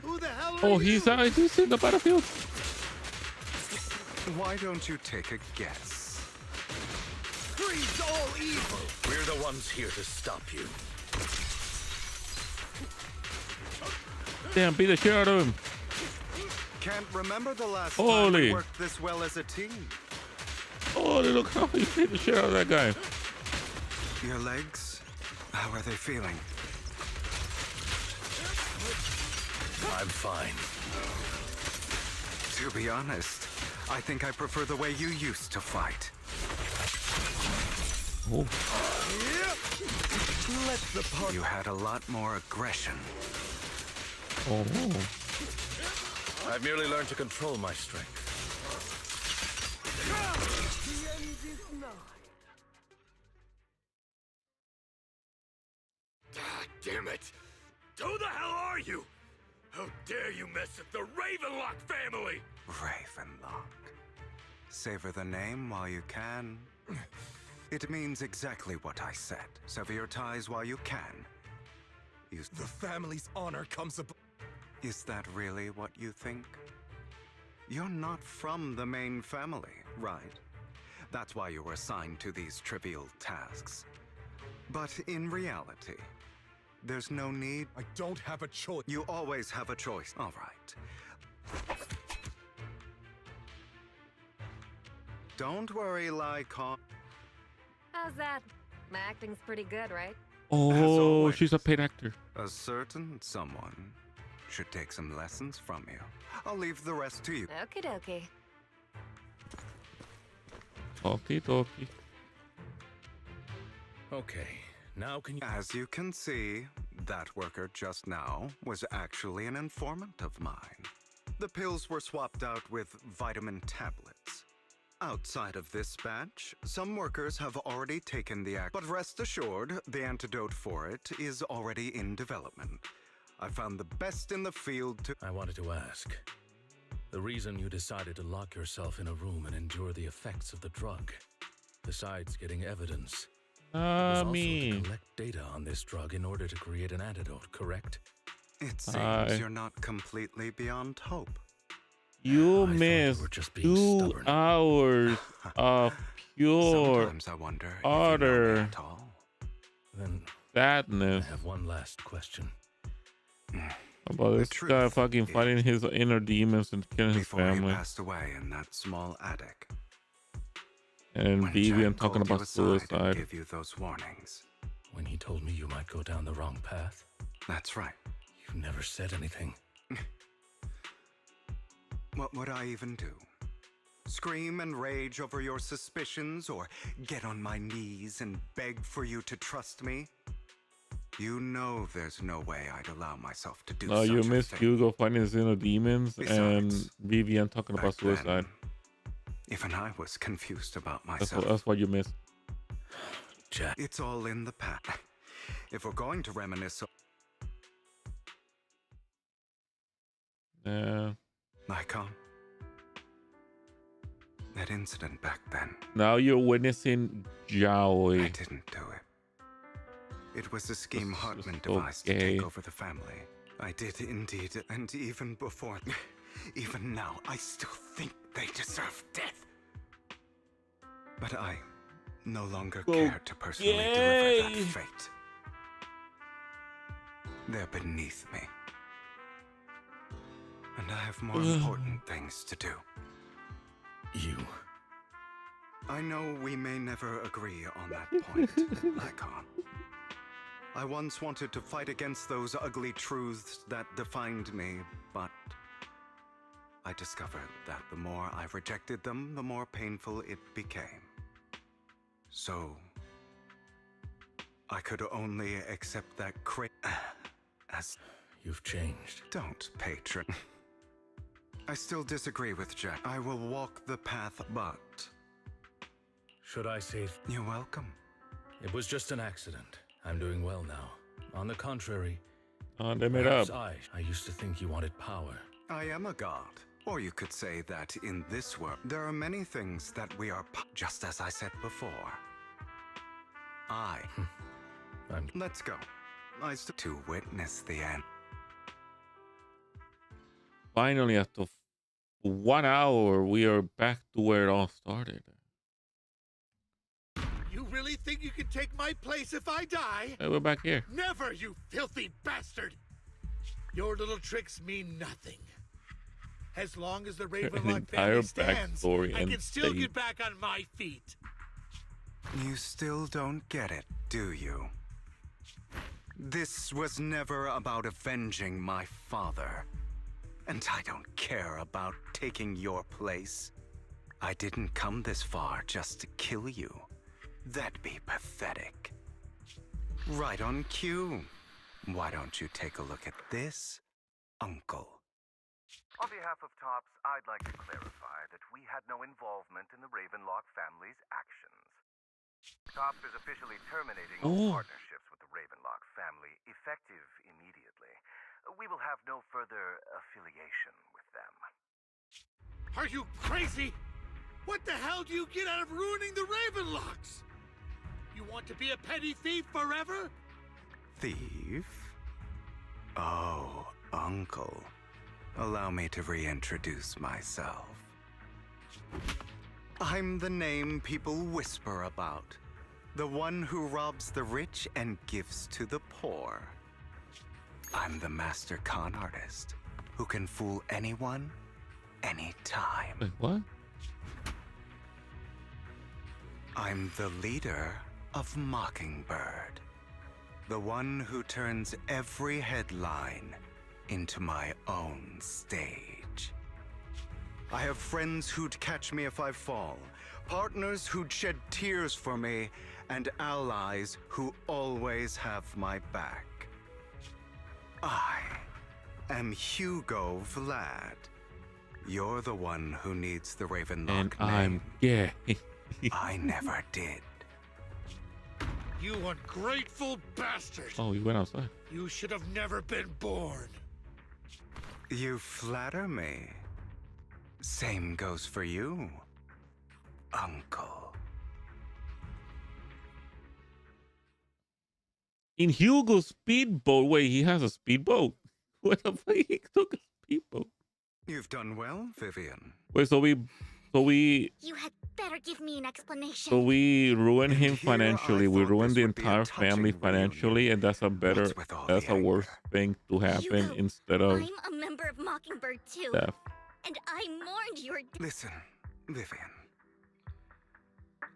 Who the hell are Oh, you? he's in the battlefield. Why don't you take a guess? Freeze all evil! We're the ones here to stop you. Damn, beat the shit out of him. Can't remember the last Holy. time we worked this well as a team. Holy, look how he beat the shit out of that guy. Your legs? How are they feeling? I'm fine. To be honest, I think I prefer the way you used to fight. Oh. Let the part... You had a lot more aggression. Oh. I've merely learned to control my strength. The end is nigh. God damn it! Who the hell are you? How dare you mess with the Ravenlock family? Ravenlock. Savor the name while you can. It means exactly what I said. Sever your ties while you can. Use The family's honor comes above... Is that really what you think? You're not from the main family, right? That's why you were assigned to these trivial tasks. But in reality, there's no need... I don't have a choice. You always have a choice. All right. Don't worry, Lycon. How's that? My acting's pretty good, right? Oh, she's a paid actor. A certain someone should take some lessons from you. I'll leave the rest to you. Okie dokie. Okie dokie. Okay, now can you... As you can see, that worker just now was actually an informant of mine. The pills were swapped out with vitamin tablets. Outside of this batch, some workers have already taken the act, but rest assured, the antidote for it is already in development. I found the best in the field to... I wanted to ask. The reason you decided to lock yourself in a room and endure the effects of the drug, besides getting evidence, was also to collect data on this drug in order to create an antidote, correct? It seems you're not completely beyond hope. You missed 2 hours of pure Sometimes I wonder utter if you know me at all. Then sadness. I have one last question. About this guy fucking fighting his inner demons and killing his Before family. he passed away in that small attic, And when Vivian Jack talking called you about aside and suicide. gave you those warnings. When he told me you might go down the wrong path? That's right. You never said anything. What would I even do? Scream and rage over your suspicions, or get on my knees and beg for you to trust me? You know there's no way I'd allow myself to do No, such you a missed thing. Hugo fighting his inner demons and Vivian talking about back then, suicide. Even I was confused about myself. That's what you missed. Jack. It's all in the past. If we're going to reminisce... Yeah. Nikon. That incident back then. Now you're witnessing Joey. I didn't do it. It was a scheme Hartman so devised to gay. take over the family. I did indeed, and even before... Even now, I still think they deserve death. But I no longer care to personally deliver that fate. They're beneath me. And I have more important things to do. You. I know we may never agree on that point, Nikon. I once wanted to fight against those ugly truths that defined me, but I discovered that the more I rejected them, the more painful it became. So, I could only accept that as... You've changed. Don't, patron. I still disagree with Jack. I will walk the path, but... Should I say... You're welcome. It was just an accident. I'm doing well now. On the contrary... They made up. I used to think you wanted power. I am a god. Or you could say that in this world, there are many things that we are... Just as I said before. Let's go. To witness the end. Finally, after 1 hour, we are back to where it all started. You really think you can take my place if I die? Hey, we're back here. Never, you filthy bastard! Your little tricks mean nothing. As long as the Ravenlock entire family stands, backstory I and can still state. get back on my feet. You still don't get it, do you? This was never about avenging my father. And I don't care about taking your place. I didn't come this far just to kill you. That'd be pathetic. Right on cue. Why don't you take a look at this, Uncle? On behalf of TOPS, I'd like to clarify that we had no involvement in the Ravenlock family's actions. TOPS is officially terminating all partnerships with the Ravenlock family, effective immediately. We will have no further affiliation with them. Are you crazy? What the hell do you get out of ruining the Ravenlocks? You want to be a petty thief forever? Thief? Oh, Uncle. Allow me to reintroduce myself. I'm the name people whisper about. The one who robs the rich and gives to the poor. I'm the master con artist who can fool anyone, anytime. Wait, what? I'm the leader of Mockingbird. The one who turns every headline into my own stage. I have friends who'd catch me if I fall, partners who'd shed tears for me, and allies who always have my back. I am Hugo Vlad. You're the one who needs the Ravenlock And name. I'm gay. I never did. You ungrateful bastard! Oh, you went outside. You should have never been born. You flatter me. Same goes for you, Uncle. In Hugo's speedboat. Wait, he has a speedboat? What the fuck? He took a speedboat. You've done well, Vivian. Wait, so we You had better give me an explanation. so we ruined him financially. We ruined the entire family financially, and that's a worse thing to happen Hugo, instead of I'm a member of Mockingbird too. death. And I mourned your Listen, Vivian.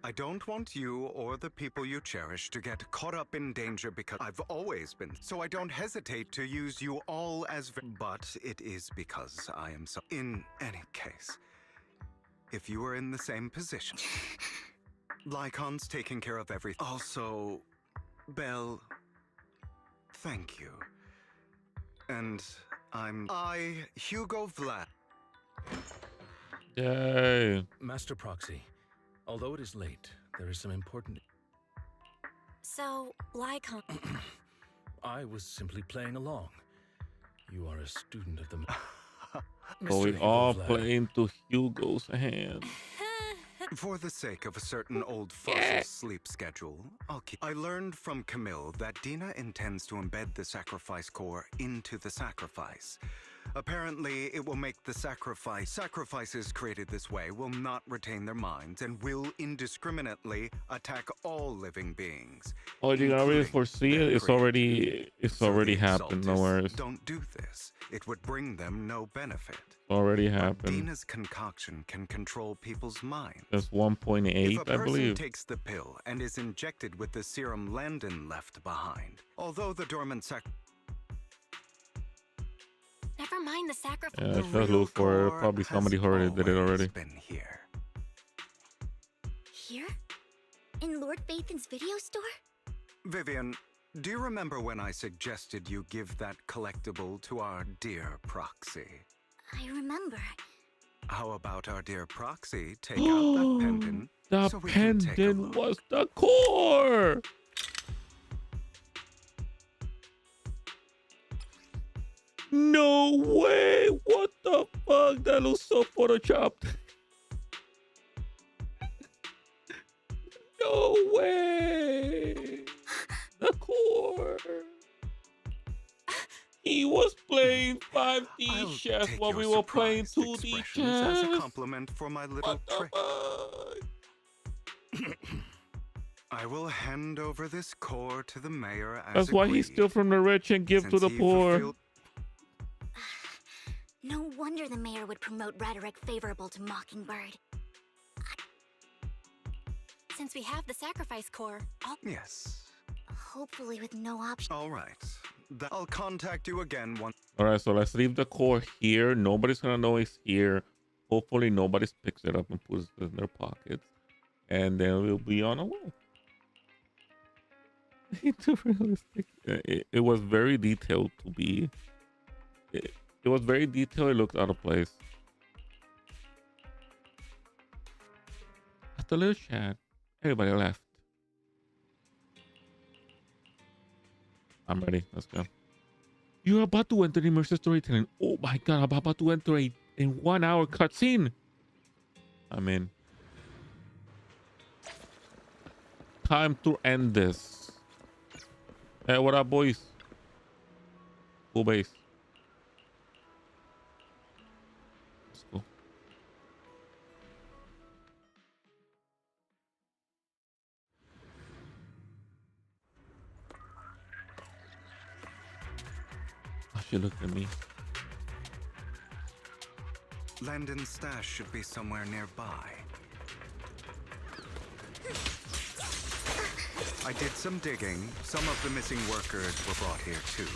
I don't want you or the people you cherish to get caught up in danger because I've always been. So I don't hesitate to use you all as. But it is because I am so. In any case, if you were in the same position, Lycon's taking care of everything. Also, Belle, thank you. And I, Hugo Vlad. Yay. Master Proxy, although it is late, there is some important. So, Lycon. I was simply playing along. You are a student of the. So we Mr. all Hugo Vlad. play into Hugo's hands. For the sake of a certain old fossil's sleep schedule, I learned from Camille that Dina intends to embed the sacrifice core into the sacrifice. Apparently, it will make the sacrifices created this way will not retain their minds and will indiscriminately attack all living beings. Oh, you can already foresee it. It's already happened. No worries. Don't do this. It would bring them no benefit. Already happened. Dina's concoction can control people's minds. That's 1.8, If a I person believe. takes the pill and is injected with the serum Landon left behind, although the dormant Never mind the sacrifice. Yeah, just look for it. Probably somebody already did it already. here. Here? In Lord Phaethon's video store? Vivian, do you remember when I suggested you give that collectible to our dear Proxy? I remember. How about our dear Proxy take out that pendant? The so we can take a pendant was the core. No way! What the fuck? That looks so photoshopped. No way! The core. He was playing 5D chess while we were playing 2D As a chess. compliment for my little trick. I will hand over this core to the mayor as That's why he agreed. steal from the rich and give to Since the he poor. fulfilled- No wonder the mayor would promote rhetoric favorable to Mockingbird. Since we have the sacrifice core, Yes. Hopefully with no option. All right. I'll contact you again once. All right, so let's leave the core here. Nobody's gonna know it's here. Hopefully, nobody picks it up and puts it in their pockets, and then we'll be on our way. Too realistic. It was very detailed to be. It was very detailed. It looked out of place. At the little chat, everybody left. I'm ready. Let's go. You're about to enter immersive storytelling. Oh my god, I'm about to enter a 1 hour cutscene. I'm in. Time to end this. Hey, what up, boys? Cool base. Let's go. Oh, she looked at me. Landon's stash should be somewhere nearby. I did some digging. Some of the missing workers were brought here too.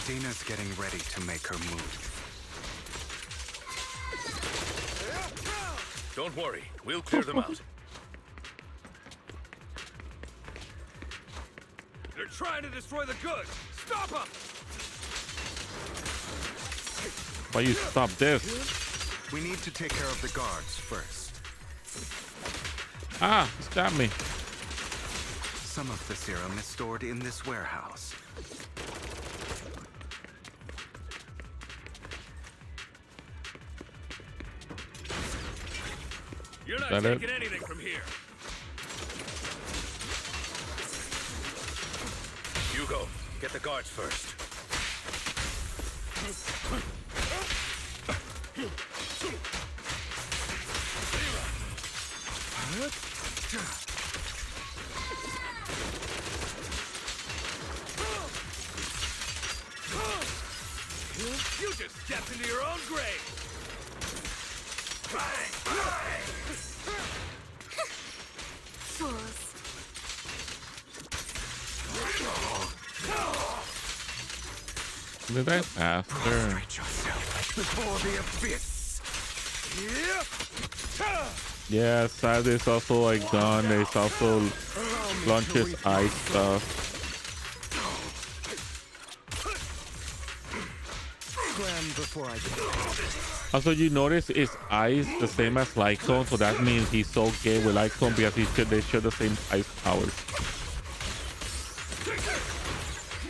Dina's getting ready to make her move. Don't worry, we'll clear them out. They're trying to destroy the goods. Stop them! Why you stop this? We need to take care of the guards first. Ah, stop me. Some of the serum is stored in this warehouse. You're not That it? taking anything from here. Hugo, get the guards first. You just stepped into your own grave. Fools. Did I pass her? Prostrate yourself before the abyss. Yeah, Sad is also like gone. There's also launches ice stuff. Scram before I get. Also, you notice is ice the same as Lycone, so that means he's so gay with Lycone because they share the same ice powers.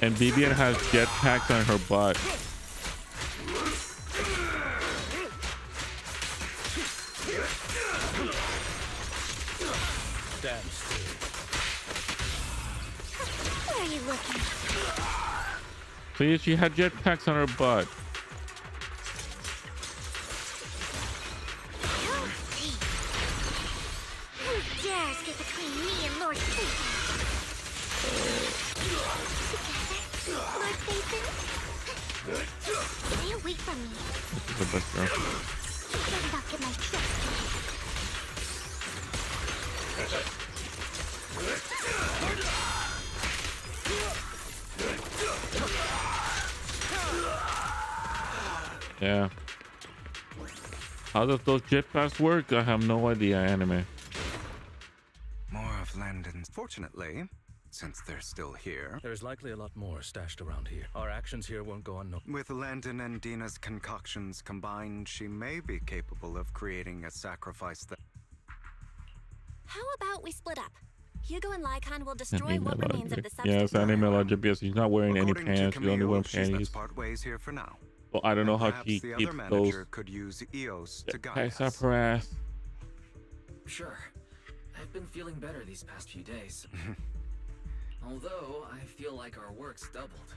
And Vivian has jetpacks on her butt. Stand still. Where are you looking? See, she had jetpacks on her butt. Who dares get between me and Lord Phaethon? Lord Phaethon? Stay away from me. This is the best girl. You better not get my tricks Yeah. How does those jetpacks work? I have no idea, anime. More of Landon's. Fortunately, since they're still here. There's likely a lot more stashed around here. Our actions here won't go unnoticed. With Landon and Dina's concoctions combined, she may be capable of creating a sacrifice that... How about we split up? Hugo and Lycon will destroy what remains of the substance. Yes, anime logic because he's not wearing any pants. He's only wearing She's let's panties. part ways here for now. So I don't know how Perhaps she the keeps other those manager could use EOS to guide jetpacks us. up her ass. Sure. I've been feeling better these past few days. Although, I feel like our work's doubled.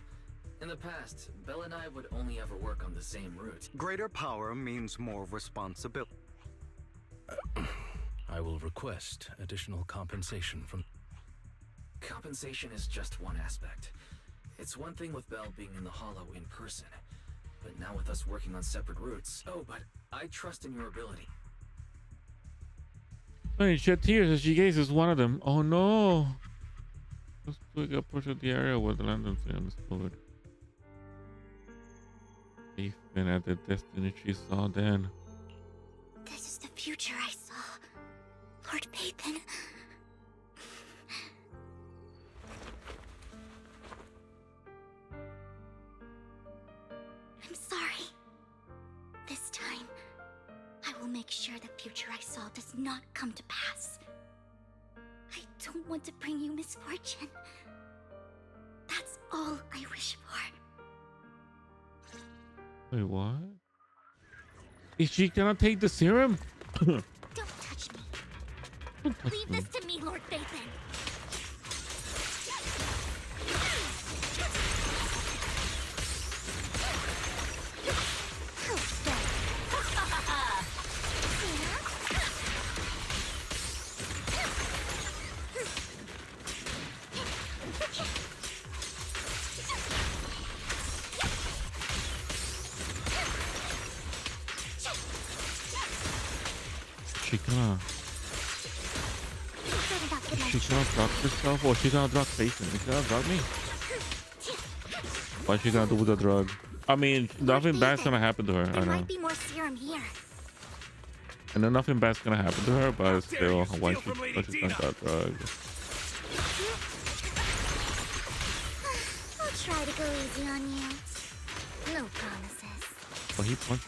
In the past, Belle and I would only ever work on the same route. Greater power means more responsibility. I will request additional compensation from... Compensation is just one aspect. It's one thing with Belle being in the Hollow in person, but now with us working on separate routes. Oh, but I trust in your ability. Hey, shed tears as she gazes one of them. Oh no! Let's quick up push of the area where the London film is stored. Even at the destiny she saw then. This is the future I saw. Lord Phaethon. I'm sorry. This time, I will make sure the future I saw does not come to pass. I don't want to bring you misfortune. That's all I wish for. Wait, what? Is she gonna take the serum? Don't touch me. Leave this to me, Lord Phaethon. She's gonna drop herself or she's gonna drop Phaethon? She's gonna drop me. What's she gonna do with the drug? I mean, nothing bad's gonna happen to her. I There know. might be more serum here. I know nothing bad's gonna happen to her, but still, once she turns out drugs. I'll try to go easy on you. No promises. Oh, he punched.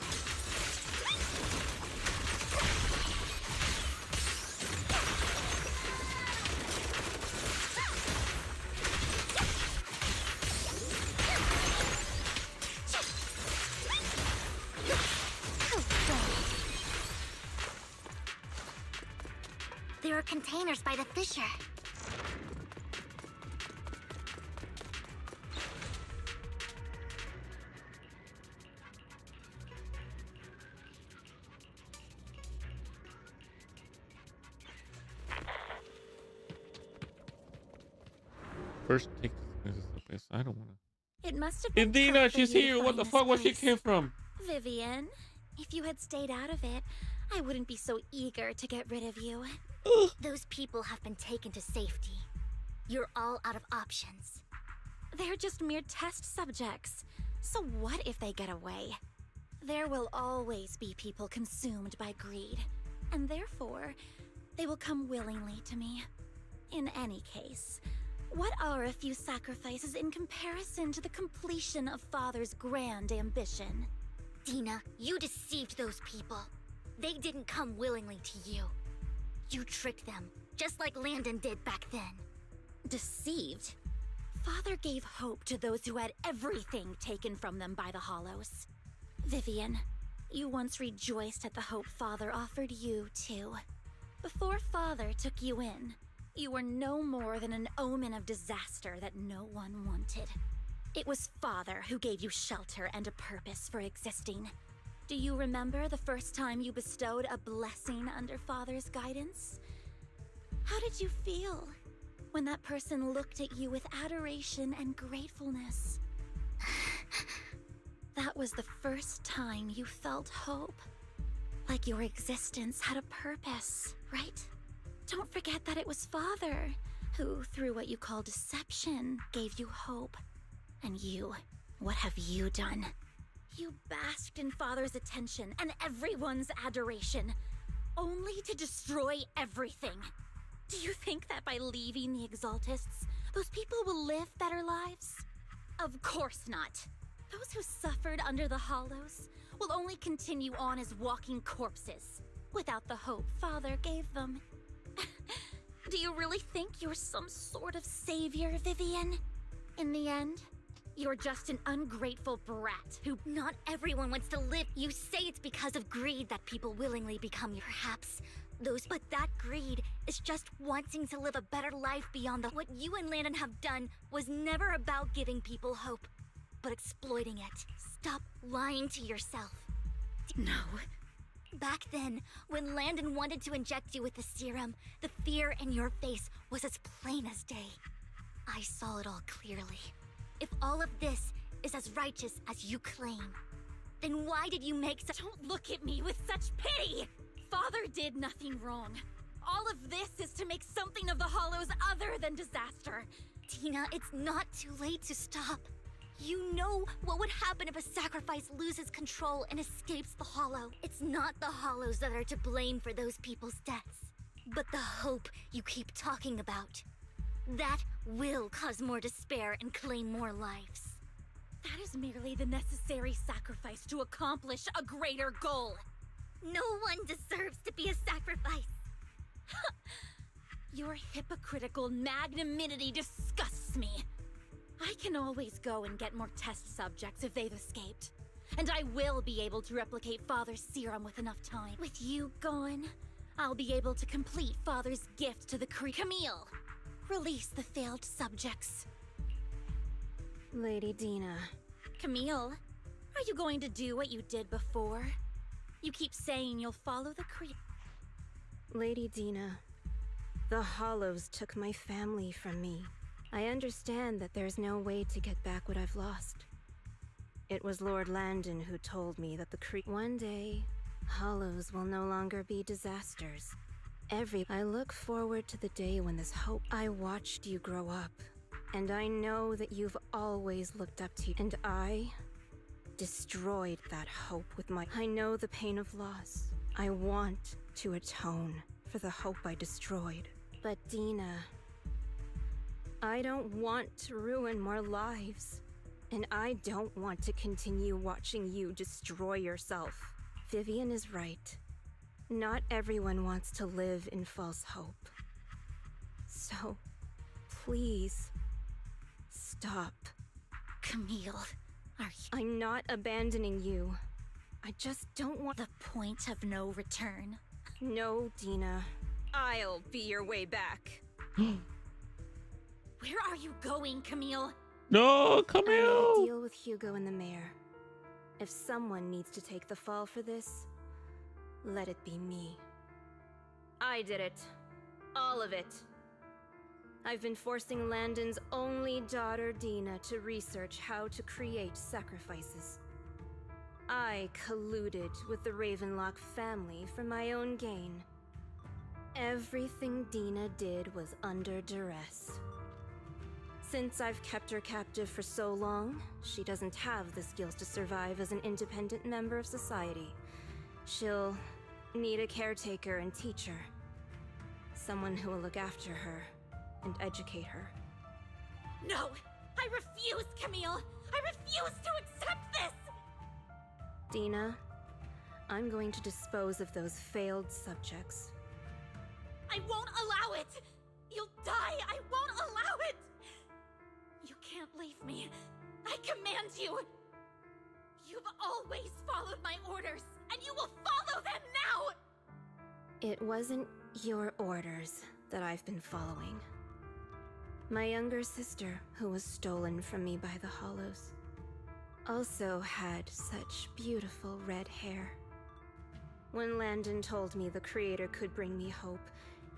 There are containers by the fissure. First, take this place. I don't wanna. It must have been Dina, tough for she's you to here. What find the this fuck? Where she place. came from? Vivian, if you had stayed out of it, I wouldn't be so eager to get rid of you. Those people have been taken to safety. You're all out of options. They're just mere test subjects. So what if they get away? There will always be people consumed by greed, and therefore, they will come willingly to me. In any case, what are a few sacrifices in comparison to the completion of Father's grand ambition? Dina, you deceived those people. They didn't come willingly to you. You tricked them, just like Landon did back then. Deceived? Father gave hope to those who had everything taken from them by the Hollows. Vivian, you once rejoiced at the hope Father offered you, too. Before Father took you in, you were no more than an omen of disaster that no one wanted. It was Father who gave you shelter and a purpose for existing. Do you remember the first time you bestowed a blessing under Father's guidance? How did you feel when that person looked at you with adoration and gratefulness? That was the first time you felt hope. Like your existence had a purpose, right? Don't forget that it was Father who, through what you call deception, gave you hope. And you, what have you done? You basked in Father's attention and everyone's adoration, only to destroy everything. Do you think that by leaving the Exaltists, those people will live better lives? Of course not. Those who suffered under the Hollows will only continue on as walking corpses, without the hope Father gave them. Do you really think you're some sort of savior, Vivian? In the end, you're just an ungrateful brat who... Not everyone wants to live. You say it's because of greed that people willingly become your perhaps. But that greed is just wanting to live a better life beyond the... What you and Landon have done was never about giving people hope, but exploiting it. Stop lying to yourself. No. Back then, when Landon wanted to inject you with the serum, the fear in your face was as plain as day. I saw it all clearly. If all of this is as righteous as you claim, then why did you make such... Don't look at me with such pity! Father did nothing wrong. All of this is to make something of the Hollows other than disaster. Tina, it's not too late to stop. You know what would happen if a sacrifice loses control and escapes the Hollow. It's not the Hollows that are to blame for those people's deaths, but the hope you keep talking about. That will cause more despair and claim more lives. That is merely the necessary sacrifice to accomplish a greater goal. No one deserves to be a sacrifice. Your hypocritical magnanimity disgusts me. I can always go and get more test subjects if they've escaped. And I will be able to replicate Father's serum with enough time. With you gone, I'll be able to complete Father's gift to the Camille! Release the failed subjects. Lady Dina. Camille, are you going to do what you did before? You keep saying you'll follow the Lady Dina, the Hollows took my family from me. I understand that there's no way to get back what I've lost. It was Lord Landon who told me that one day, Hollows will no longer be disasters. I look forward to the day when this hope... I watched you grow up, and I know that you've always looked up to you. And I destroyed that hope with my... I know the pain of loss. I want to atone for the hope I destroyed. But Dina, I don't want to ruin more lives. And I don't want to continue watching you destroy yourself. Vivian is right. Not everyone wants to live in false hope. So, please, stop. Camille, are you... I'm not abandoning you. I just don't want... The point of no return. No, Dina. I'll be your way back. Where are you going, Camille? No, I made a Camille! deal with Hugo and the mayor. If someone needs to take the fall for this, let it be me. I did it. All of it. I've been forcing Landon's only daughter, Dina, to research how to create sacrifices. I colluded with the Ravenlock family for my own gain. Everything Dina did was under duress. Since I've kept her captive for so long, she doesn't have the skills to survive as an independent member of society. She'll need a caretaker and teacher. Someone who will look after her and educate her. No! I refuse, Camille! I refuse to accept this! Dina, I'm going to dispose of those failed subjects. I won't allow it! You'll die! I won't allow it! You can't leave me. I command you! You've always followed my orders, and you will follow them now! It wasn't your orders that I've been following. My younger sister, who was stolen from me by the Hollows, also had such beautiful red hair. When Landon told me the Creator could bring me hope,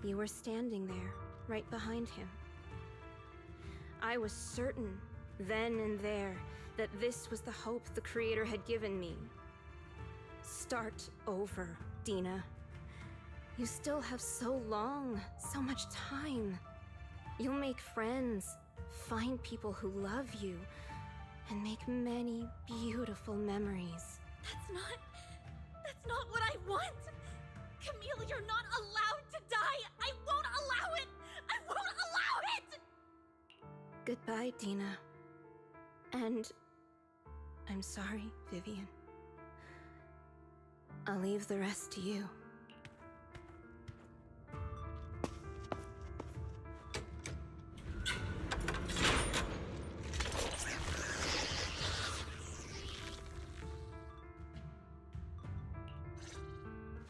you were standing there, right behind him. I was certain, then and there, that this was the hope the Creator had given me. Start over, Dina. You still have so long, so much time. You'll make friends, find people who love you, and make many beautiful memories. That's not what I want! Camille, you're not allowed to die! I won't allow it! I won't allow it! Goodbye, Dina. And I'm sorry, Vivian. I'll leave the rest to you.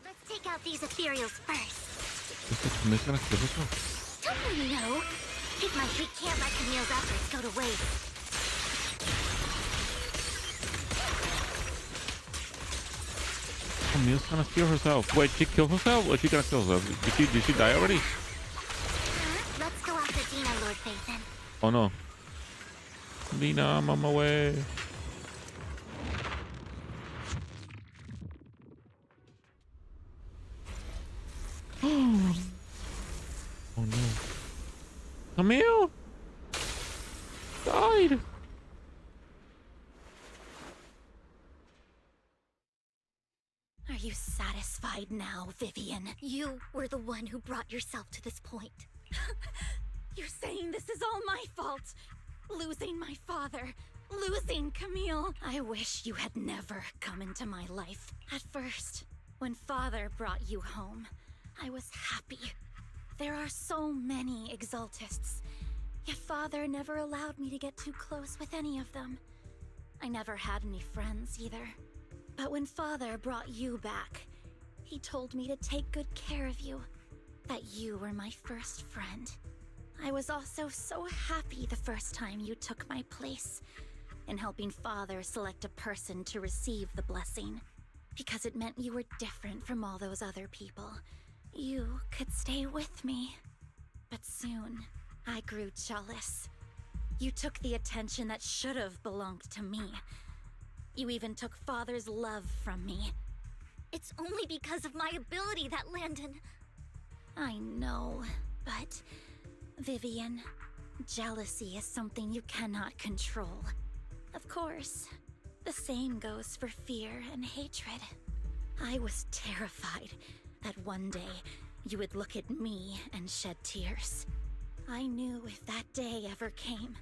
Let's take out these ethereals first. Camille's gonna kill herself. Don't you know? We can't let Camille's efforts go to waste. Camille's gonna kill herself. Wait, she killed herself or she gonna kill herself? Did she die already? Let's go after Dina, Lord Phaethon. Oh no. Dina, I'm on my way. Oh no. Camille died. Are you satisfied now, Vivian? You were the one who brought yourself to this point. You're saying this is all my fault? Losing my father, losing Camille. I wish you had never come into my life. At first, when Father brought you home, I was happy. There are so many Exaltists, yet Father never allowed me to get too close with any of them. I never had any friends either. But when Father brought you back, he told me to take good care of you, that you were my first friend. I was also so happy the first time you took my place in helping Father select a person to receive the blessing, because it meant you were different from all those other people. You could stay with me. But soon, I grew jealous. You took the attention that should have belonged to me. You even took Father's love from me. It's only because of my ability that Landon... I know, but... Vivian, jealousy is something you cannot control. Of course, the same goes for fear and hatred. I was terrified that one day you would look at me and shed tears. I knew if that day ever came,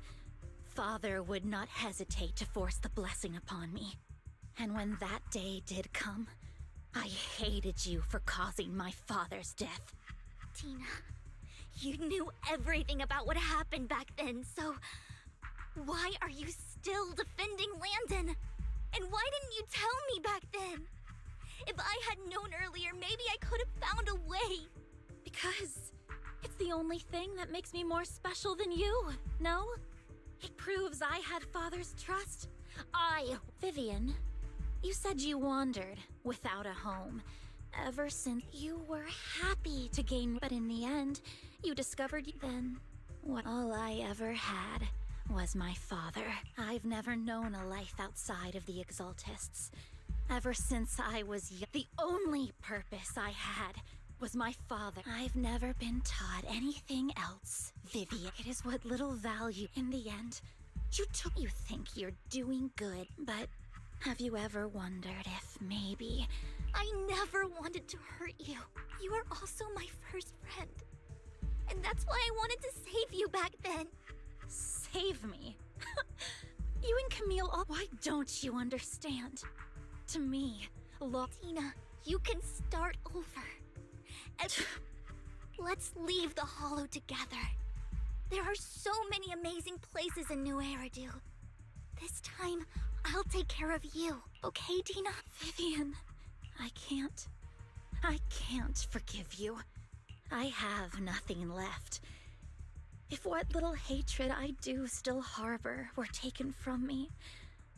Father would not hesitate to force the blessing upon me. And when that day did come, I hated you for causing my father's death. Tina, you knew everything about what happened back then, so why are you still defending Landon? And why didn't you tell me back then? If I had known earlier, maybe I could have found a way. Because it's the only thing that makes me more special than you, no? It proves I had Father's trust. Vivian, you said you wandered without a home ever since you were happy to gain, but in the end, you discovered then what all I ever had was my father. I've never known a life outside of the Exaltists. Ever since I was young, the only purpose I had was my father. I've never been taught anything else, Vivian. It is what little value in the end. You think you're doing good, but have you ever wondered if maybe... I never wanted to hurt you. You are also my first friend. And that's why I wanted to save you back then. Save me? You and Camille why don't you understand? To me, Tina, you can start over. Let's leave the Hollow together. There are so many amazing places in New Eridu. This time, I'll take care of you, okay, Tina? Vivian, I can't forgive you. I have nothing left. If what little hatred I do still harbor were taken from me,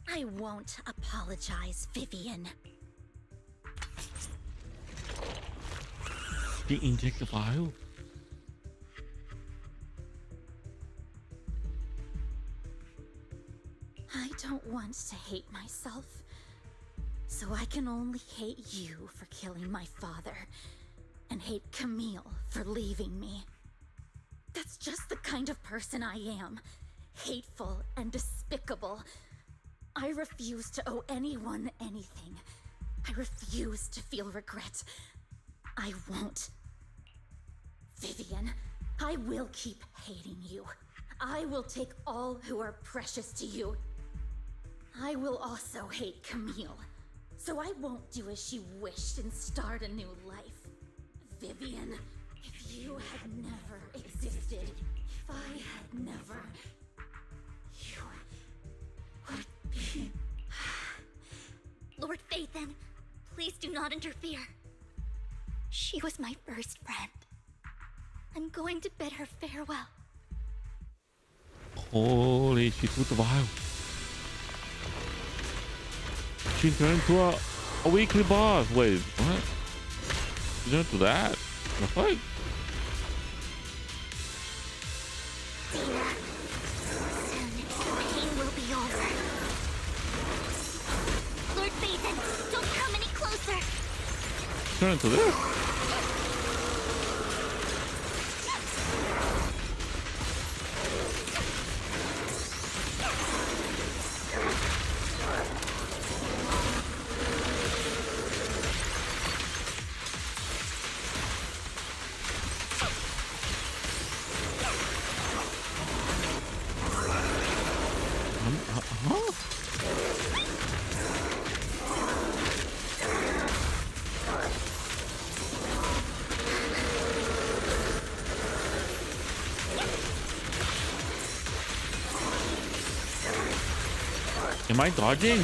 I won't apologize, Vivian. She inject the vial. I don't want to hate myself, so I can only hate you for killing my father, and hate Camille for leaving me. That's just the kind of person I am. Hateful and despicable. I refuse to owe anyone anything. I refuse to feel regret. I won't. Vivian, I will keep hating you. I will take all who are precious to you. I will also hate Camille, so I won't do as she wished and start a new life. Vivian, if you had never existed, if I had never, you would be... Lord Phaethon, please do not interfere. She was my first friend. I'm going to bid her farewell. Holy, she took the vial. She turned into a weekly boss. Wait, what? She turned to that? The fuck? Tina, soon the pain will be over. Lord Phaethon, don't come any closer. Turn into this? Am I dodging?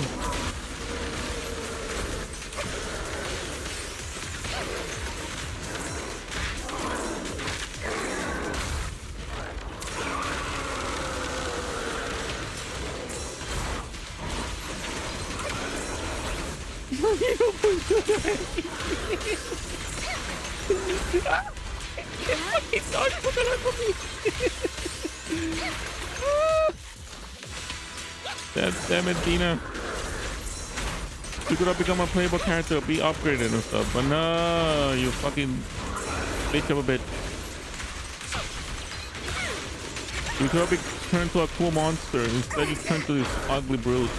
Damn it, Tina. You could have become a playable character, be upgraded and stuff, but no, you fucking bitch of a bitch. You could have turned to a cool monster. Instead, you turned to this ugly brute.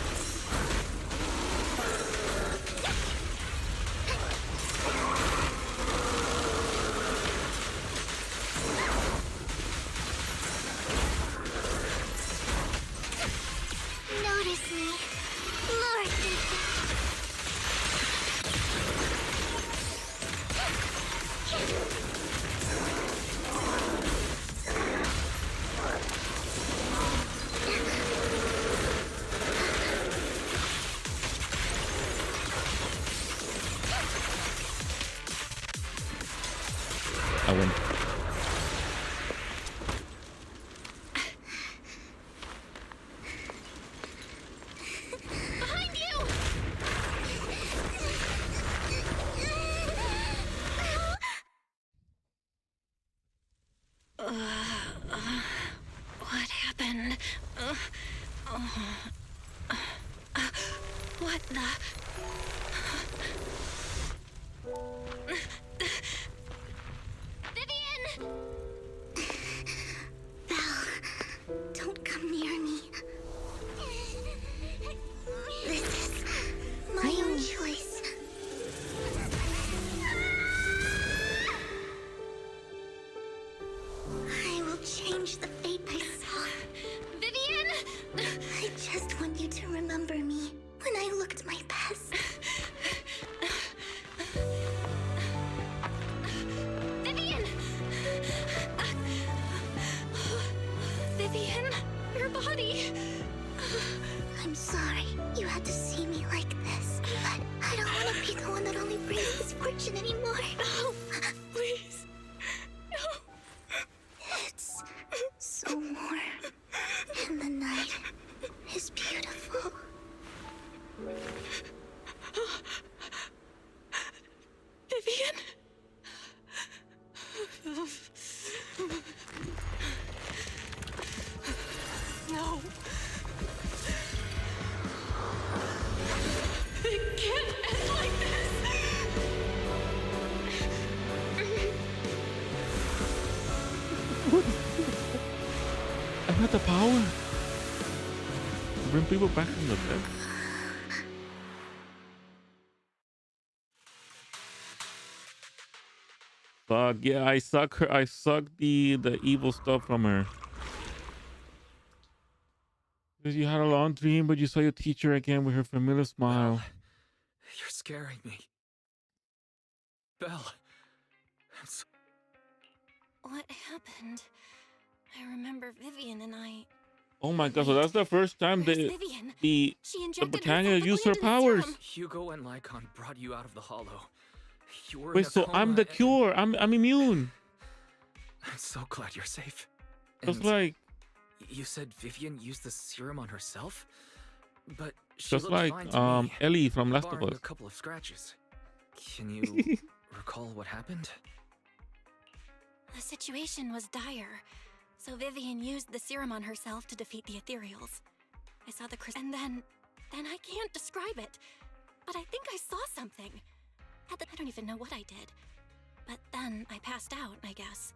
I win. Behind you! What happened? What the? Vivian! Val, don't come near me. This is my own choice. I will change the fate I saw. Vivian! I just want you to remember me when I looked my best. Vivian! Vivian, your body. I'm sorry you had to see me like this, but I don't want to be the one that only brings misfortune anymore. No, please. No. It's so warm, and the night is beautiful. Vivian? No. It can't end like this. I got the power. Bring people back from the dead. Fuck yeah, I suck her. I suck the evil stuff from her. Because you had a long dream, but you saw your teacher again with her familiar smile. Belle, you're scaring me. Belle. What happened? I remember Vivian and I. Oh my god, so that's the first time Where's the Vivian? the She injected protagonist herself used her with Landon's powers. serum. Hugo and Lycon brought you out of the hollow. You were in Wait, a so coma I'm the and- cure. I'm immune. I'm so glad you're safe. Just And like you said Vivian used the serum on herself, but she just looked like fine to me, Ellie from Last of barring Us. a couple of scratches. Can you recall what happened? The situation was dire, so Vivian used the serum on herself to defeat the ethereals. I saw the and then I can't describe it, but I think I saw something. I don't even know what I did, but then I passed out, I guess.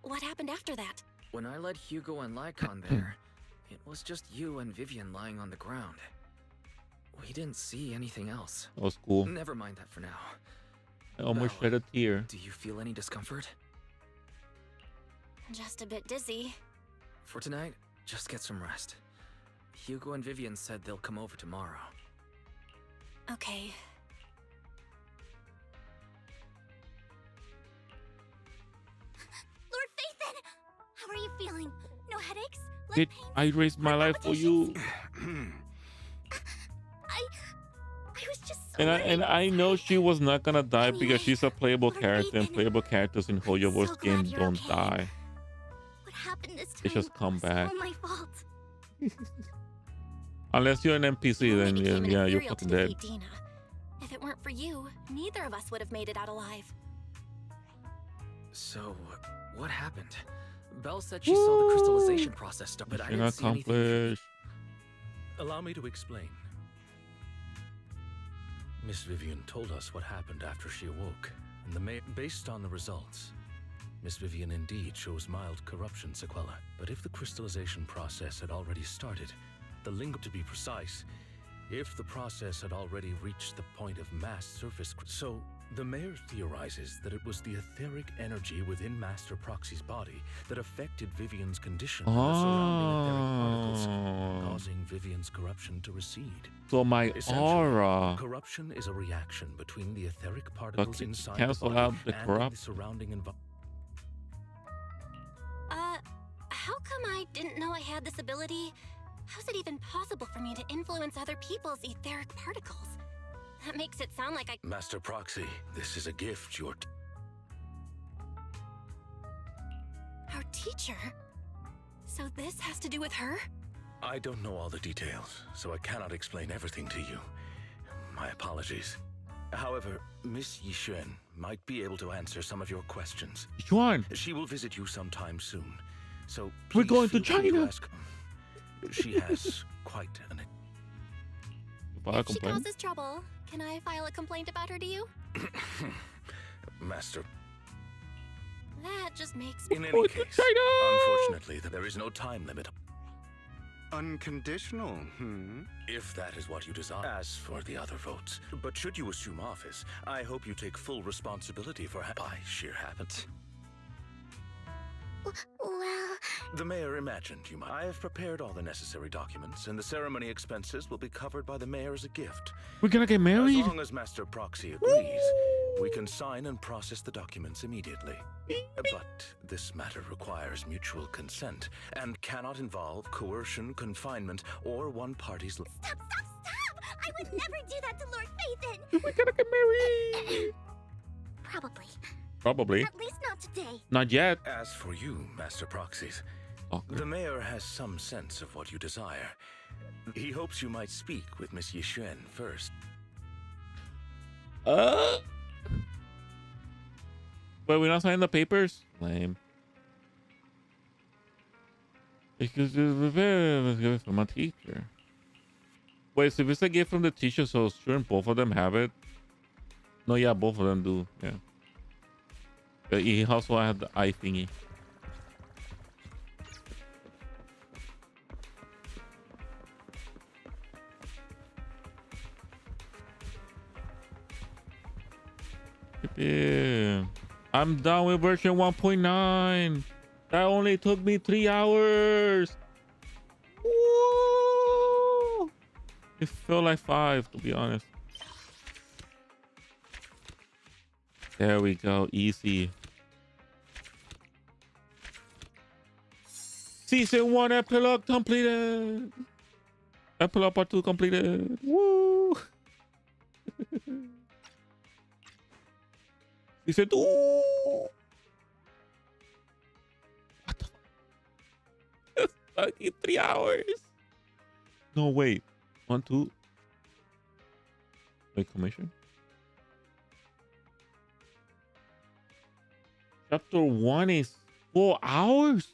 What happened after that? When I led Hugo and Lycon there, it was just you and Vivian lying on the ground. We didn't see anything else. That was cool. Never mind that for now. I almost Belle, shed a tear. Do you feel any discomfort? Just a bit dizzy. For tonight, just get some rest. Hugo and Vivian said they'll come over tomorrow. Okay. Lord Phaethon! How are you feeling? No headaches? Bitch, I raised my life for you. I was just so And I know she was not gonna die because she's a playable character, and playable characters in Hoyover's game don't die. What happened this time? They just come back. All my fault. Unless you're an NPC, then yeah, you're fucking to dead. defeat Dina. If it weren't for you, neither of us would have made it out alive. So, what happened? Belle said she saw the crystallization process start, but I Mission didn't see anything. accomplished. Allow me to explain. Miss Vivian told us what happened after she awoke, and based on the results, Miss Vivian indeed shows mild corruption sequelae. But if the crystallization process had already started, the link, to be precise, if the process had already reached the point of mass surface, so the mayor theorizes that it was the etheric energy within Master Proxy's body that affected Vivian's condition and the surrounding etheric particles, causing Vivian's corruption to recede. So my Essentially, aura. corruption is a reaction between the etheric particles Okay, inside cancel the body out the and corrupt. the surrounding environment. How come I didn't know I had this ability? How's it even possible for me to influence other people's etheric particles? That makes it sound like I... Master Proxy, this is a gift teacher? So this has to do with her? I don't know all the details, so I cannot explain everything to you. My apologies. However, Miss Yixuan might be able to answer some of your questions. Yixuan! She will visit you sometime soon, so We're please going to feel free China! ask. She has quite an... If she causes trouble, can I file a complaint about her to you? Master... That just makes In any case, unfortunately, there is no time limit. Unconditional, If that is what you desire. As for the other votes, but should you assume office, I hope you take full responsibility for by sheer habit. Well... The mayor imagined you might. I have prepared all the necessary documents, and the ceremony expenses will be covered by the mayor as a gift. We're gonna get married? As long as Master Proxy agrees, we can sign and process the documents immediately. But this matter requires mutual consent and cannot involve coercion, confinement, or one party's... Stop! I would never do that to Lord Phaethon! We're gonna get married! Probably. Probably. At least not today. Not yet. As for you, Master Proxies, the mayor has some sense of what you desire. He hopes you might speak with Miss Yixuan first. Wait, we're not signing the papers? Lame. Because it's a gift from a teacher. Wait, so if it's a gift from the teacher, so shouldn't both of them have it? No, yeah, both of them do. Yeah. But he also had the eye thingy. Yeah. I'm done with version 1.9. That only took me 3 hours. Woo! It felt like 5, to be honest. There we go. Easy. Season 1 epilogue completed. Epilogue part 2 completed. Woo! Season 2. What the fuck? Fucking 3 hours. No, wait. 1, 2. Wait, commission? Chapter 1 is 4 hours?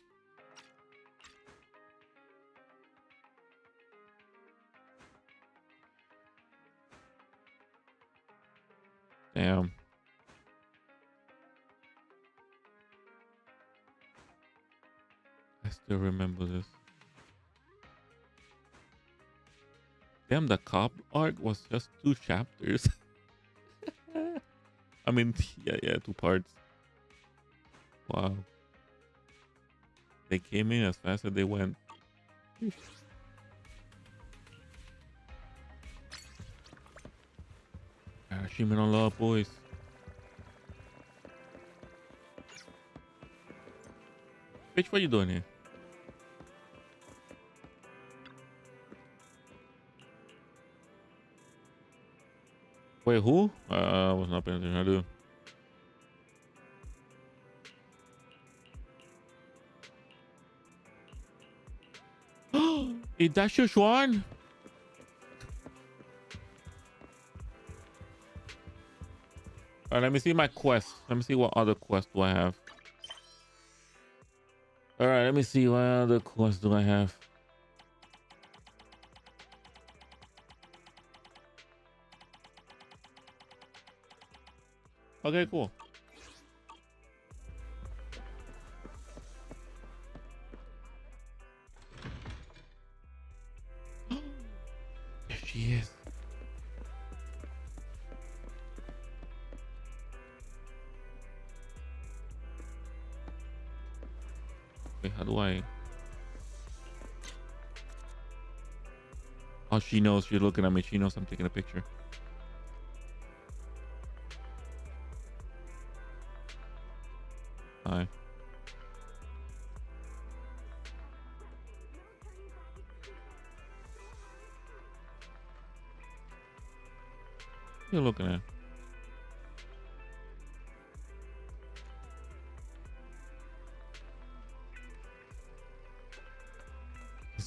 Damn. I still remember this. Damn, the cop arc was just 2 chapters. I mean, yeah, 2 parts. Wow. They came in as fast as they went. Achievement unlocked, boys. Bitch, what you doing here? Wait, who? I was not paying attention. I do. Is that Shuan? Alright, let me see my quest. Let me see what other quest do I have. Alright, let me see what other quest do I have. Okay, cool. There she is. Wait, how do I? Oh, she knows. She's looking at me. She knows I'm taking a picture. Hi. What are you looking at?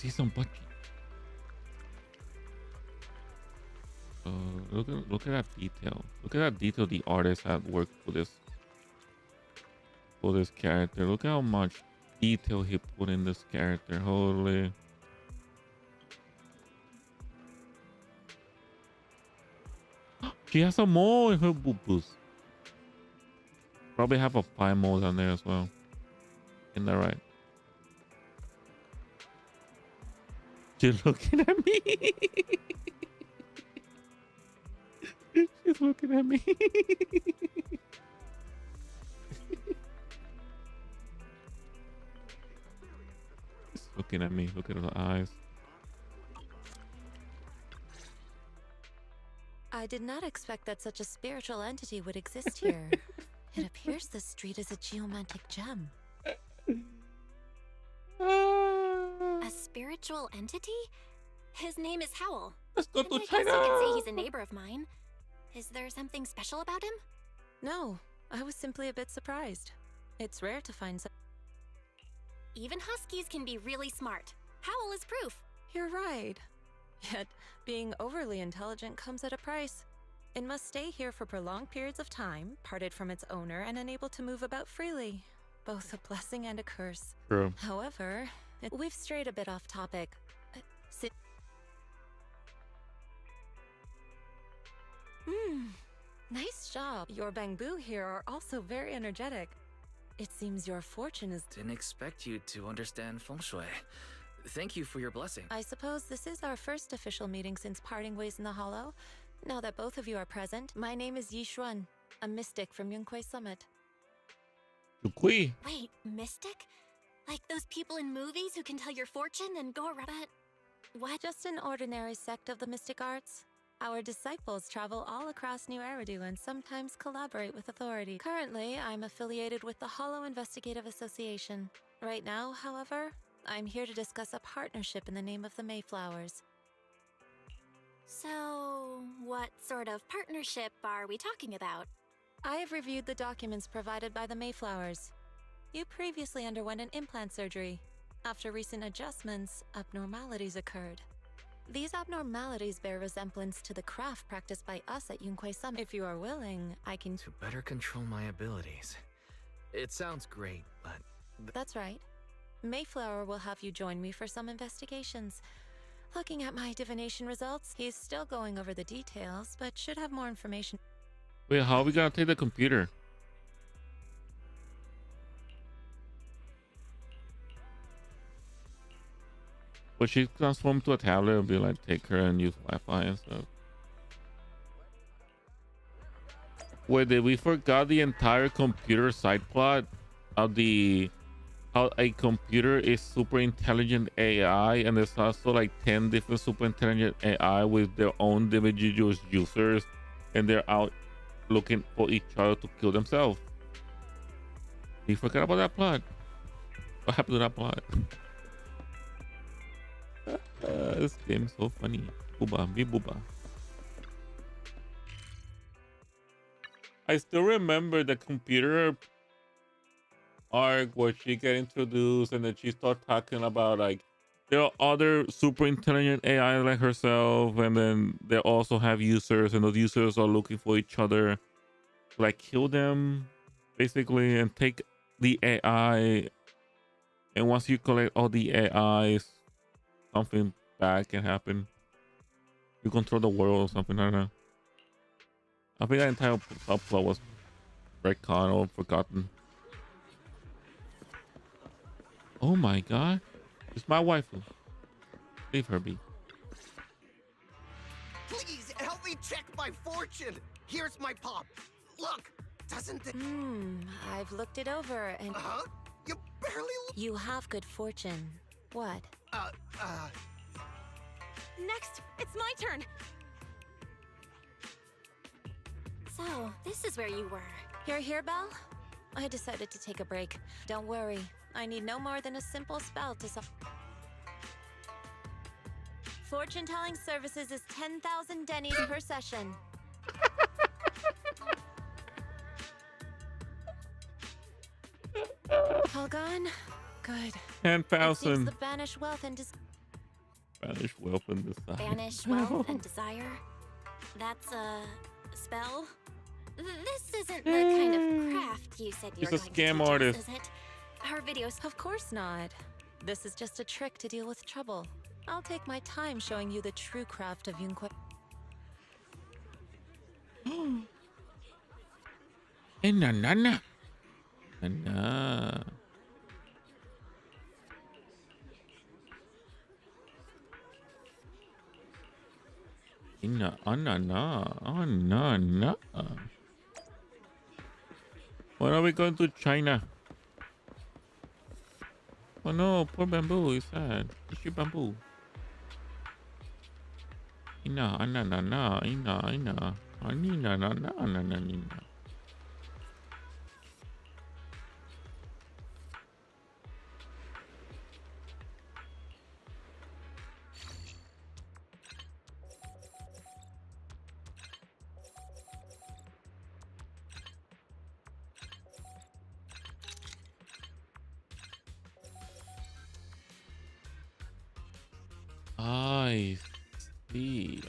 see some butt cheeks. Look at that detail. Look at that detail the artist had worked for this character. Look how much detail he put in this character. Holy. She has a mole in her boo-boos. Probably have a pie mole down there as well. Isn't that right? She's looking at me. She's looking at me. She's looking at me. Look at her eyes. I did not expect that such a spiritual entity would exist here. It appears the street is a geomantic gem. A spiritual entity? His name is Howl. Let's go And to I guess China. I can say he's a neighbor of mine. Is there something special about him? No, I was simply a bit surprised. It's rare to find some. Even huskies can be really smart. Howl is proof. You're right. Yet, being overly intelligent comes at a price. It must stay here for prolonged periods of time, parted from its owner, and unable to move about freely. Both a blessing and a curse. True. However, we've strayed a bit off topic. Nice job. Your bamboo here are also very energetic. It seems your fortune is... Didn't expect you to understand feng shui. Thank you for your blessing. I suppose this is our first official meeting since parting ways in the Hollow. Now that both of you are present, my name is Yi Xuan, a mystic from Yunquei Summit. Yunquei? Wait, mystic? Like those people in movies who can tell your fortune and go around it? What? Just an ordinary sect of the mystic arts. Our disciples travel all across New Eridu and sometimes collaborate with authority. Currently, I'm affiliated with the Hollow Investigative Association. Right now, however, I'm here to discuss a partnership in the name of the Mayflowers. So, what sort of partnership are we talking about? I have reviewed the documents provided by the Mayflowers. You previously underwent an implant surgery. After recent adjustments, abnormalities occurred. These abnormalities bear resemblance to the craft practiced by us at Yunquei Summit. If you are willing, I can... To better control my abilities. It sounds great, but... That's right. Mayflower will have you join me for some investigations. Looking at my divination results, he's still going over the details, but should have more information. Wait, how are we gonna take the computer? But she transformed to a tablet and be like, take her and use Wi-Fi and stuff. Wait, did we forgot the entire computer side plot of how a computer is super intelligent AI, and there's also like 10 different super intelligent AI with their own individual users, and they're out looking for each other to kill themselves. We forgot about that plot. What happened to that plot? This game's so funny. Booba, me booba. I still remember the computer arc where she get introduced and then she start talking about like there are other super intelligent AI like herself, and then they also have users, and those users are looking for each other to like kill them basically and take the AI, and once you collect all the AIs, something bad can happen. You control the world or something, I don't know. I think that entire subplot was retconned or forgotten. Oh my god. It's my waifu. Leave her be. Please help me check my fortune. Here's my pop. Look, doesn't it? I've looked it over and... You barely... You have good fortune. What? Next, it's my turn. So, this is where you were. You're here, Belle? I decided to take a break. Don't worry. I need no more than a simple spell to Fortune-telling services is 10,000 dennies per session. All gone? Good. 10,000. The banish wealth and Banish wealth and desire. Banish wealth and desire? That's a spell? This isn't the kind of craft you said you She's were a going to scam teach artist. us, is it? Her videos... Of course not. This is just a trick to deal with trouble. I'll take my time showing you the true craft of Yunque. Na na na. Na. No, no, no. When are we going to China? Oh no, poor Bamboo is sad. Issue Bamboo. Ina, na, ina. Anina, na. I see.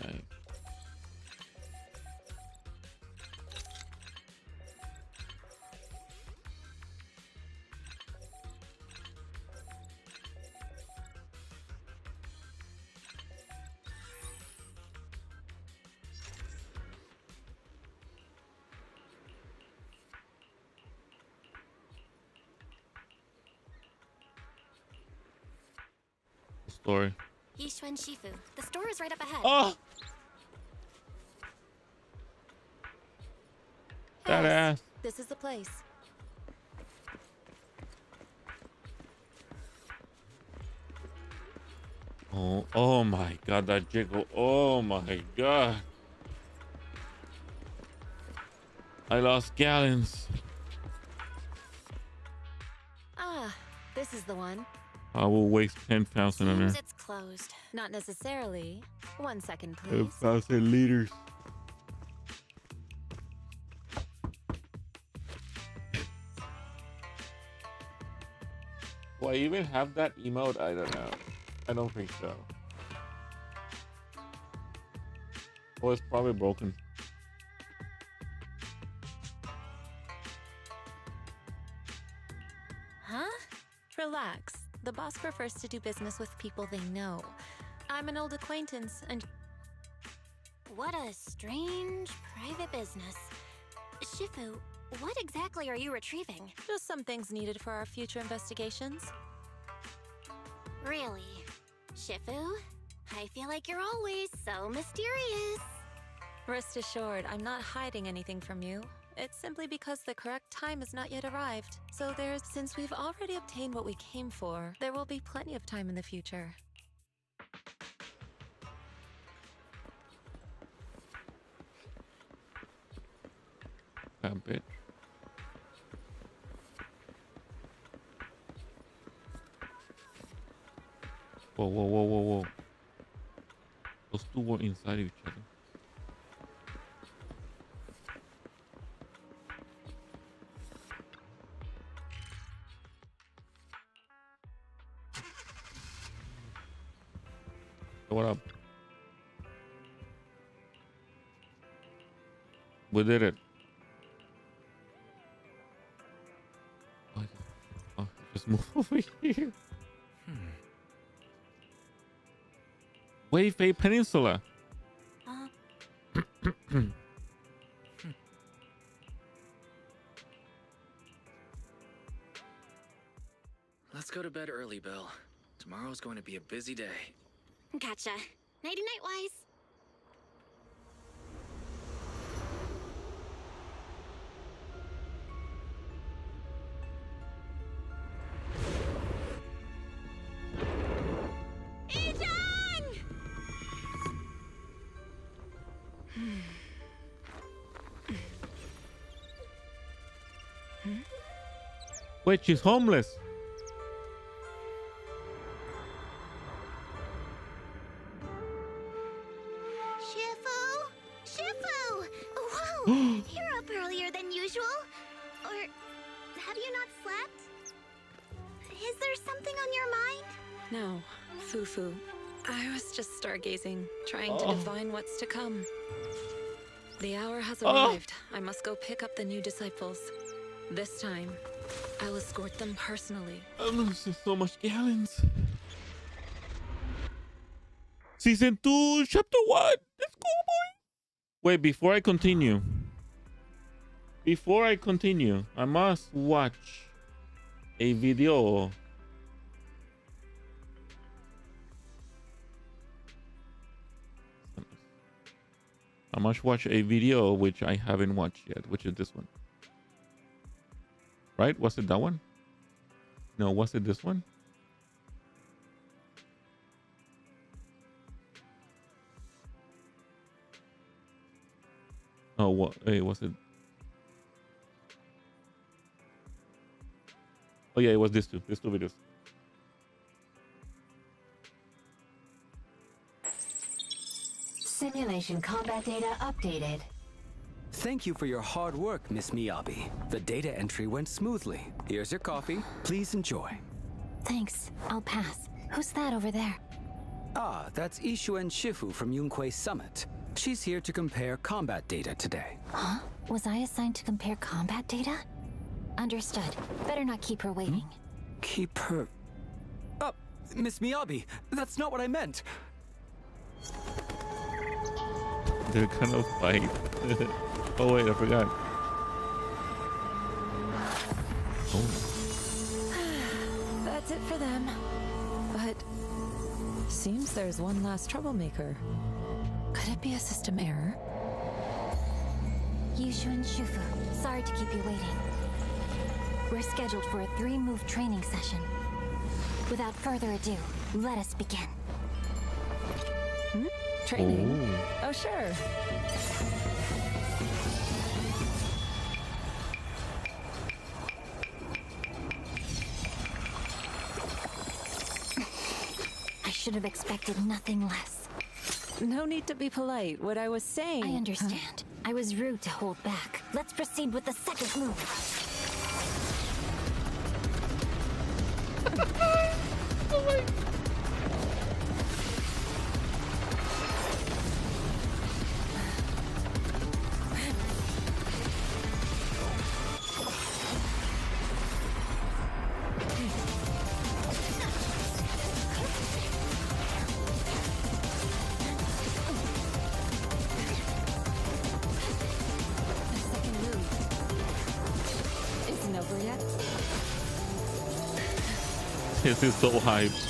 Story. Yishuan Shifu. The store is right up ahead. Oh! That ass. This is the place. Oh my god, that jiggle. Oh my god. I lost gallons. Ah, this is the one. I will waste 10,000 on her. Seems it's closed. Not necessarily. 1 second, please. 10,000 liters. Do I even have that emote? I don't know. I don't think so. Oh, it's probably broken. Huh? Relax. The boss prefers to do business with people they know. I'm an old acquaintance, and... What a strange private business. Shifu, what exactly are you retrieving? Just some things needed for our future investigations. Really? Shifu? I feel like you're always so mysterious. Rest assured, I'm not hiding anything from you. It's simply because the correct time has not yet arrived. So since we've already obtained what we came for, there will be plenty of time in the future. That bitch. Whoa. Those two were inside each other. What up? We did it. Oh, just move over here. Wave Bay Peninsula. Let's go to bed early, Bill. Tomorrow's going to be a busy day. Gotcha. Nighty-night, Wise. Wait, she's homeless. Shifu! Whoa! You're up earlier than usual? Or have you not slept? Is there something on your mind? No, Fufu. I was just stargazing, trying to divine what's to come. The hour has arrived. I must go pick up the new disciples. This time, I'll escort them personally. I'm losing so much gallons. Season 2, Chapter 1. Let's go, boy. Wait, before I continue, I must watch a video. I must watch a video which I haven't watched yet, which is this one. Right? Was it that one? No, was it this one? Oh, what? Hey, was it? Oh yeah, it was these two videos. Simulation combat data updated. Thank you for your hard work, Miss Miyabi. The data entry went smoothly. Here's your coffee. Please enjoy. Thanks. I'll pass. Who's that over there? Ah, that's Ishuen Shifu from Yunquei Summit. She's here to compare combat data today. Huh? Was I assigned to compare combat data? Understood. Better not keep her waiting. Keep her... Oh, Miss Miyabi, that's not what I meant. They're gonna fight. Oh wait, I forgot. Oh. That's it for them. But seems there's one last troublemaker. Could it be a system error? Yushuan Shufu, sorry to keep you waiting. We're scheduled for a 3-move training session. Without further ado, let us begin. Training? Oh, sure. I should have expected nothing less. No need to be polite. What I was saying... I understand. I was rude to hold back. Let's proceed with the second move. Oh my... This is so hyped.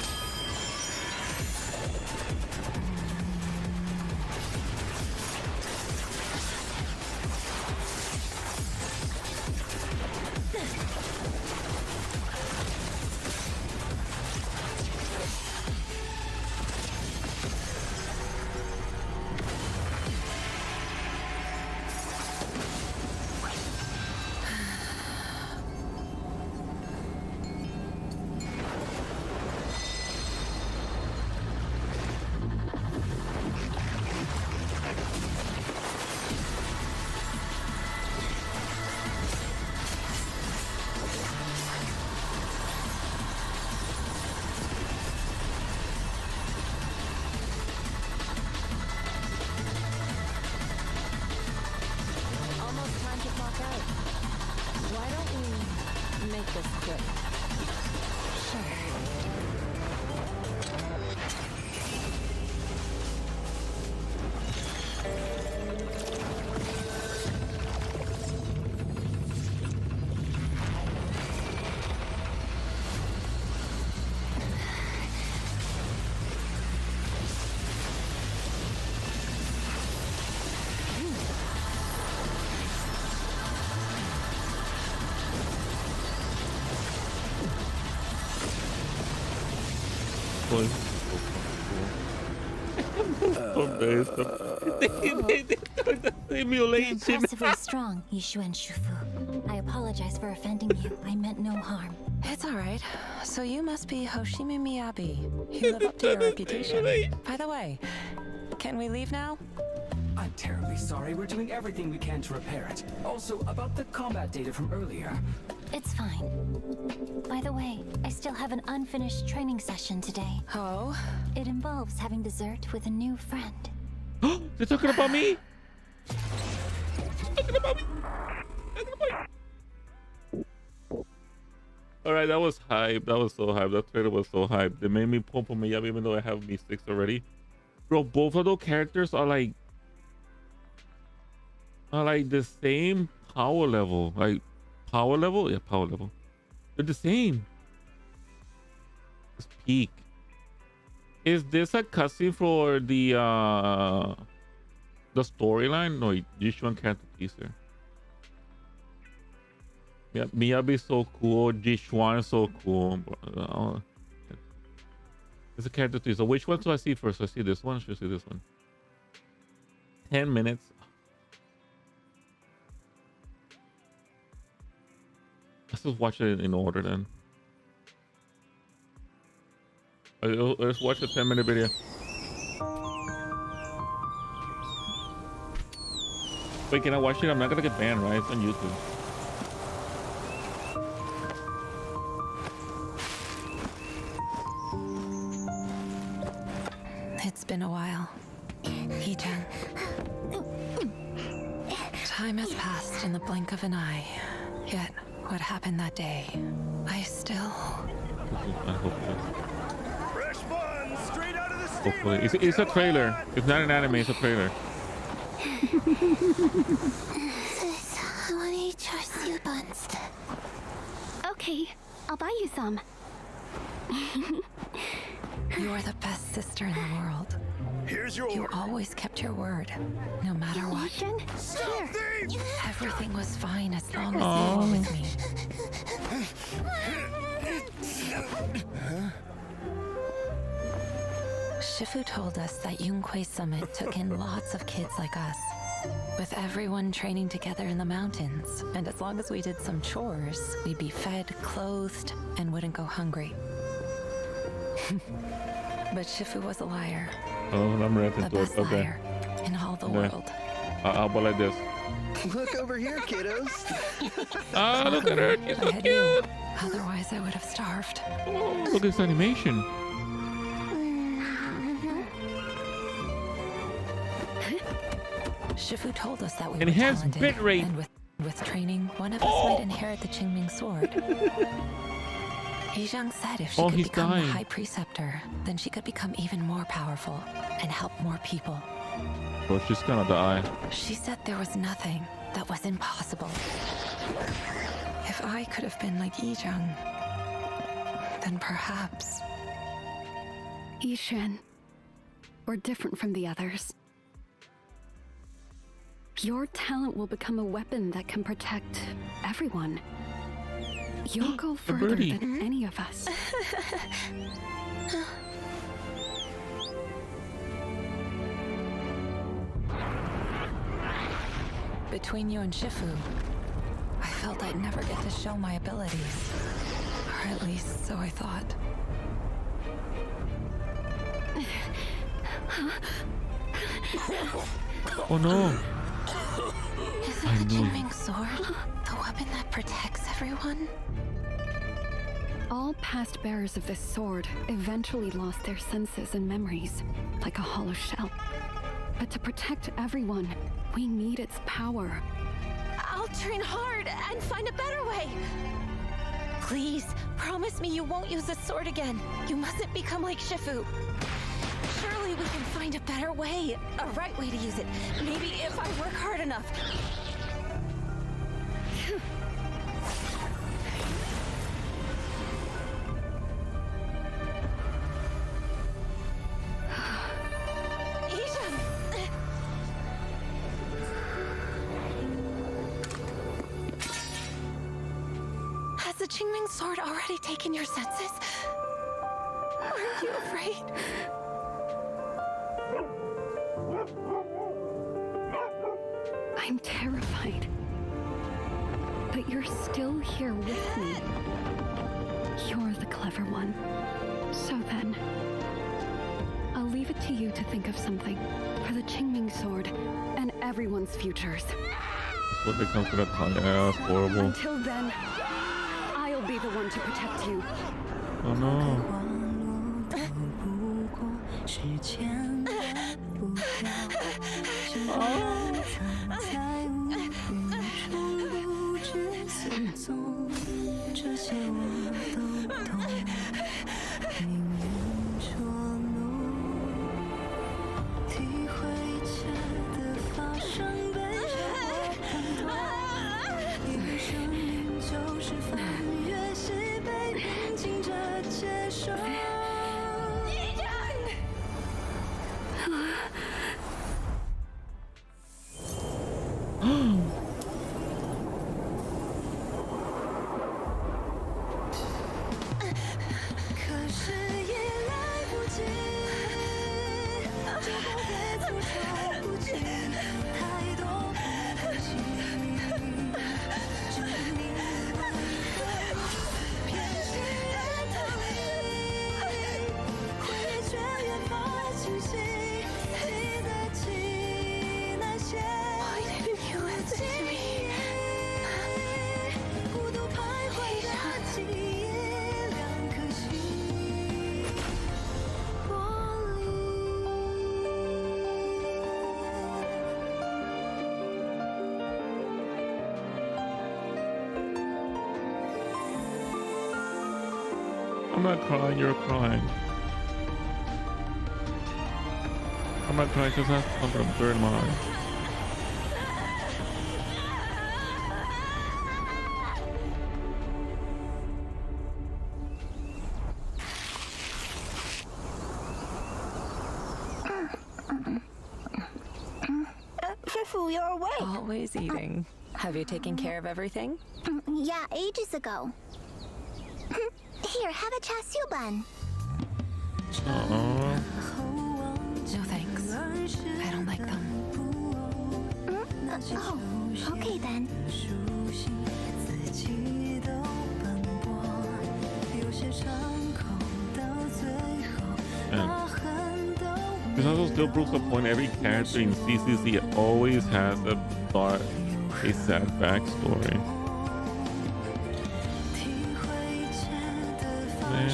You're impressively strong, Yushuan Shufu. I apologize for offending you. I meant no harm. It's all right. So you must be Hoshimi Miyabi. You live up to your reputation. By the way, can we leave now? I'm terribly sorry. We're doing everything we can to repair it. Also, about the combat data from earlier. It's fine. By the way, I still have an unfinished training session today. Oh? It involves having dessert with a new friend. They're talking about me? Talking about me? Alright, that was hype. That was so hype. That trailer was so hype. They made me pump on me up even though I have me 6 already. Bro, both of those characters are like the same power level. Like power level? Yeah, power level. They're the same. It's peak. Is this a cutscene for the storyline? No, Jishuan character teaser. Yeah, Miyabi is so cool. Jishuan is so cool. It's a character teaser. Which one do I see first? I see this one. Should I see this one? 10 minutes. Let's just watch it in order then. Let's watch a 10-minute video. Wait, can I watch it? I'm not gonna get banned, right? It's on YouTube. It's been a while. Hee-chan. Time has passed in the blink of an eye. Yet, what happened that day, I still... I hope it is. Fresh buns straight out of the Hopefully. It's a trailer. It's not an anime, it's a trailer. Sis, I want to eat your soup buns. Okay, I'll buy you some. You are the best sister in the world. Here's your You order. always kept your word, no matter what. Here. Everything was fine as long as you were with me. Shifu told us that Yunquei Summit took in lots of kids like us, with everyone training together in the mountains. And as long as we did some chores, we'd be fed, clothed, and wouldn't go hungry. But Shifu was a liar. Oh, I'm reacting The to it. best Okay. liar in all the world. I'll go like this. Look over here, kiddos. Ah, look at her. She's so I had cute. you. Otherwise, I would have starved. Oh, look at this animation. Shifu told us that we Enhanced were talented, bitrate. and with training, one of us might inherit the Qingming sword. Yizhang said if she could he's become dying. the High Preceptor, then she could become even more powerful and help more people. Bro, she's gonna die. She said there was nothing that was impossible. If I could have been like Yizhang, then perhaps... Yishan, we're different from the others. Your talent will become a weapon that can protect everyone. You'll go further birdie. than any of us. Between you and Shifu, I felt I'd never get to show my abilities. Or at least, so I thought. Oh no. Is it the Qingming sword? The weapon that protects everyone? All past bearers of this sword eventually lost their senses and memories, like a hollow shell. But to protect everyone, we need its power. I'll train hard and find a better way. Please, promise me you won't use the sword again. You mustn't become like Shifu. Surely we can find a better way, a right way to use it. Maybe if I work hard enough. Has the Qingming sword already taken your senses? Aren't you afraid? I'm terrified. But you're still here with me. You're the clever one. So then, I'll leave it to you to think of something for the Qingming sword and everyone's futures. That's what they come for that time. Yeah, that's horrible. Until then, be the one to protect you. Oh no. I'm not crying, you're crying. I'm not crying because I have something to burn my eyes. Fifu, you're awake. Always eating. Have you taken care of everything? Yeah, ages ago. Here, have a chassis bun. Uh-oh. No thanks. I don't like them. Oh, okay then. And this also still proves the point every character in CCC always has a sad backstory. Man.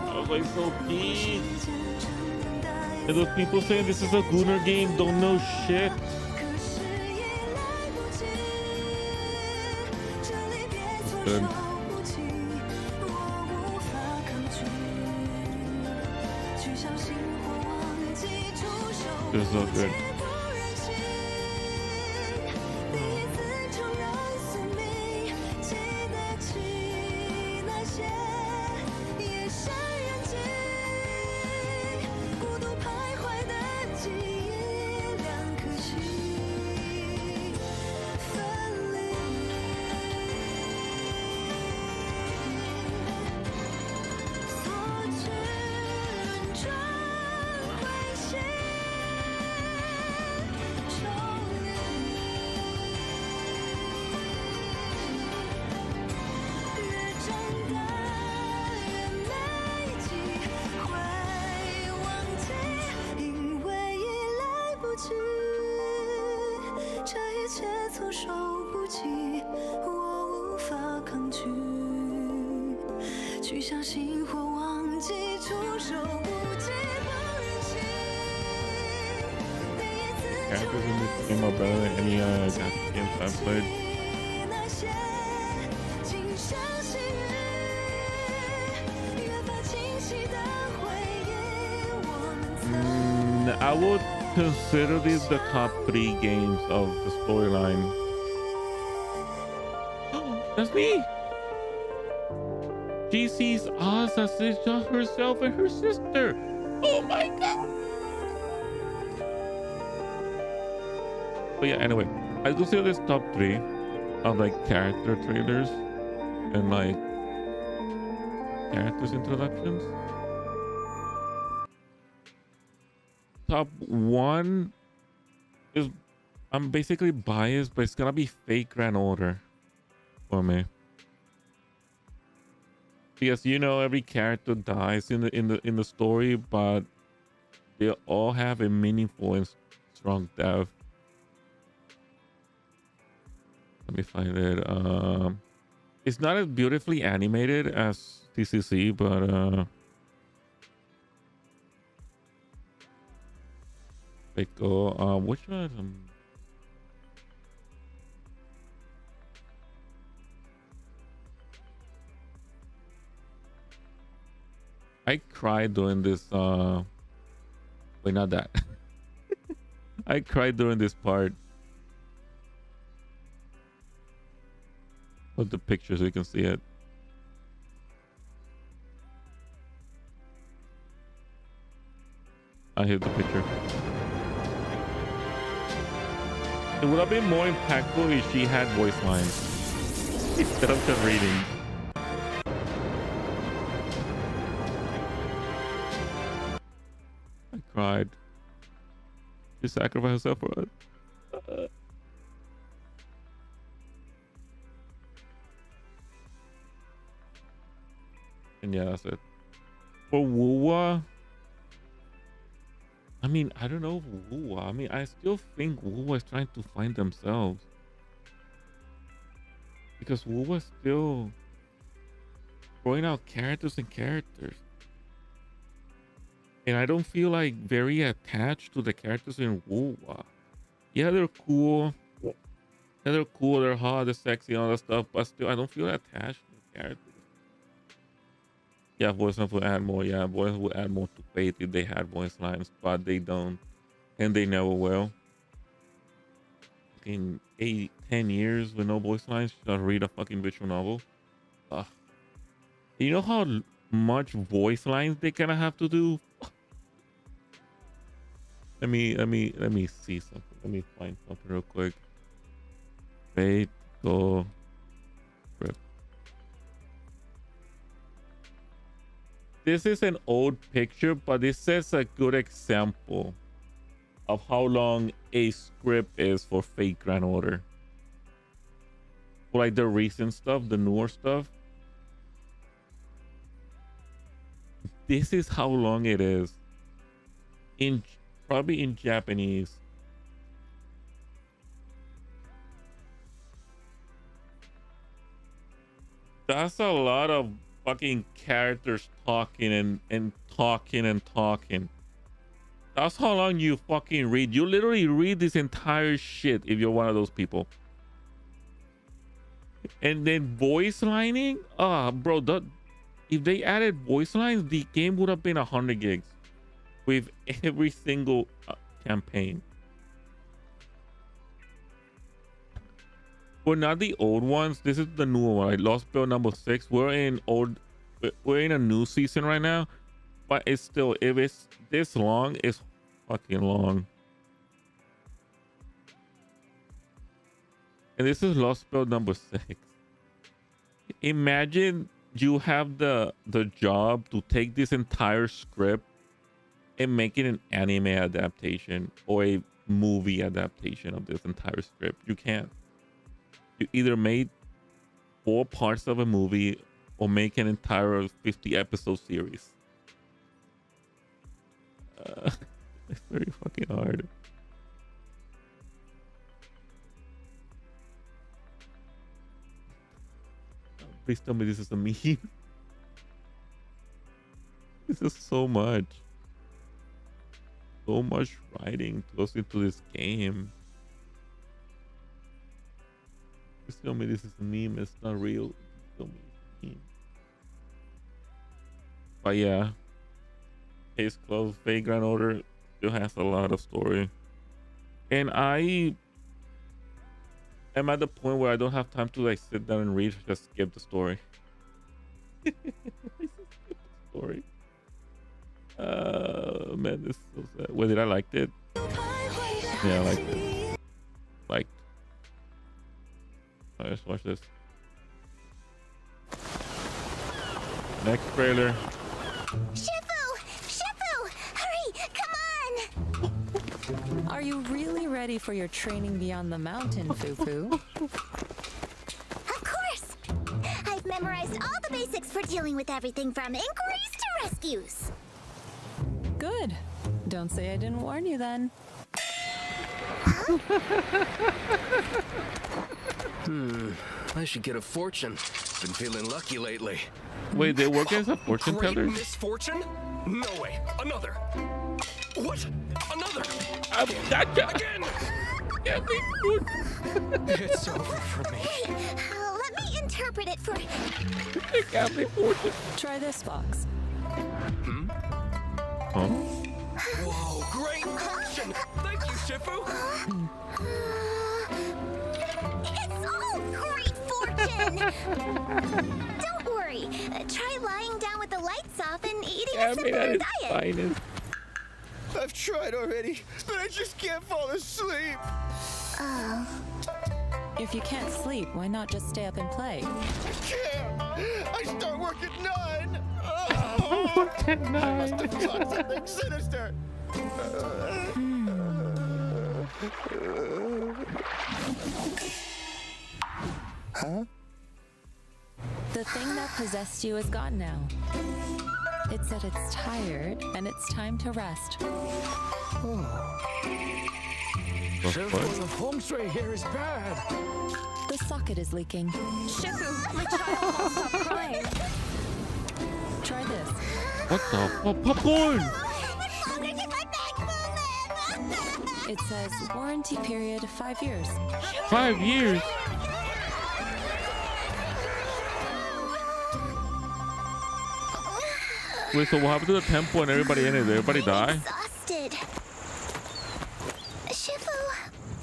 I was like so pissed. And those people saying this is a Gunnar game don't know shit. It's good. This is so good. Characters in this game are better than any Japanese games I've played. I would consider these the top 3 games of the storyline. That's me! She sees us as it's just herself and her sister. Oh my god! But yeah, anyway, I consider this top 3 of like character trailers and like characters introductions. Top 1 is, I'm basically biased, but it's gonna be Fate Grand Order for me. Because you know every character dies in the story, but they all have a meaningful and strong death. Let me find it. It's not as beautifully animated as TCC, but which one? I cried during this wait, not that. I cried during this part. Put the picture so you can see it. I hit the picture. It would have been more impactful if she had voice lines instead of just reading. I cried. She sacrificed herself for us. And yeah, that's it. For Wuwa, I mean, I don't know Wuwa. I mean, I still think Wuwa is trying to find themselves. Because Wuwa is still throwing out characters and characters. And I don't feel like very attached to the characters in Wuwa. Yeah, they're cool. Yeah, they're cool, they're hot, they're sexy, all that stuff. But still, I don't feel attached to the characters. Yeah, voice lines would add more. Yeah, voice would add more to Fate if they had voice lines, but they don't. And they never will. In 8-10 years with no voice lines, just read a fucking visual novel. Ugh. You know how much voice lines they kind of have to do? Let me see something. Let me find something real quick. Fate Go Rip. This is an old picture, but this is a good example of how long a script is for Fate Grand Order. For like the recent stuff, the newer stuff. This is how long it is. Probably in Japanese. That's a lot of fucking characters talking and talking. That's how long you fucking read. You literally read this entire shit if you're one of those people. And then voice lining? Bro, if they added voice lines, the game would have been 100 gigs with every single campaign. But not the old ones. This is the newer one. Like Lost Bell number 6. We're in a new season right now, but it's still, if it's this long, it's fucking long. And this is Lost Bell number 6. Imagine you have the job to take this entire script and make it an anime adaptation or a movie adaptation of this entire script. You can't. You either made 4 parts of a movie or make an entire 50 episode series. It's very fucking hard. Please tell me this is a meme. This is so much. So much writing goes into this game. Please tell me this is a meme. It's not real. Please tell me it's a meme. But yeah. Case closed. Fate Grand Order still has a lot of story. And I am at the point where I don't have time to like sit down and read. Just skip the story. Skip the story. Man, this is so sad. Wait, did I like it? Yeah, I liked it. Liked. Alright, let's watch this. Next trailer. Shifu! Hurry! Come on! Are you really ready for your training beyond the mountain, Fufu? Of course! I've memorized all the basics for dealing with everything from inquiries to rescues. Good. Don't say I didn't warn you then. I should get a fortune. Been feeling lucky lately. Wait, they work as a fortune Great teller? misfortune? No way. Another. What? Another. Gotcha. Again. It's over for me. Let me interpret it for... Try this box. Huh? Whoa, great fortune. Thank you, Shifu. It's all great fortune! Don't worry. Try lying down with the lights off and eating a simpler diet. I've tried already, but I just can't fall asleep. Oh. If you can't sleep, why not just stay up and play? I can't. I start work at 9. Work at 9. I must have thought something sinister. Huh? The thing that possessed you is gone now. It said it's tired and it's time to rest. Shifu, the feng shui here is bad. The socket is leaking. Shifu, my child won't stop crying. Try this. What the fuck? Popcorn! It says warranty period 5 years. 5 years? Wait, so what happened to the temple and everybody in it? Did everybody die? Exhausted. Shifu,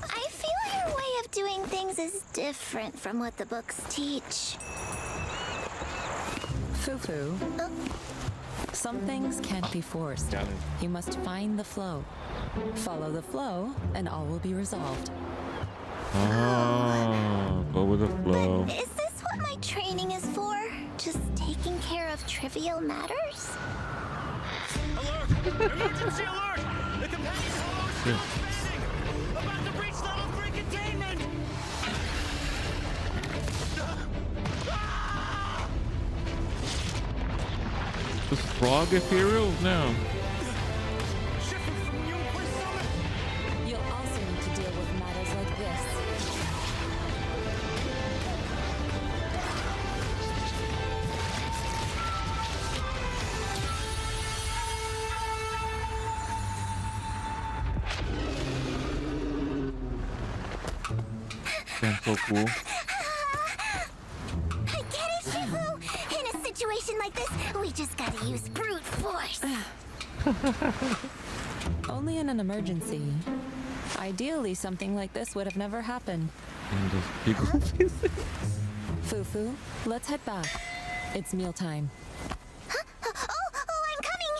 I feel your way of doing things is different from what the books teach. Fufu. Some things can't be forced. You must find the flow. Follow the flow, and all will be resolved. Ah, go with the flow. Is this what my training is for? Just taking care of trivial matters? Alert! Emergency alert! The companion hollow is still missing! About to breach level 3 containment! This frog ethereal? No. You'll also need to deal with matters like this. That's so cool. I get it, Shifu! In a situation like this, we just gotta use brute force. Only in an emergency. Ideally, something like this would have never happened. And just people. Fufu, let's head back. It's mealtime. Oh, I'm coming!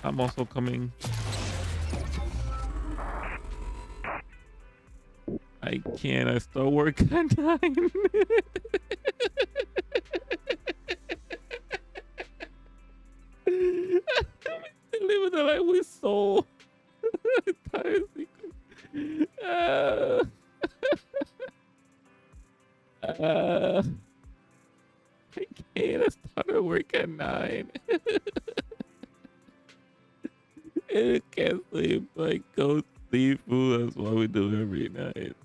I'm also coming. I can't. I still work at 9. Living the life we sold. I can't. I started work at 9. I can't sleep. Like, go sleep. Food. That's what we do every night.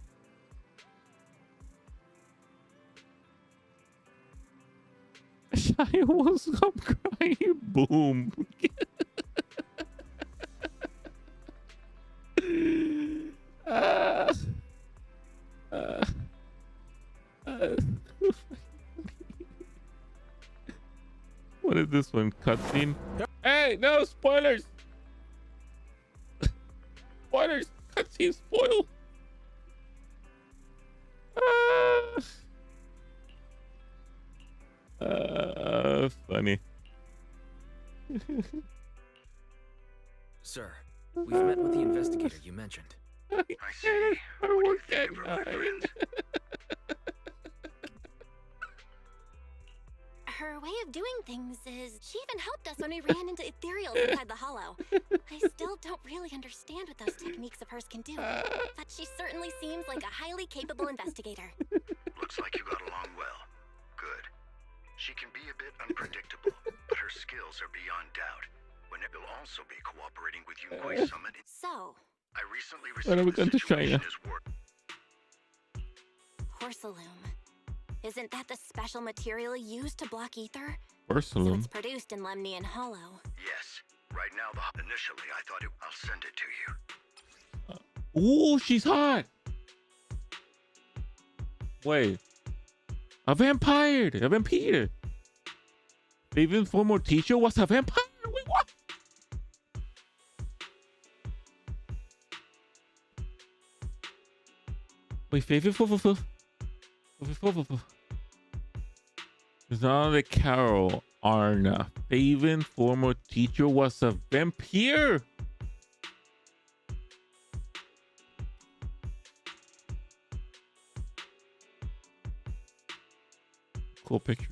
I won't stop crying. Boom. What is this one? Cutscene? Hey, no spoilers! Spoilers! Cutscene spoil! Funny. Sir, we've met with the investigator you mentioned. I see. What do you think of her, my friend? Her way of doing things is... She even helped us when we ran into ethereals inside the hollow. I still don't really understand what those techniques of hers can do, but she certainly seems like a highly capable investigator. Looks like you got along well. Good. She can be a bit unpredictable, but her skills are beyond doubt. When it will also be cooperating with Yungui's summit. So, I recently When are we received going the to China? situation as work. Horsaloom. Isn't that the special material used to block ether? So Porcelain. it's produced in Lemnian Hollow. Yes. Right now, initially, I thought I'll send it to you. Ooh, she's hot. Wait. A vampire. A vampire. Even former teacher was a vampire. Wait, what? Wait, favorite. It's not the Carol Arna. Faven, former teacher, was a vampire. Cool picture.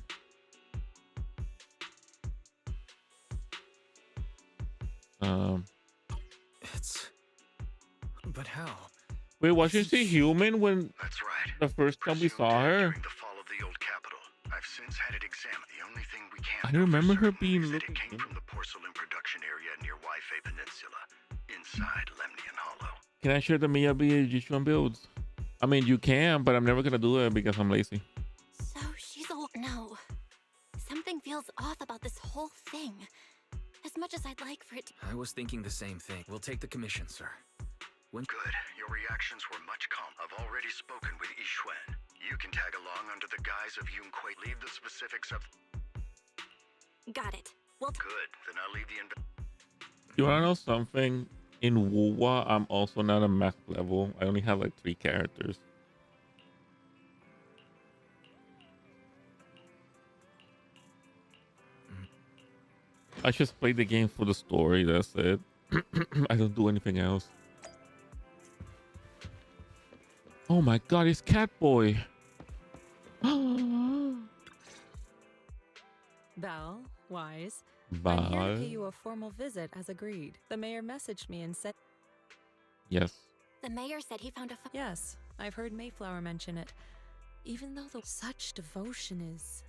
It's... But how? Wait, wasn't she human when That's right. the first time we saw her? During the fall of the old capital, I've since had it examined. The only thing we can I remember her being is that looking. it came from the porcelain production area near Waifei Peninsula, inside Lemnian Hollow. Can I share the Miyabi Jishuan builds? I mean, you can, but I'm never gonna do it because I'm lazy. So she's a... No. Something feels off about this whole thing. As much as I'd like for it to... I was thinking the same thing. We'll take the commission, sir. Good. Your reactions were much calm. I've already spoken with Yixuan. You can tag along under the guise of Yunquei. Leave the specifics of... Got it. Well... Good. Then I'll leave the... You wanna know something? In Wuwa, I'm also not a max level. I only have like 3 characters. I just play the game for the story, that's it. I don't do anything else. Oh my god, it's Catboy. Belle, Wise, I'm here to Bye. pay you a formal visit as agreed. The mayor messaged me and said... Yes. The mayor said he found a... Yes, I've heard Mayflower mention it. Even though such devotion is...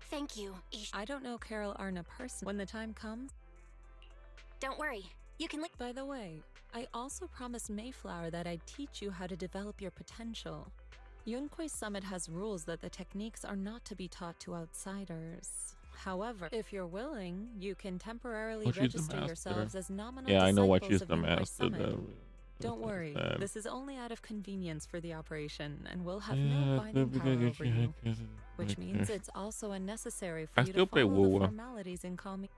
Thank you, I don't know Carol Arna personally. When the time comes... Don't worry. You can... By the way, I also promised Mayflower that I'd teach you how to develop your potential. Yunquei Summit has rules that the techniques are not to be taught to outsiders. However, if you're willing, you can temporarily Oh, she's the register master. yourselves as nominal Yeah, I know what disciples she's of the Yunquei master. Summit. That Don't worry, understand. this is only out of convenience for the operation, and we'll have Yeah, no binding we're power gonna over get you. you. Which Okay. means it's also unnecessary for I you still to play follow the WoW. formalities and call me.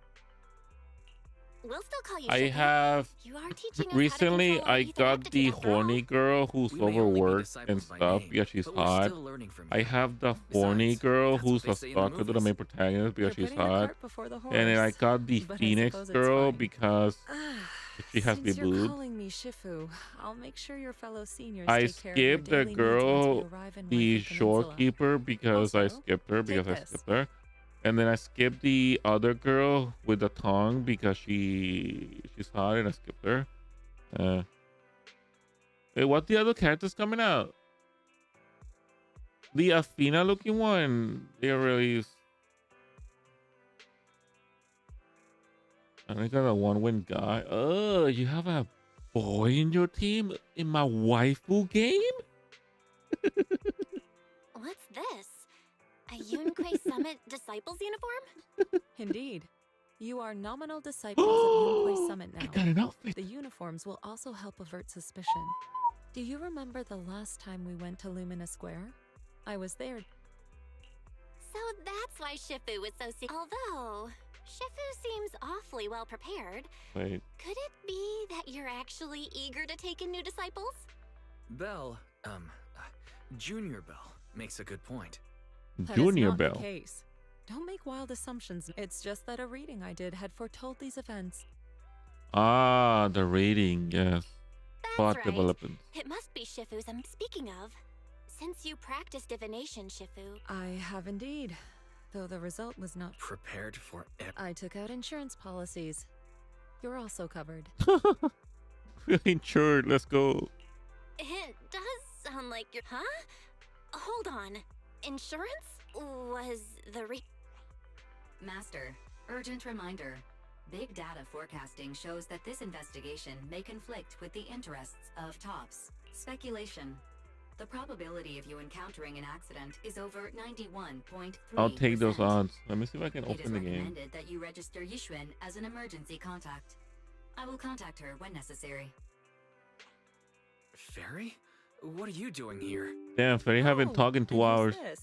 We'll still call you I Shifu. have You are teaching us how to recently control our I ether got the aptitude after all. horny girl who's We may only be overworked disciples and by stuff name, because she's but we're hot. still learning from I you. have the horny Besides, girl that's what who's they a say in the stalker to the movies. main protagonist because You're she's putting the hot. cart before the And then I horse. got the But I Phoenix suppose it's girl fine. because she has Since the you're boob. calling me Shifu, I'll make sure your fellow seniors I take care of your skipped the daily needs once girl, you arrive in the Waifei Peninsula. shorekeeper, because I Also, skipped her because take I this. skipped her. And then I skipped the other girl with the tongue because she's hot and I skipped her. Wait, what the other characters coming out? The Athena looking one. They really is. And I got a one-win guy. Oh, you have a boy in your team in my waifu game? What's this? A Yunquei Summit Disciples uniform? Indeed. You are nominal disciples of Yunquei Summit now. I got an outfit. The uniforms will also help avert suspicion. Do you remember the last time we went to Lumina Square? I was there. So that's why Shifu was so sick. Although, Shifu seems awfully well prepared. Wait. Could it be that you're actually eager to take in new disciples? Belle, Junior Belle makes a good point. That Junior is not Bell. the case. Don't make wild assumptions. It's just that a reading I did had foretold these events. Ah, the rating, yes. Plot right. development. It must be Shifu's I'm speaking of. Since you practice divination, Shifu. I have indeed, though the result was not prepared for it. I took out insurance policies. You're also covered. We're insured. Let's go. It does sound like you're... Huh? Hold on. Insurance? Was the Master, urgent reminder. Big data forecasting shows that this investigation may conflict with the interests of TOPS. Speculation. The probability of you encountering an accident is over 91.3%. I'll take those odds. Let me see if I can It is open the game. recommended that you register Yixuan as an emergency contact. I will contact her when necessary. Fairy? What are you doing here? Damn, Fairy haven't talked in 2 hours. This?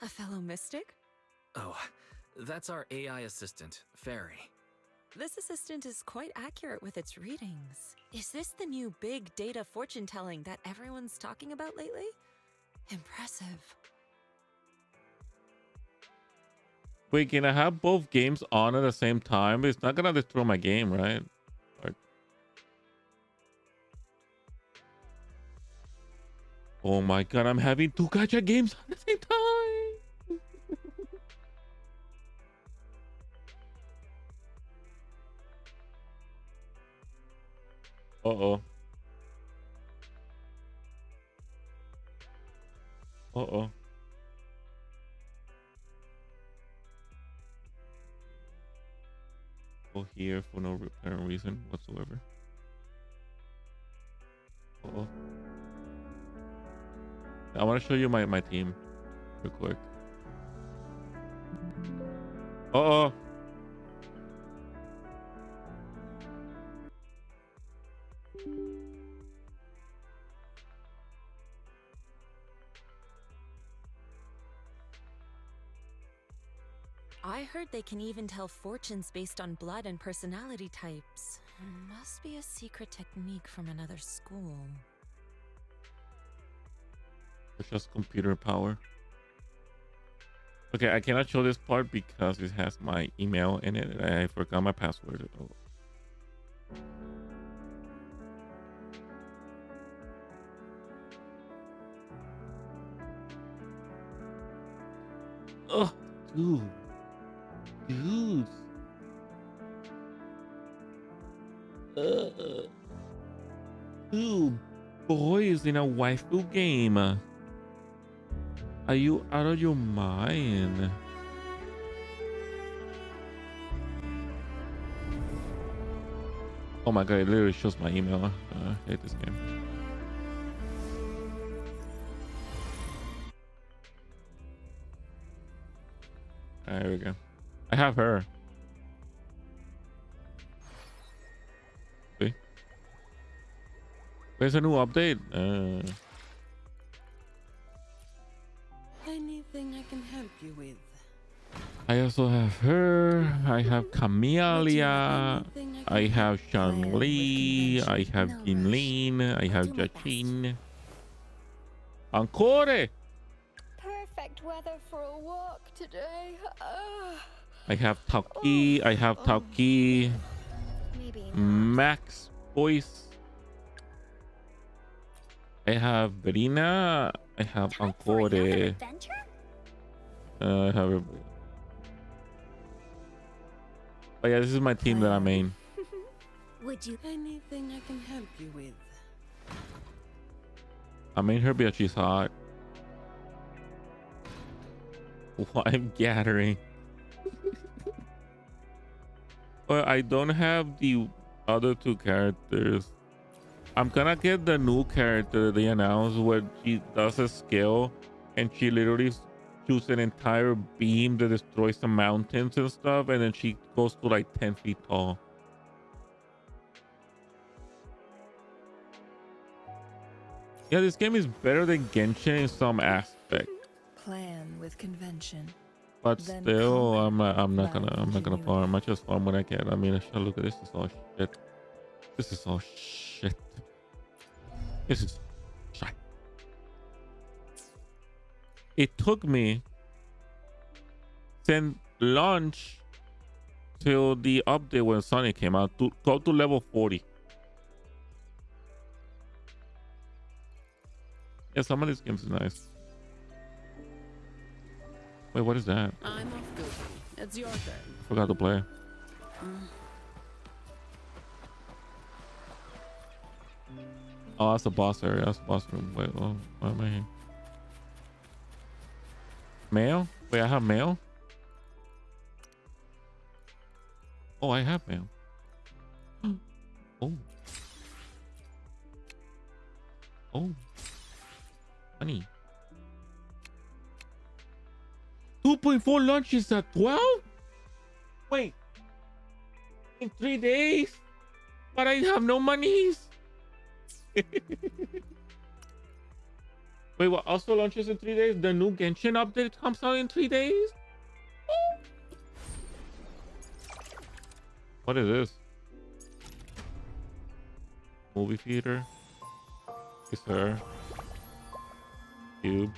A fellow mystic? Oh, that's our AI assistant, Fairy. This assistant is quite accurate with its readings. Is this the new big data fortune telling that everyone's talking about lately? Impressive. Wait, can I have both games on at the same time? It's not gonna destroy my game, right? Or... Oh my god, I'm having 2 gacha games at the same time. Uh-oh. Uh-oh. Go here for no apparent reason whatsoever. Uh-oh. I want to show you my team real quick. Uh-oh. I heard they can even tell fortunes based on blood and personality types. Must be a secret technique from another school. It's just computer power. Okay, I cannot show this part because it has my email in it. I forgot my password. Oh. Oh, dude. Dude. Two boys in a waifu game. Are you out of your mind? Oh my god, it literally shows my email. I hate this game. There we go. I have her. See? Where's a new update? Anything I can help you with? I also have her. I have Camellia. I have Shang-Li. I have Jinlin. I have Jachin. Encore! Perfect weather for a walk today. I have Tauki. I have Tauki. Max Voice. I have Verina. I have Encore. I have everybody. But yeah, this is my team that I main. Would you? Anything I can help you with? I main her because she's hot. I'm gathering. But I don't have the other 2 characters. I'm gonna get the new character they announced where she does a skill and she literally shoots an entire beam that destroys the mountains and stuff, and then she goes to like 10 feet tall. Yeah, this game is better than Genshin in some aspect. Plan with convention. But Then still, conquer I'm not gonna farm. I just farm when I can. I mean, look at this. Is all shit. This is all shit. This is shit. It took me since launch till the update when Sonic came out to go to level 40. Yeah, some of these games is nice. Wait, what is that? I'm off duty. It's your turn. Forgot to play. Oh, that's the boss area. That's the boss room. Wait, oh, why am I here? Mail? Wait, I have mail? Oh, I have mail. Oh. Oh. Money. 2.4 lunches at 12? Wait. In 3 days? But I have no monies. Wait, what? Also launches in 3 days? The new Genshin update comes out in 3 days? What is this? Movie theater? It's her. Cube.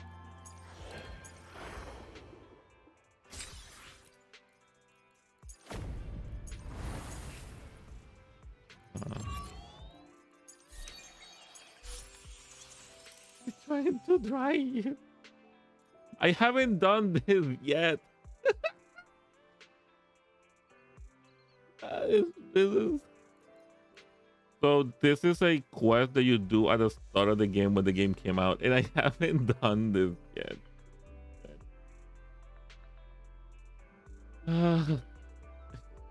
I'm trying to dry you. I haven't done this yet. This is... So this is a quest that you do at the start of the game when the game came out, and I haven't done this yet.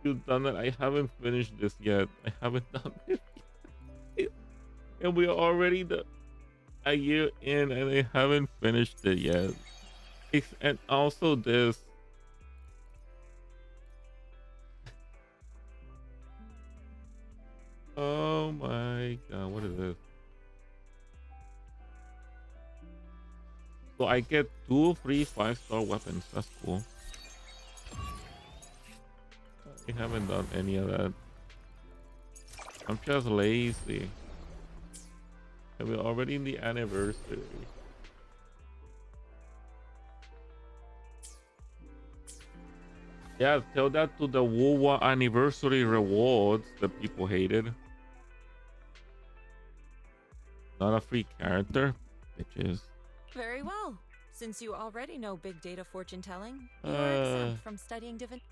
You've done it. I haven't finished this yet. I haven't done it yet. And we are already a year in, and I haven't finished it yet. And also this. Oh my god, what is this? So I get 2 free 5-star weapons. That's cool. I haven't done any of that. I'm just lazy. And we're already in the anniversary. Yeah, tell that to the WoW anniversary rewards that people hated. Not a free character, bitches. Very well. Since you already know big data fortune telling, you are exempt from studying divination.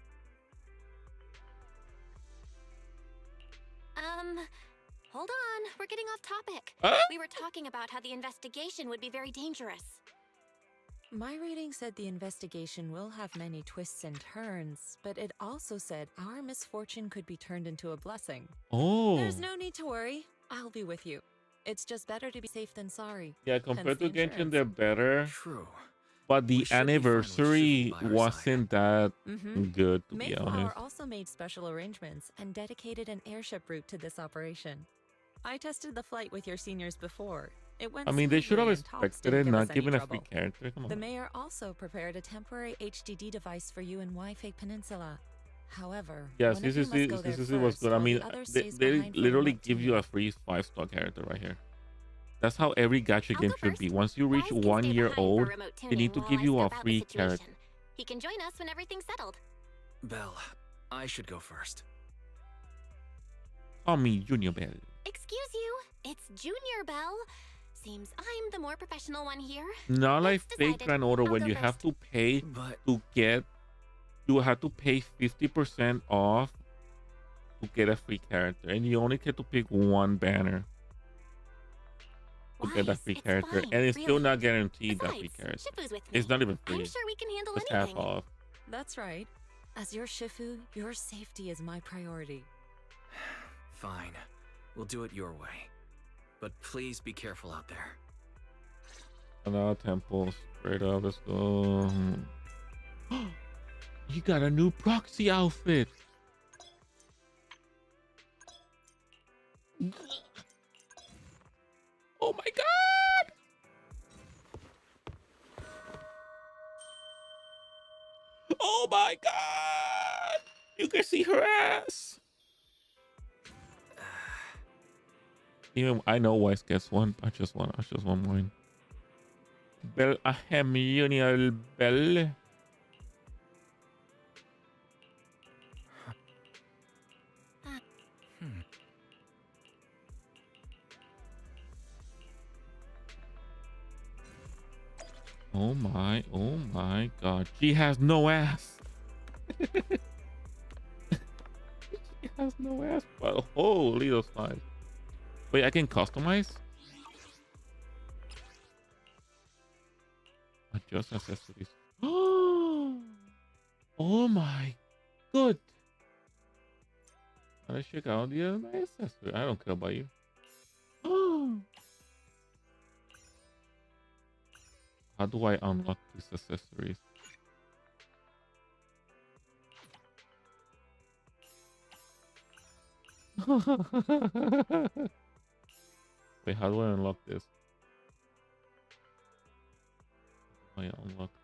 Hold on. We're getting off topic. We were talking about how the investigation would be very dangerous. My reading said the investigation will have many twists and turns, but it also said our misfortune could be turned into a blessing. Oh. There's no need to worry. I'll be with you. It's just better to be safe than sorry. Yeah, compared to Hence the Genshin, insurance. they're better. True. But the We should be fine with anniversary Shifu by our wasn't that good, to be Mayflower honest. also made special arrangements and dedicated an airship route to this operation. I tested the flight with your seniors before. It went I mean, they should have smoothly and Tops expected didn't it, give not us any giving a free trouble. character. Come on. The mayor also prepared a temporary HDD device for you in Wi-Fi Peninsula. However, Yes, one this of you is must go there this was first good. I while mean, the other they stays they behind for literally remote give you a teaming. free 5-star character right here. That's how every gacha game should be. Once you reach Guys can 1 stay year behind for old, remote they tuning need to while give I you a scope out the free situation. character. He can join us when everything's settled. Belle, I should go first. Call me Junior Bell. Excuse you, it's Junior Bell. Seems I'm the more professional one here. Not like It's fake decided. Grand Order I'll when go you have to pay to get. You have to pay 50% off to get a free character, and you only get to pick one banner to get that free character, fine, and it's still really. not guaranteed that free Besides, character. Shifu's with me. It's not even free. I'm sure we can handle It's half anything. off. That's right. As your Shifu, your safety is my priority. Fine. We'll do it your way. But please be careful out there. Another temple, straight up. Let's go. You got a new proxy outfit. Oh my god! Oh my god! You can see her ass. Even I know Weiss gets one. I just want mine. Bell Ahemionial Bell. Oh my god. She has no ass. She has no ass. But holy those thighs. Wait, I can customize? Adjust accessories. Oh my god. Let's check out the other accessory. I don't care about you. Oh. How do I unlock these accessories? Wait, how do I unlock this? How do I unlock this?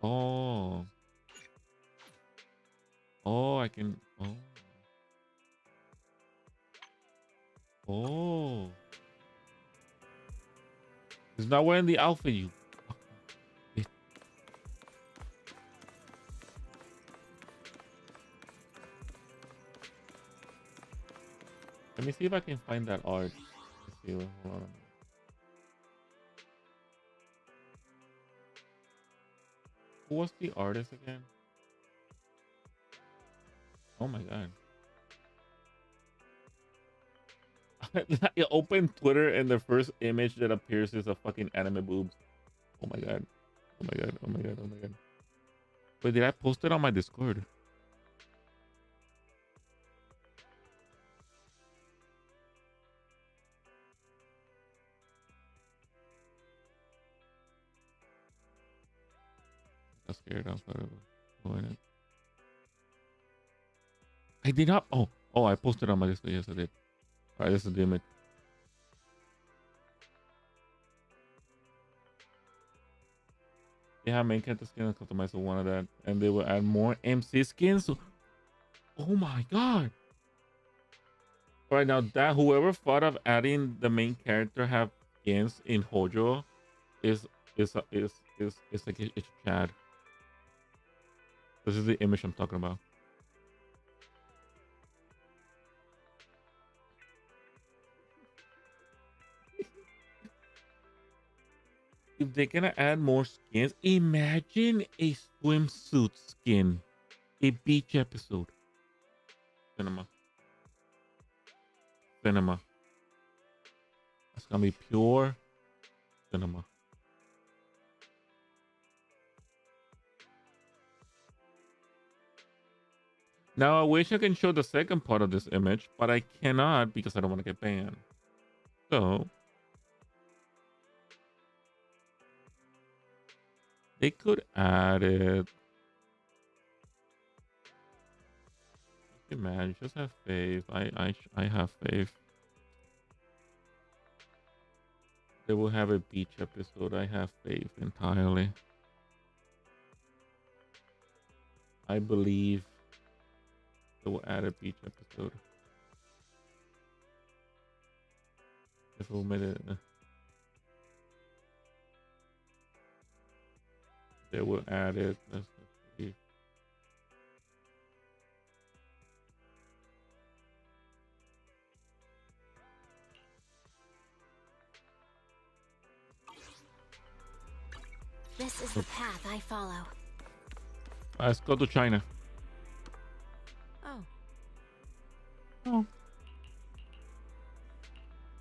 Oh. Oh, I can. Oh. Oh. He's not wearing the outfit, you. It. Let me see if I can find that art. Let's see. Hold on a minute. Who was the artist again? Oh my god. You open Twitter and the first image that appears is a fucking anime boobs. Oh my god. Oh my god. Oh my god. Oh my god. Wait, did I post it on my Discord? I'm scared. I'm sorry. Doing it. I did not. Oh, I posted on my Discord. Yes, I did. All right, this is the image. Yeah, main character skin is customized to one of that, and they will add more MC skins. Oh my god! All right, now that whoever thought of adding the main character have skins in Hojo is like it's Chad. This is the image I'm talking about. If they're gonna add more skins, imagine a swimsuit skin, a beach episode. Cinema. It's gonna be pure cinema. Now I wish I can show the second part of this image, but I cannot because I don't want to get banned. So they could add it. Man, just have faith. I have faith. They will have a beach episode. I have faith entirely. I believe they will add a beach episode. If we made it, they will add it. Let's see. This is the path I follow. Let's go to China. Oh. Oh.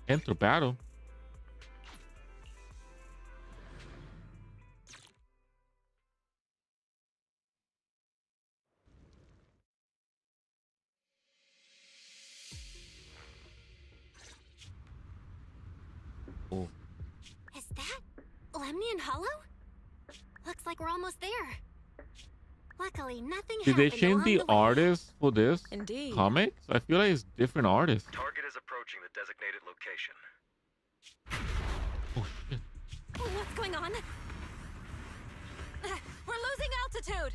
Enter battle. Oh. Is that Lemnian Hollow? Looks like we're almost there. Luckily, nothing Did they happened change along the the way. artist for this Indeed. comics? I feel like it's different artists. Target is approaching the designated location. Oh shit. Oh, what's going on? We're losing altitude.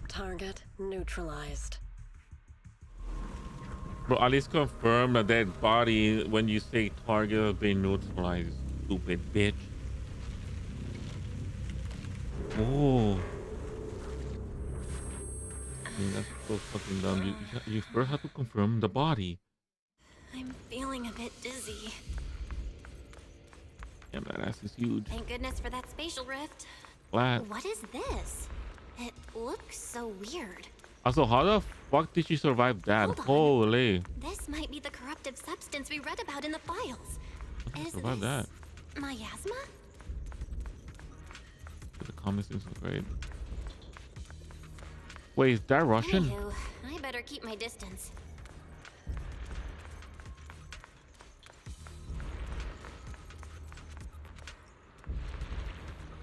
Target neutralized. Bro, at least confirm that dead body when you say target has been neutralized, stupid bitch. Oh. I mean, that's so fucking dumb. You first have to confirm the body. I'm feeling a bit dizzy. Yeah, that ass is huge. Thank goodness for that spatial rift. Flat. What is this? It looks so weird. Also, how the fuck did she survive that? Hold on. Holy. This might be the corruptive substance we read about in the files. Is Survive this that. miasma? The comments seems so great. Wait, is that Russian? Anywho, I better keep my distance.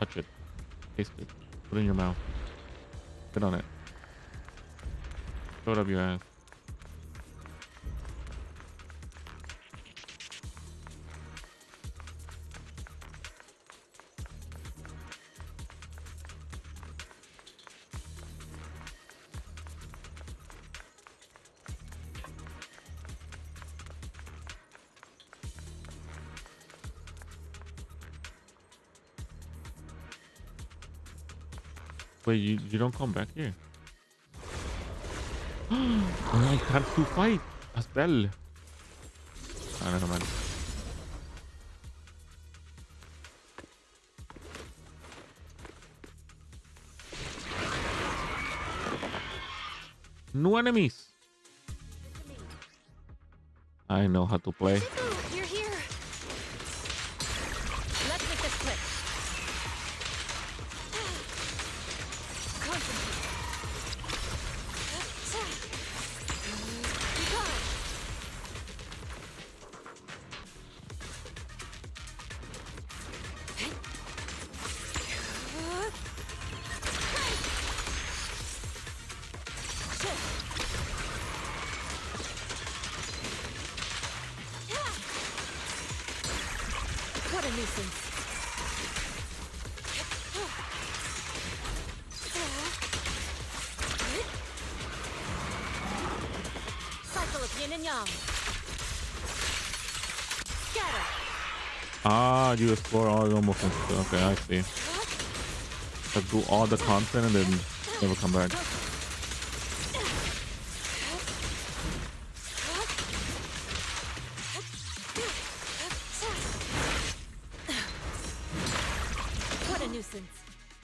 Touch it. Taste it. Put it in your mouth. Spit on it. Throw it up your ass. Wait, you don't come back here. I have to fight as well. Ah, never mind. No enemies. I know how to play. You're here. Let's make this quick. What a nuisance. Cycle of yin and yang. Scatter. Ah, you explore all the movements. Okay, I see. Let's do all the content and then never come back. What a nuisance.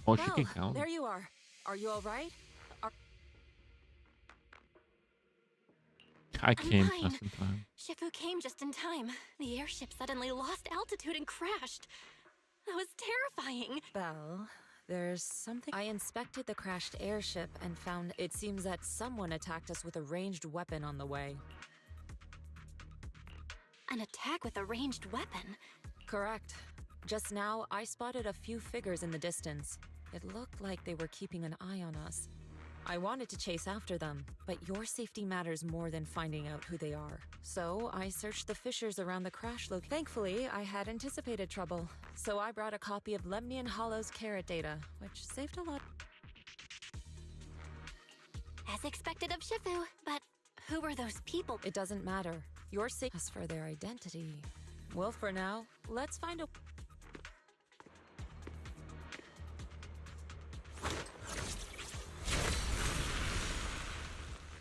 Oh, she can count. There you are. Are you all right? I came fine. just in time. Shifu came just in time. The airship suddenly lost altitude and crashed. That was terrifying. Belle, there's something. I inspected the crashed airship and found it seems that someone attacked us with a ranged weapon on the way. An attack with a ranged weapon? Correct. Just now, I spotted a few figures in the distance. It looked like they were keeping an eye on us. I wanted to chase after them, but your safety matters more than finding out who they are. So I searched the fissures around the crash location. Thankfully, I had anticipated trouble, so I brought a copy of Lemnian Hollow's carrot data, which saved a lot. As expected of Shifu, but who were those people? It doesn't matter. Your safety. As for their identity, well, for now, let's find a.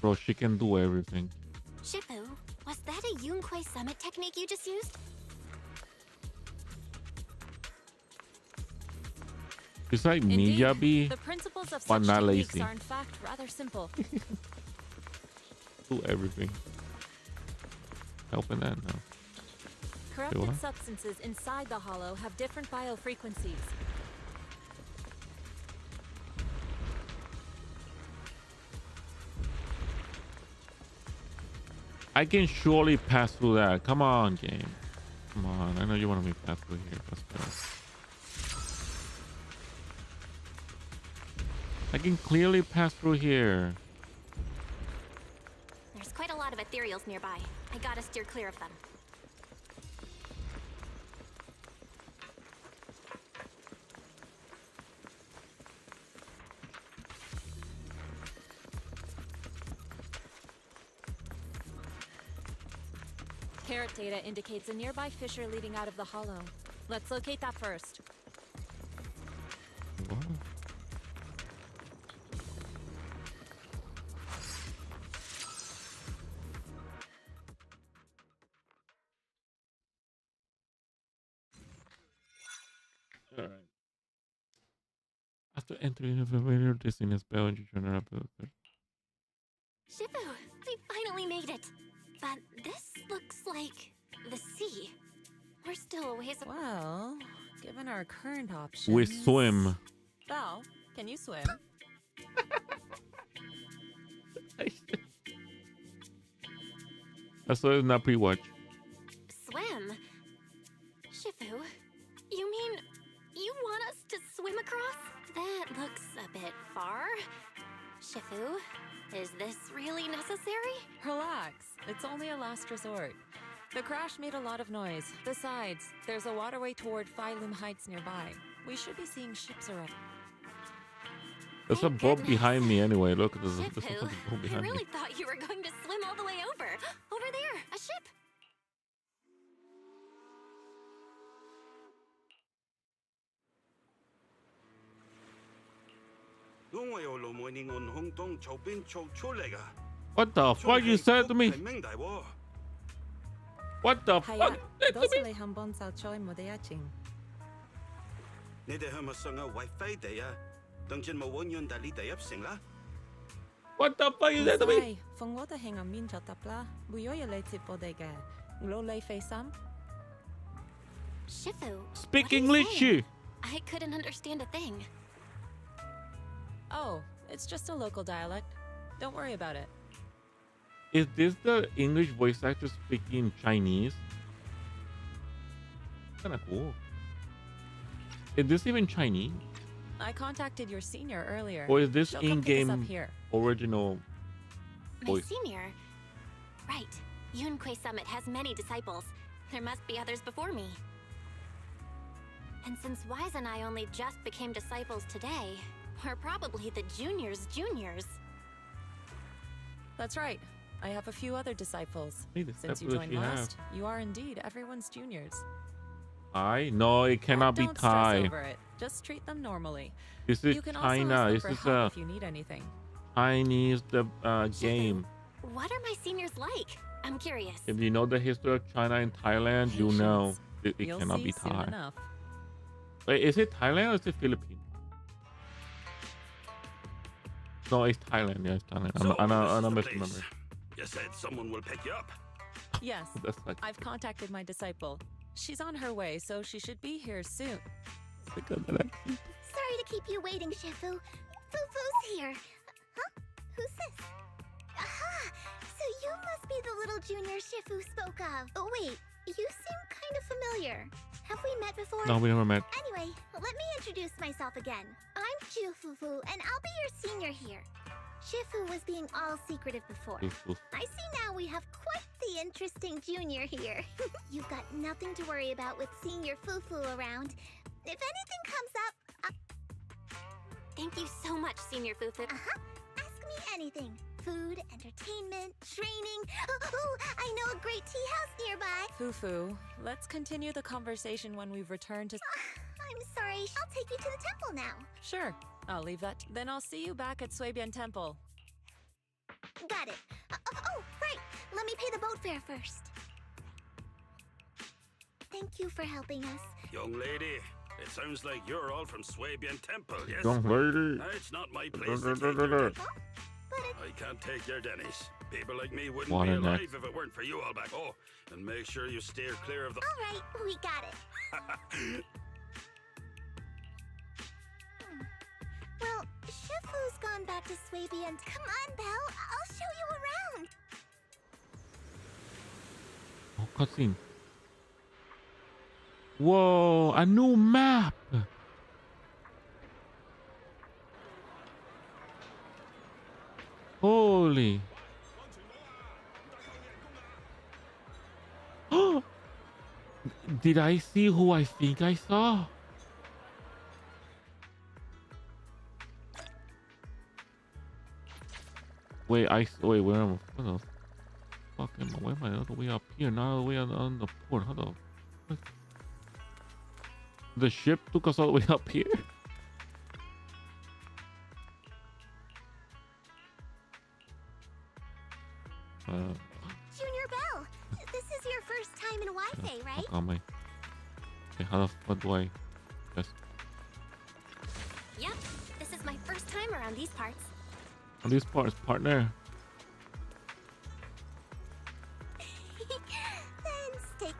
Bro, she can do everything. Shifu, was that a Yunquei Summit technique you just used? It's like Indeed, Miyabi, the principles of but such not techniques lazy. are in fact rather simple. Do everything. Helping that now. Corrupted what? substances inside the hollow have different biofrequencies. I can surely pass through that. Come on, game. Come on. I know you want me to pass through here. Let's go. I can clearly pass through here. There's quite a lot of ethereals nearby. I gotta steer clear of them. Carrot data indicates a nearby fissure leading out of the hollow. Let's locate that first. What? All right. To enter in a familiar Disney spell and you turn it up. Shifu, we finally made it. But this looks like the sea. We're still a ways away. Well, given our current options... We swim. Val, can you swim? That's why it's not pre-watch. Swim? Shifu, you mean you want us to swim across? That looks a bit far. Shifu, is this really necessary? Relax. It's only a last resort. The crash made a lot of noise. Besides, there's a waterway toward Phylum Heights nearby. We should be seeing ships around. There's a boat behind me anyway. Look, there's a Shifu, fucking boat I behind really me. thought you were going to swim all the way over. Over there, a ship. What the fuck you said to me? What the fuck? 係啊，多謝你肯幫手在我哋一齊。你哋係咪上個位飛地啊？當真冇揾人帶你哋入城啦？ What the fuck you said to me? 係，逢我哋喺入面就得啦，會有人嚟接我哋嘅。努力費心。Shifu, Speak what are you English. saying? I couldn't understand a thing. Oh, it's just a local dialect. Don't worry about it. Is this the English voice actor speaking Chinese? Kinda cool. Is this even Chinese? I contacted your senior earlier. Or is this She'll come pick us up in-game here. original My voice? senior? Right. Yunquei Summit has many disciples. There must be others before me. And since Wise and I only just became disciples today, we're probably the juniors' juniors. That's right. I have a few other disciples. Hey, the Since you disciples joined you last, you are indeed everyone's juniors. I no, it cannot be Don't stress Thai. over it. Just treat them normally. This is You can also China. ask them This for is help if you need anything. Chinese game. What are my seniors like? I'm curious. If you know the history of China and Thailand, you know it You'll cannot see be soon Thai. enough. Wait, is it Thailand or is it Philippines? No, it's Thailand. Yeah, it's Thailand. I'm misremembering. You said someone will pick you up. Yes, That's like I've contacted my disciple. She's on her way, so she should be here soon. Sorry to keep you waiting, Shifu. Fufu's here. Huh? Who's this? Aha! So you must be the little junior Shifu spoke of. Oh, wait. You seem kind of familiar. Have we met before? No, we never met. Anyway, let me introduce myself again. I'm Fufu, and I'll be your senior here. Shifu was being all secretive before. Fufu. I see now we have quite the interesting junior here. You've got nothing to worry about with senior Fufu around. If anything comes up, Thank you so much, Senior Fufu. ask me anything. Food, entertainment, training. Oh, I know a great tea house nearby. Fufu, let's continue the conversation when we've returned to... I'm sorry, I'll take you to the temple now. Sure, I'll leave that. Then I'll see you back at Suibian Temple. Got it. Oh, right. Let me pay the boat fare first. Thank you for helping us. Young lady, it sounds like you're all from Swabian Temple, yes? Young lady. It's not my place to take your... I can't take your Denny's. People like me wouldn't Water be alive next. if it weren't for you all back. Oh, and make sure you steer clear of the... All right, we got it. Well, Shifu's gone back to Swabian. Come on, Belle. I'll show you around. Oh, cutscene. Whoa, a new map. Holy. Did I see who I think I saw? Wait, wait, where am I? What the fuck am I? Where am I? All the way up here, not all the way on the port. How the what? The ship took us all the way up here? Junior Belle, this is your first time in Wi-Fi, right? On my. Okay, how the fuck do I? Yes. Yep, this time around these parts. On these parts, partner. Then stick.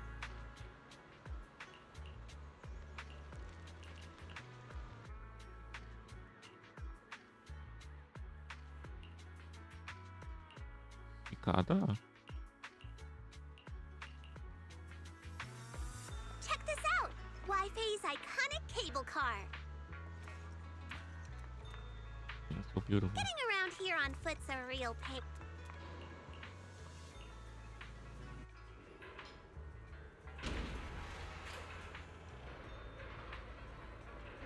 Picada. Check this out! Wi-Fi's iconic cable car. Yeah, so beautiful. Getting around here on foot's a real pain.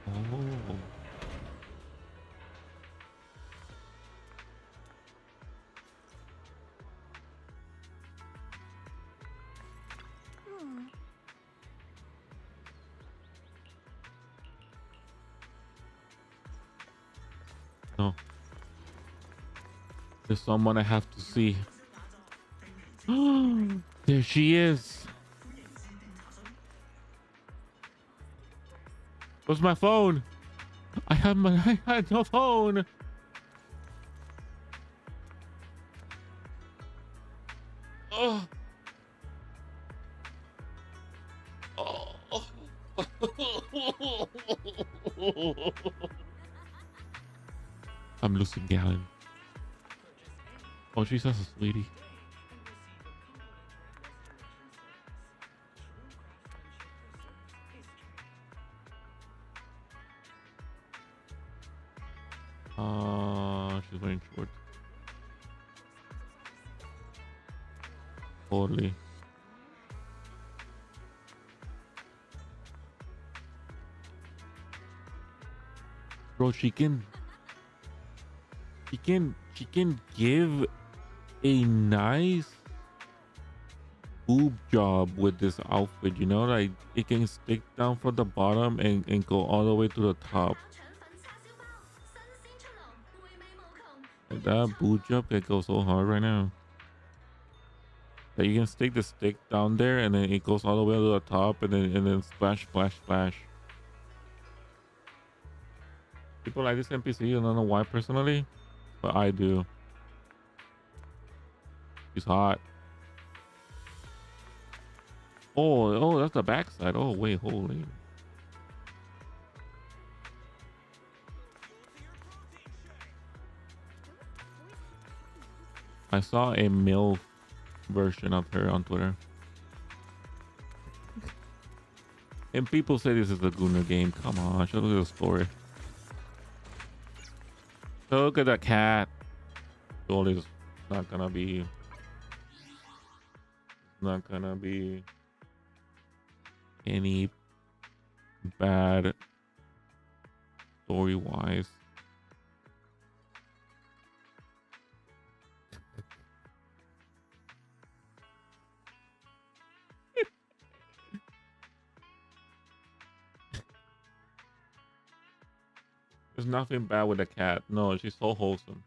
Oh. No. There's someone I have to see. There she is. Where's my phone? I had no phone. Oh. I'm losing Gallon. Oh, she's such a sweetie. She's wearing shorts. Totally. Bro, she can give a nice boob job with this outfit, you know, like it can stick down from the bottom and go all the way to the top. Like that boob job that goes so hard right now. That you can stick the stick down there and then it goes all the way to the top and then splash, splash, splash. People like this NPC, I don't know why personally, but I do. She's hot. Oh, that's the backside. Oh, wait, holy. I saw a MILF version of her on Twitter. And people say this is a Gunnar game. Come on, show me the story. Look at that cat. Surely it's not gonna be any bad story wise. There's nothing bad with the cat. No, she's so wholesome.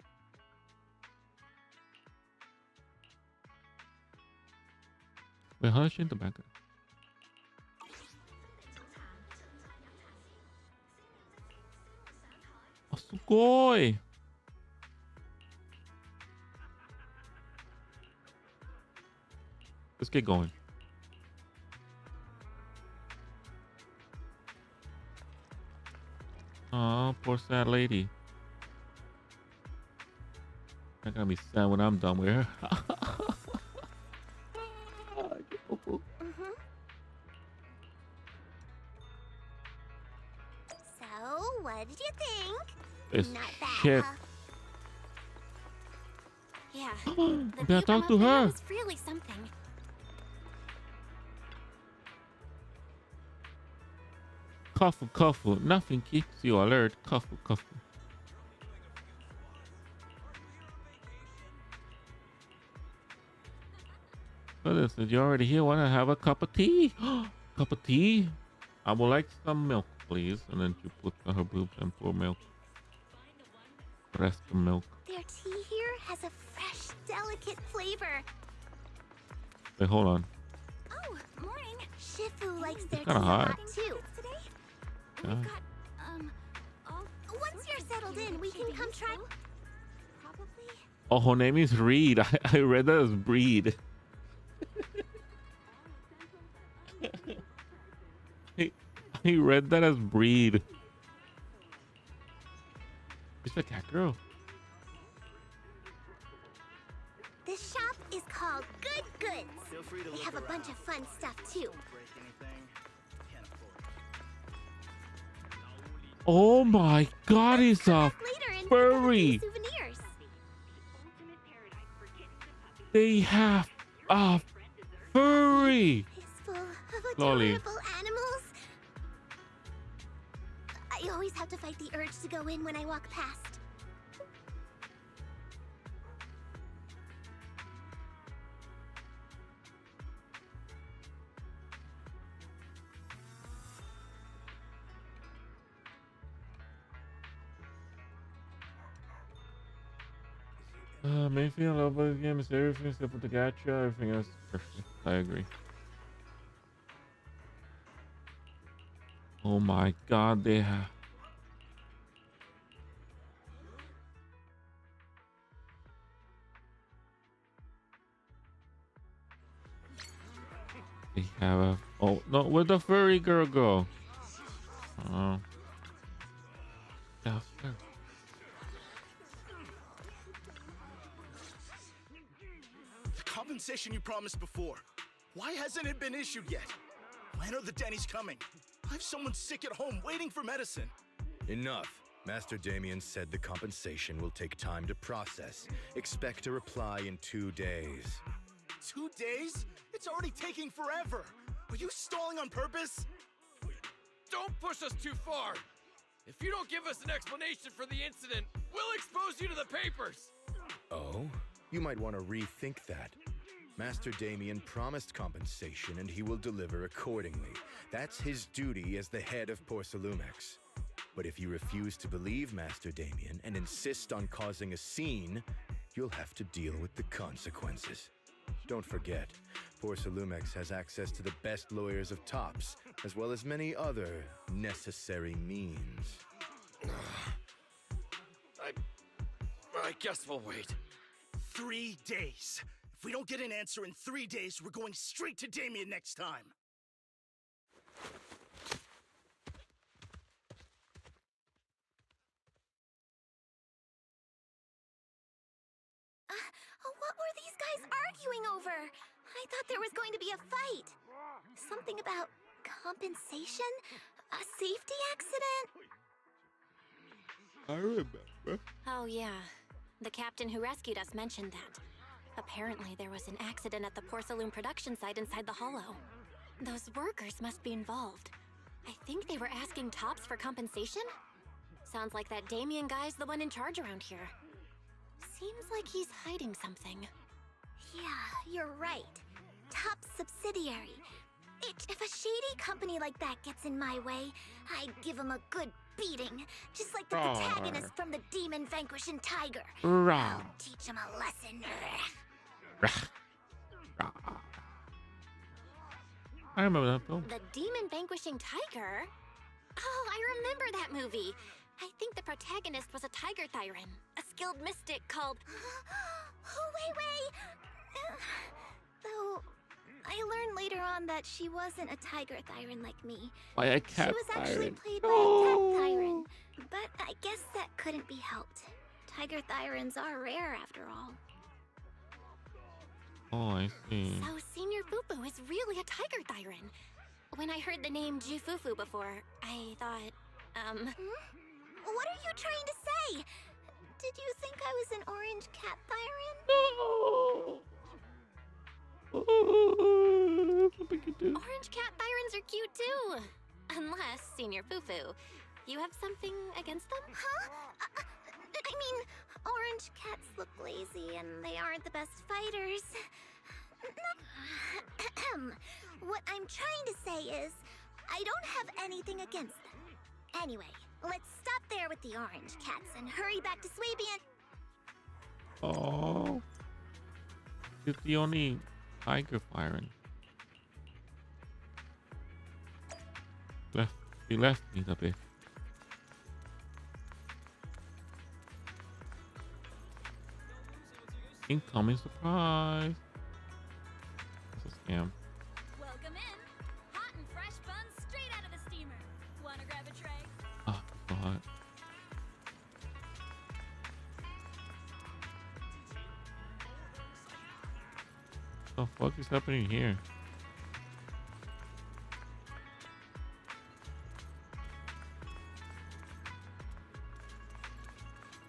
Wait, how is she in the back? Oh, sugoi! Let's get going. Oh, poor sad lady. Not gonna be sad when I'm done with her. So, what did you think? It's Not bad, shit. huh? Yeah. I gotta talk to her. Was really something. Cuffle, cuffle. Nothing keeps you alert. Cuffle, cuffle. So listen, you're already here. Want to have a cup of tea? Cup of tea? I would like some milk, please. And then she puts on her boobs and pour milk. Rest the milk. Their tea here has a fresh, delicate flavor. Wait, hold on. Oh, morning. Shifu likes their tea kinda hot. too. Yeah. Once you're settled in, we can come try. Oh, her name is Reed. I read that as Breed. I read that as Breed. She's the cat girl. This shop is called Good Goods. They have a bunch of fun stuff too. Oh my god, it's a furry. They have a furry. It's full of Lolly. adorable animals. I always have to fight the urge to go in when I walk past. Mayfield, I love this game is everything except for the gacha. Everything else is perfect. I agree. Oh my god, they have. They have a. Oh no, where'd the furry girl go? Oh. Yeah, fair. The compensation you promised before. Why hasn't it been issued yet? When are the Denny's coming? I have someone sick at home waiting for medicine. Enough. Master Damien said the compensation will take time to process. Expect a reply in 2 days. 2 days? It's already taking forever. Are you stalling on purpose? Don't push us too far. If you don't give us an explanation for the incident, we'll expose you to the papers. Oh? You might want to rethink that. Master Damien promised compensation and he will deliver accordingly. That's his duty as the head of Porcelumex. But if you refuse to believe Master Damien and insist on causing a scene, you'll have to deal with the consequences. Don't forget, Porcelumex has access to the best lawyers of Tops, as well as many other necessary means. I guess we'll wait. 3 days. If we don't get an answer in 3 days, we're going straight to Damien next time. What were these guys arguing over? I thought there was going to be a fight. Something about compensation? A safety accident? I remember. Oh, yeah. The captain who rescued us mentioned that. Apparently, there was an accident at the porcelain production site inside the hollow. Those workers must be involved. I think they were asking Tops for compensation? Sounds like that Damien guy's the one in charge around here. Seems like he's hiding something. Yeah, you're right. Top subsidiary. If a shady company like that gets in my way, I'd give him a good beating. Just like the protagonist from the Demon Vanquishing Tiger. I'll teach him a lesson. I remember that film. The Demon Vanquishing Tiger? Oh, I remember that movie. I think the protagonist was a tiger thyran, a skilled mystic called... Wait. Though, I learned later on that she wasn't a tiger thyran like me. By a cat She was actually thyran. played by a cat thyran. But I guess that couldn't be helped. Tiger thyrans are rare after all. Oh, I see. So Senior Fufu is really a tiger thyran. When I heard the name Jufufu before, I thought, What are you trying to say? Did you think I was an orange cat thyran? No! Orange cat thyrans are cute too. Unless, Senior Fufu, you have something against them? Huh? I mean, orange cats look lazy and they aren't the best fighters. What I'm trying to say is, I don't have anything against them. Anyway, let's stop there with the orange cats and hurry back to Swabian. Oh. It's the only tiger firing. He left me a bit. Incoming surprise. It's a scam. Welcome in. Hot and fresh buns straight out of the steamer. Wanna grab a tray? Oh, God. What the fuck is happening here?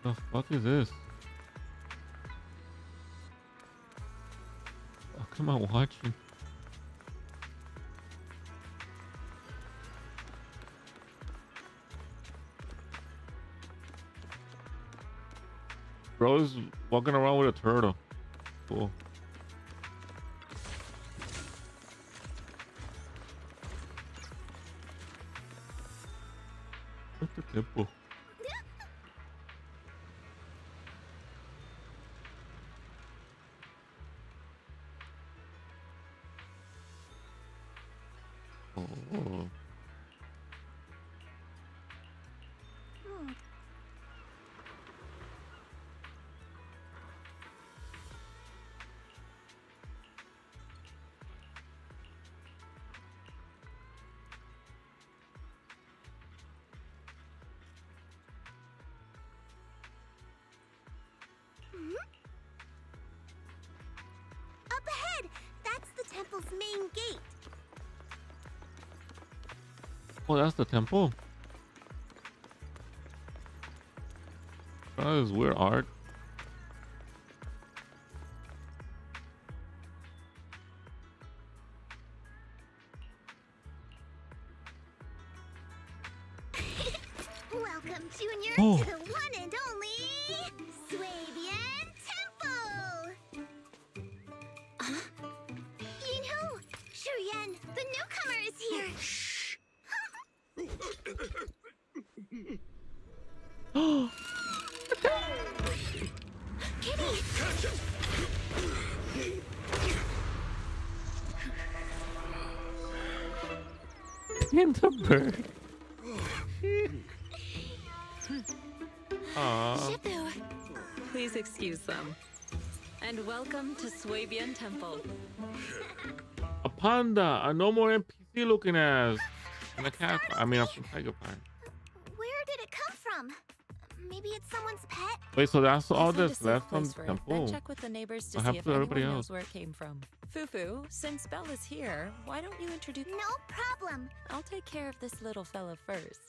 The fuck is this? What am I watching? Bro's walking around with a turtle. Cool. What's the temple? Oh. Up ahead! That's the temple's main gate. Oh, that's the temple. That is weird art. Welcome, Junior, Oh. to the one and only Swabian Temple! Yinhu! Shuyan, the newcomer is here! Kitty! In the bird. Shifu. Please excuse them. And welcome to Swabian Temple. A panda, a no more NPC looking ass, and a cat. I mean, a tiger pie. Where did it come from? Maybe it's someone's pet? Wait, so that's all Find a that's safe left from place the for it, temple? Then check with the neighbors to What see happened if to everybody anyone else? knows where it came from. Fufu, since Belle is here, why don't you introduce... No problem. I'll take care of this little fella first.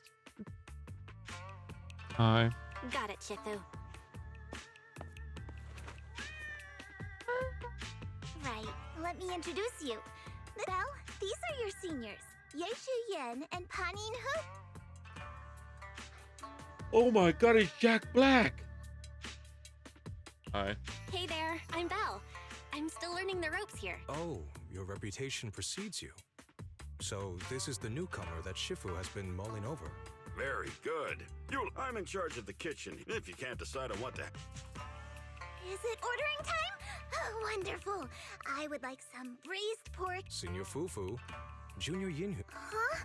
Hi. Got it, Shifu. Right, let me introduce you. Belle, these are your seniors. Yeishu Yen and Panin Hu. Oh my God, it's Jack Black. Hi. Hey there, I'm Belle. I'm still learning the ropes here. Oh, your reputation precedes you. So this is the newcomer that Shifu has been mulling over. Very good. I'm in charge of the kitchen. If you can't decide on what to... Is it ordering time? Oh, wonderful. I would like some braised pork. Senior Fufu, Junior Yinhu. Huh?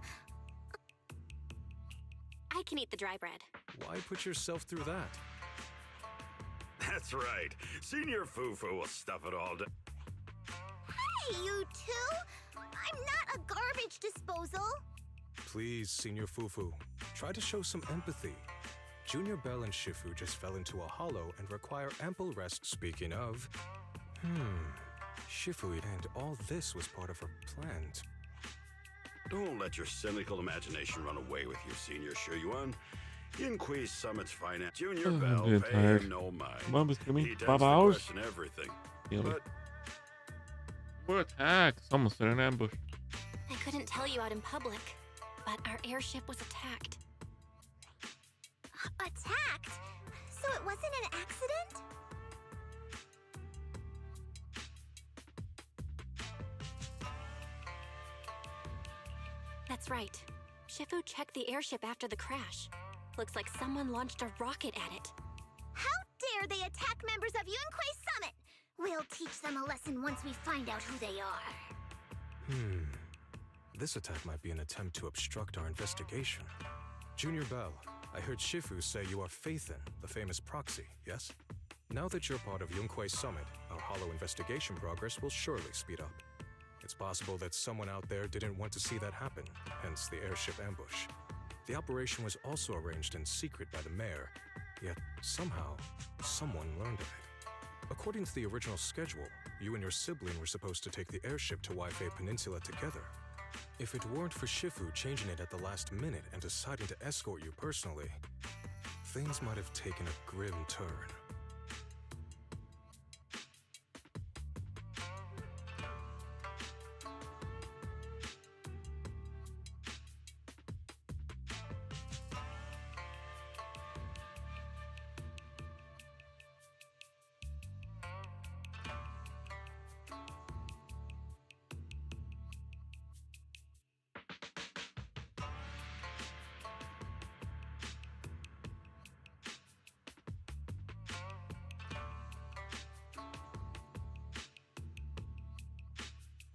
I can eat the dry bread. Why put yourself through that? That's right. Senior Fufu will stuff it all down. Hey, you two! I'm not a garbage disposal. Please, Senior Fufu, try to show some empathy. Junior Belle and Shifu just fell into a hollow and require ample rest. Speaking of... Shifu, and all this was part of her plan. Don't let your cynical imagination run away with you, Senior Shuyuan. Inquis Summit's finance. Junior I'm Bell, getting pay tired. him no mind. Mom is coming. He tends 5 to hours? question everything. Really? But We're attacked. Someone set an ambush. I couldn't tell you out in public, but our airship was attacked. Attacked? So it wasn't an accident? That's right. Shifu checked the airship after the crash. Looks like someone launched a rocket at it. How dare they attack members of Yunquei Summit? We'll teach them a lesson once we find out who they are. This attack might be an attempt to obstruct our investigation. Junior Belle, I heard Shifu say you are Faithin, the famous proxy, yes? Now that you're part of Yunque's summit, our hollow investigation progress will surely speed up. It's possible that someone out there didn't want to see that happen, hence the airship ambush. The operation was also arranged in secret by the mayor, yet somehow, someone learned of it. According to the original schedule, you and your sibling were supposed to take the airship to Waifei Peninsula together. If it weren't for Shifu changing it at the last minute and deciding to escort you personally, things might have taken a grim turn.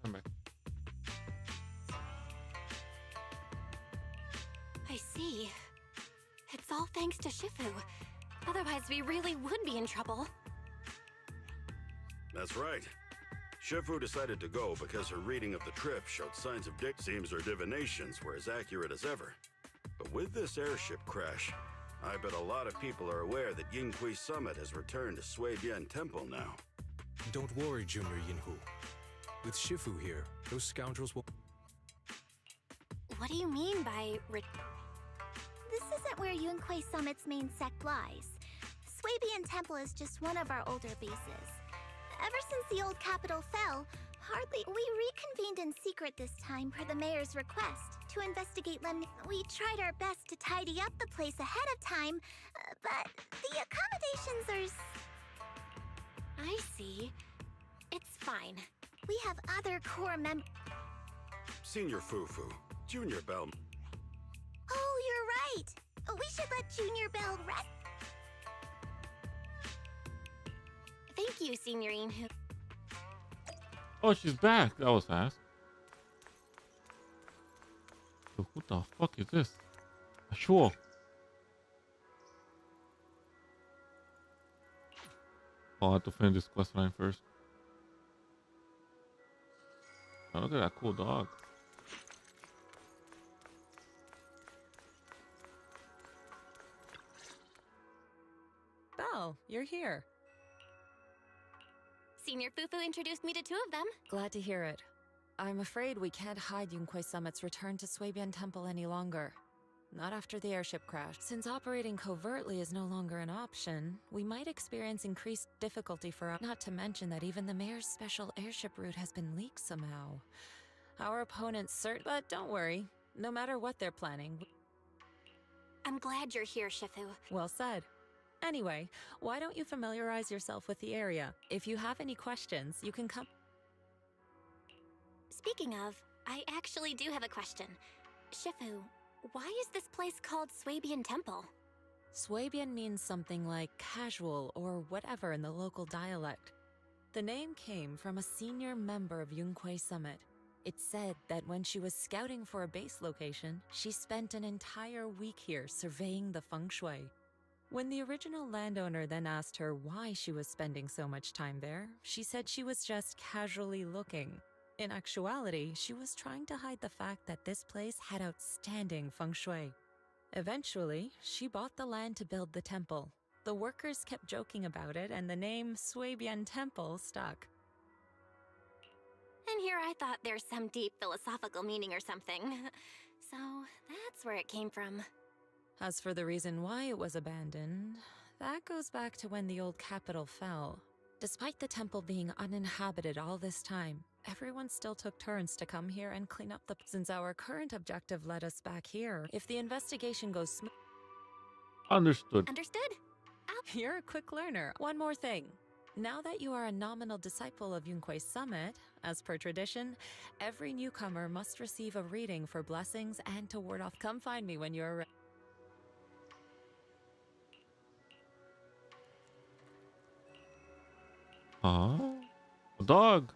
Come back. I see. It's all thanks to Shifu. Otherwise, we really would be in trouble. That's right. Shifu decided to go because her reading of the trip showed signs of seems her divinations were as accurate as ever. But with this airship crash, I bet a lot of people are aware that Yinghui Summit has returned to Suibian Temple now. Don't worry, Junior Yinhu. With Shifu here, those scoundrels will... What do you mean by This isn't where Yunquei Summit's main sect lies. Suibian Temple is just one of our older bases. Ever since the old capital fell, we reconvened in secret this time per the mayor's request to investigate We tried our best to tidy up the place ahead of time, but the accommodations are... I see. It's fine. We have other core members. Senior Fufu, Junior Bell. Oh, you're right. We should let Junior Bell rest. Thank you, Senior Inhu. Oh, she's back. That was fast. So who the fuck is this? Sure. Oh, I have to finish this quest line first. Oh, look at that cool dog. Belle, you're here. Senior Fufu introduced me to two of them. Glad to hear it. I'm afraid we can't hide Yunquei Summit's return to Suibian Temple any longer. Not after the airship crash. Since operating covertly is no longer an option, we might experience increased difficulty for us. Not to mention that even the mayor's special airship route has been leaked somehow. Our opponents but don't worry. No matter what they're planning. I'm glad you're here, Shifu. Well said. Anyway, why don't you familiarize yourself with the area? If you have any questions, you can come. Speaking of, I actually do have a question. Shifu, why is this place called Suibian Temple? Suibian means something like casual or whatever in the local dialect. The name came from a senior member of Yunquei Summit. It's said that when she was scouting for a base location, she spent an entire week here surveying the feng shui. When the original landowner then asked her why she was spending so much time there, she said she was just casually looking. In actuality, she was trying to hide the fact that this place had outstanding feng shui. Eventually, she bought the land to build the temple. The workers kept joking about it, and the name Suibian Temple stuck. And here I thought there's some deep philosophical meaning or something. So that's where it came from. As for the reason why it was abandoned, that goes back to when the old capital fell. Despite the temple being uninhabited all this time, everyone still took turns to come here and clean up since our current objective led us back here. If the investigation goes smooth... Understood. Understood? You're a quick learner. One more thing. Now that you are a nominal disciple of Yunquei Summit, as per tradition, every newcomer must receive a reading for blessings and to ward off. Come find me when you're ready. A dog.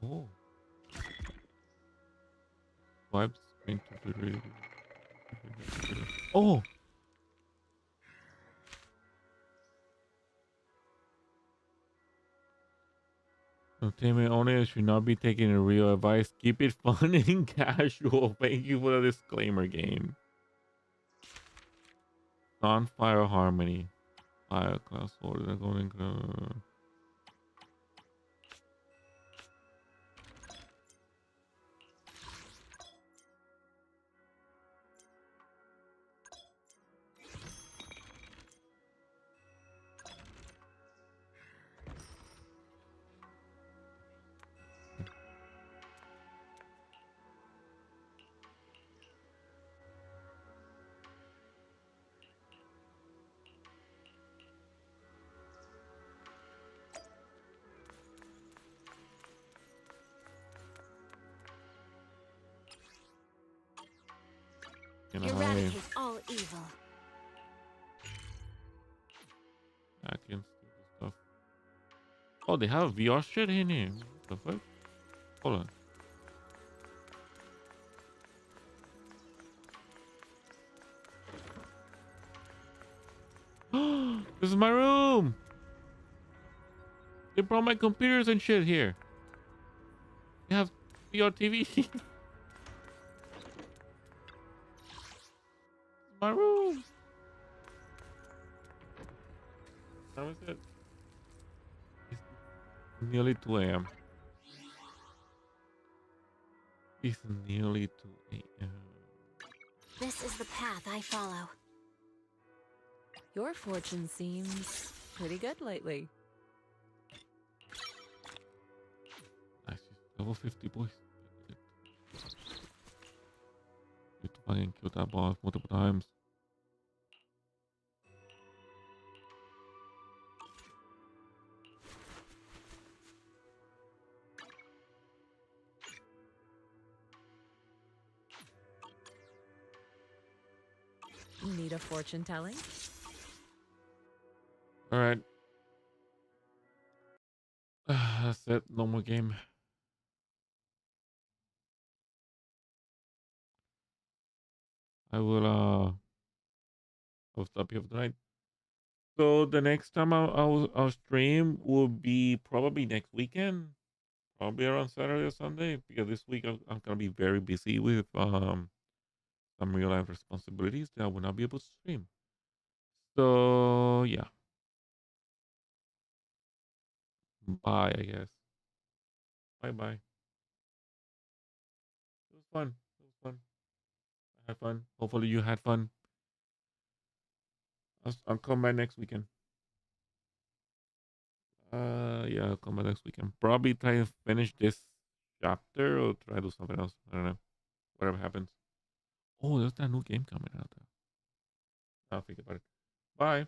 Oh. Swipe screen to be read. Oh. Entertainment only should not be taken in real advice. Keep it fun and casual. Thank you for the disclaimer game. Non-fire harmony. Fire class order. Golden. Eradicate all evil. I can steal the stuff. Oh, they have VR shit in here. What the fuck? Hold on. This is my room. They brought my computers and shit here. They have VR TV. My room. How is it? It's nearly 2 a.m. It's nearly 2 a.m. This is the path I follow. Your fortune seems pretty good lately. Nice. Level 50, boys. Get to fucking kill that boss multiple times. Need a fortune telling? All right. That's it. No more game. I will I'll stop here for tonight. So the next time I'll stream will be probably next weekend, probably around Saturday or Sunday, because this week I'm gonna be very busy with some real life responsibilities that I will not be able to stream. So yeah, bye. I guess. Bye bye. It was fun. It was fun. I had fun. Hopefully you had fun. I'll come back next weekend. Yeah, I'll come back next weekend. Probably try and finish this chapter or try to do something else. I don't know. Whatever happens. Oh, there's that new game coming out. I'll think about it. Bye.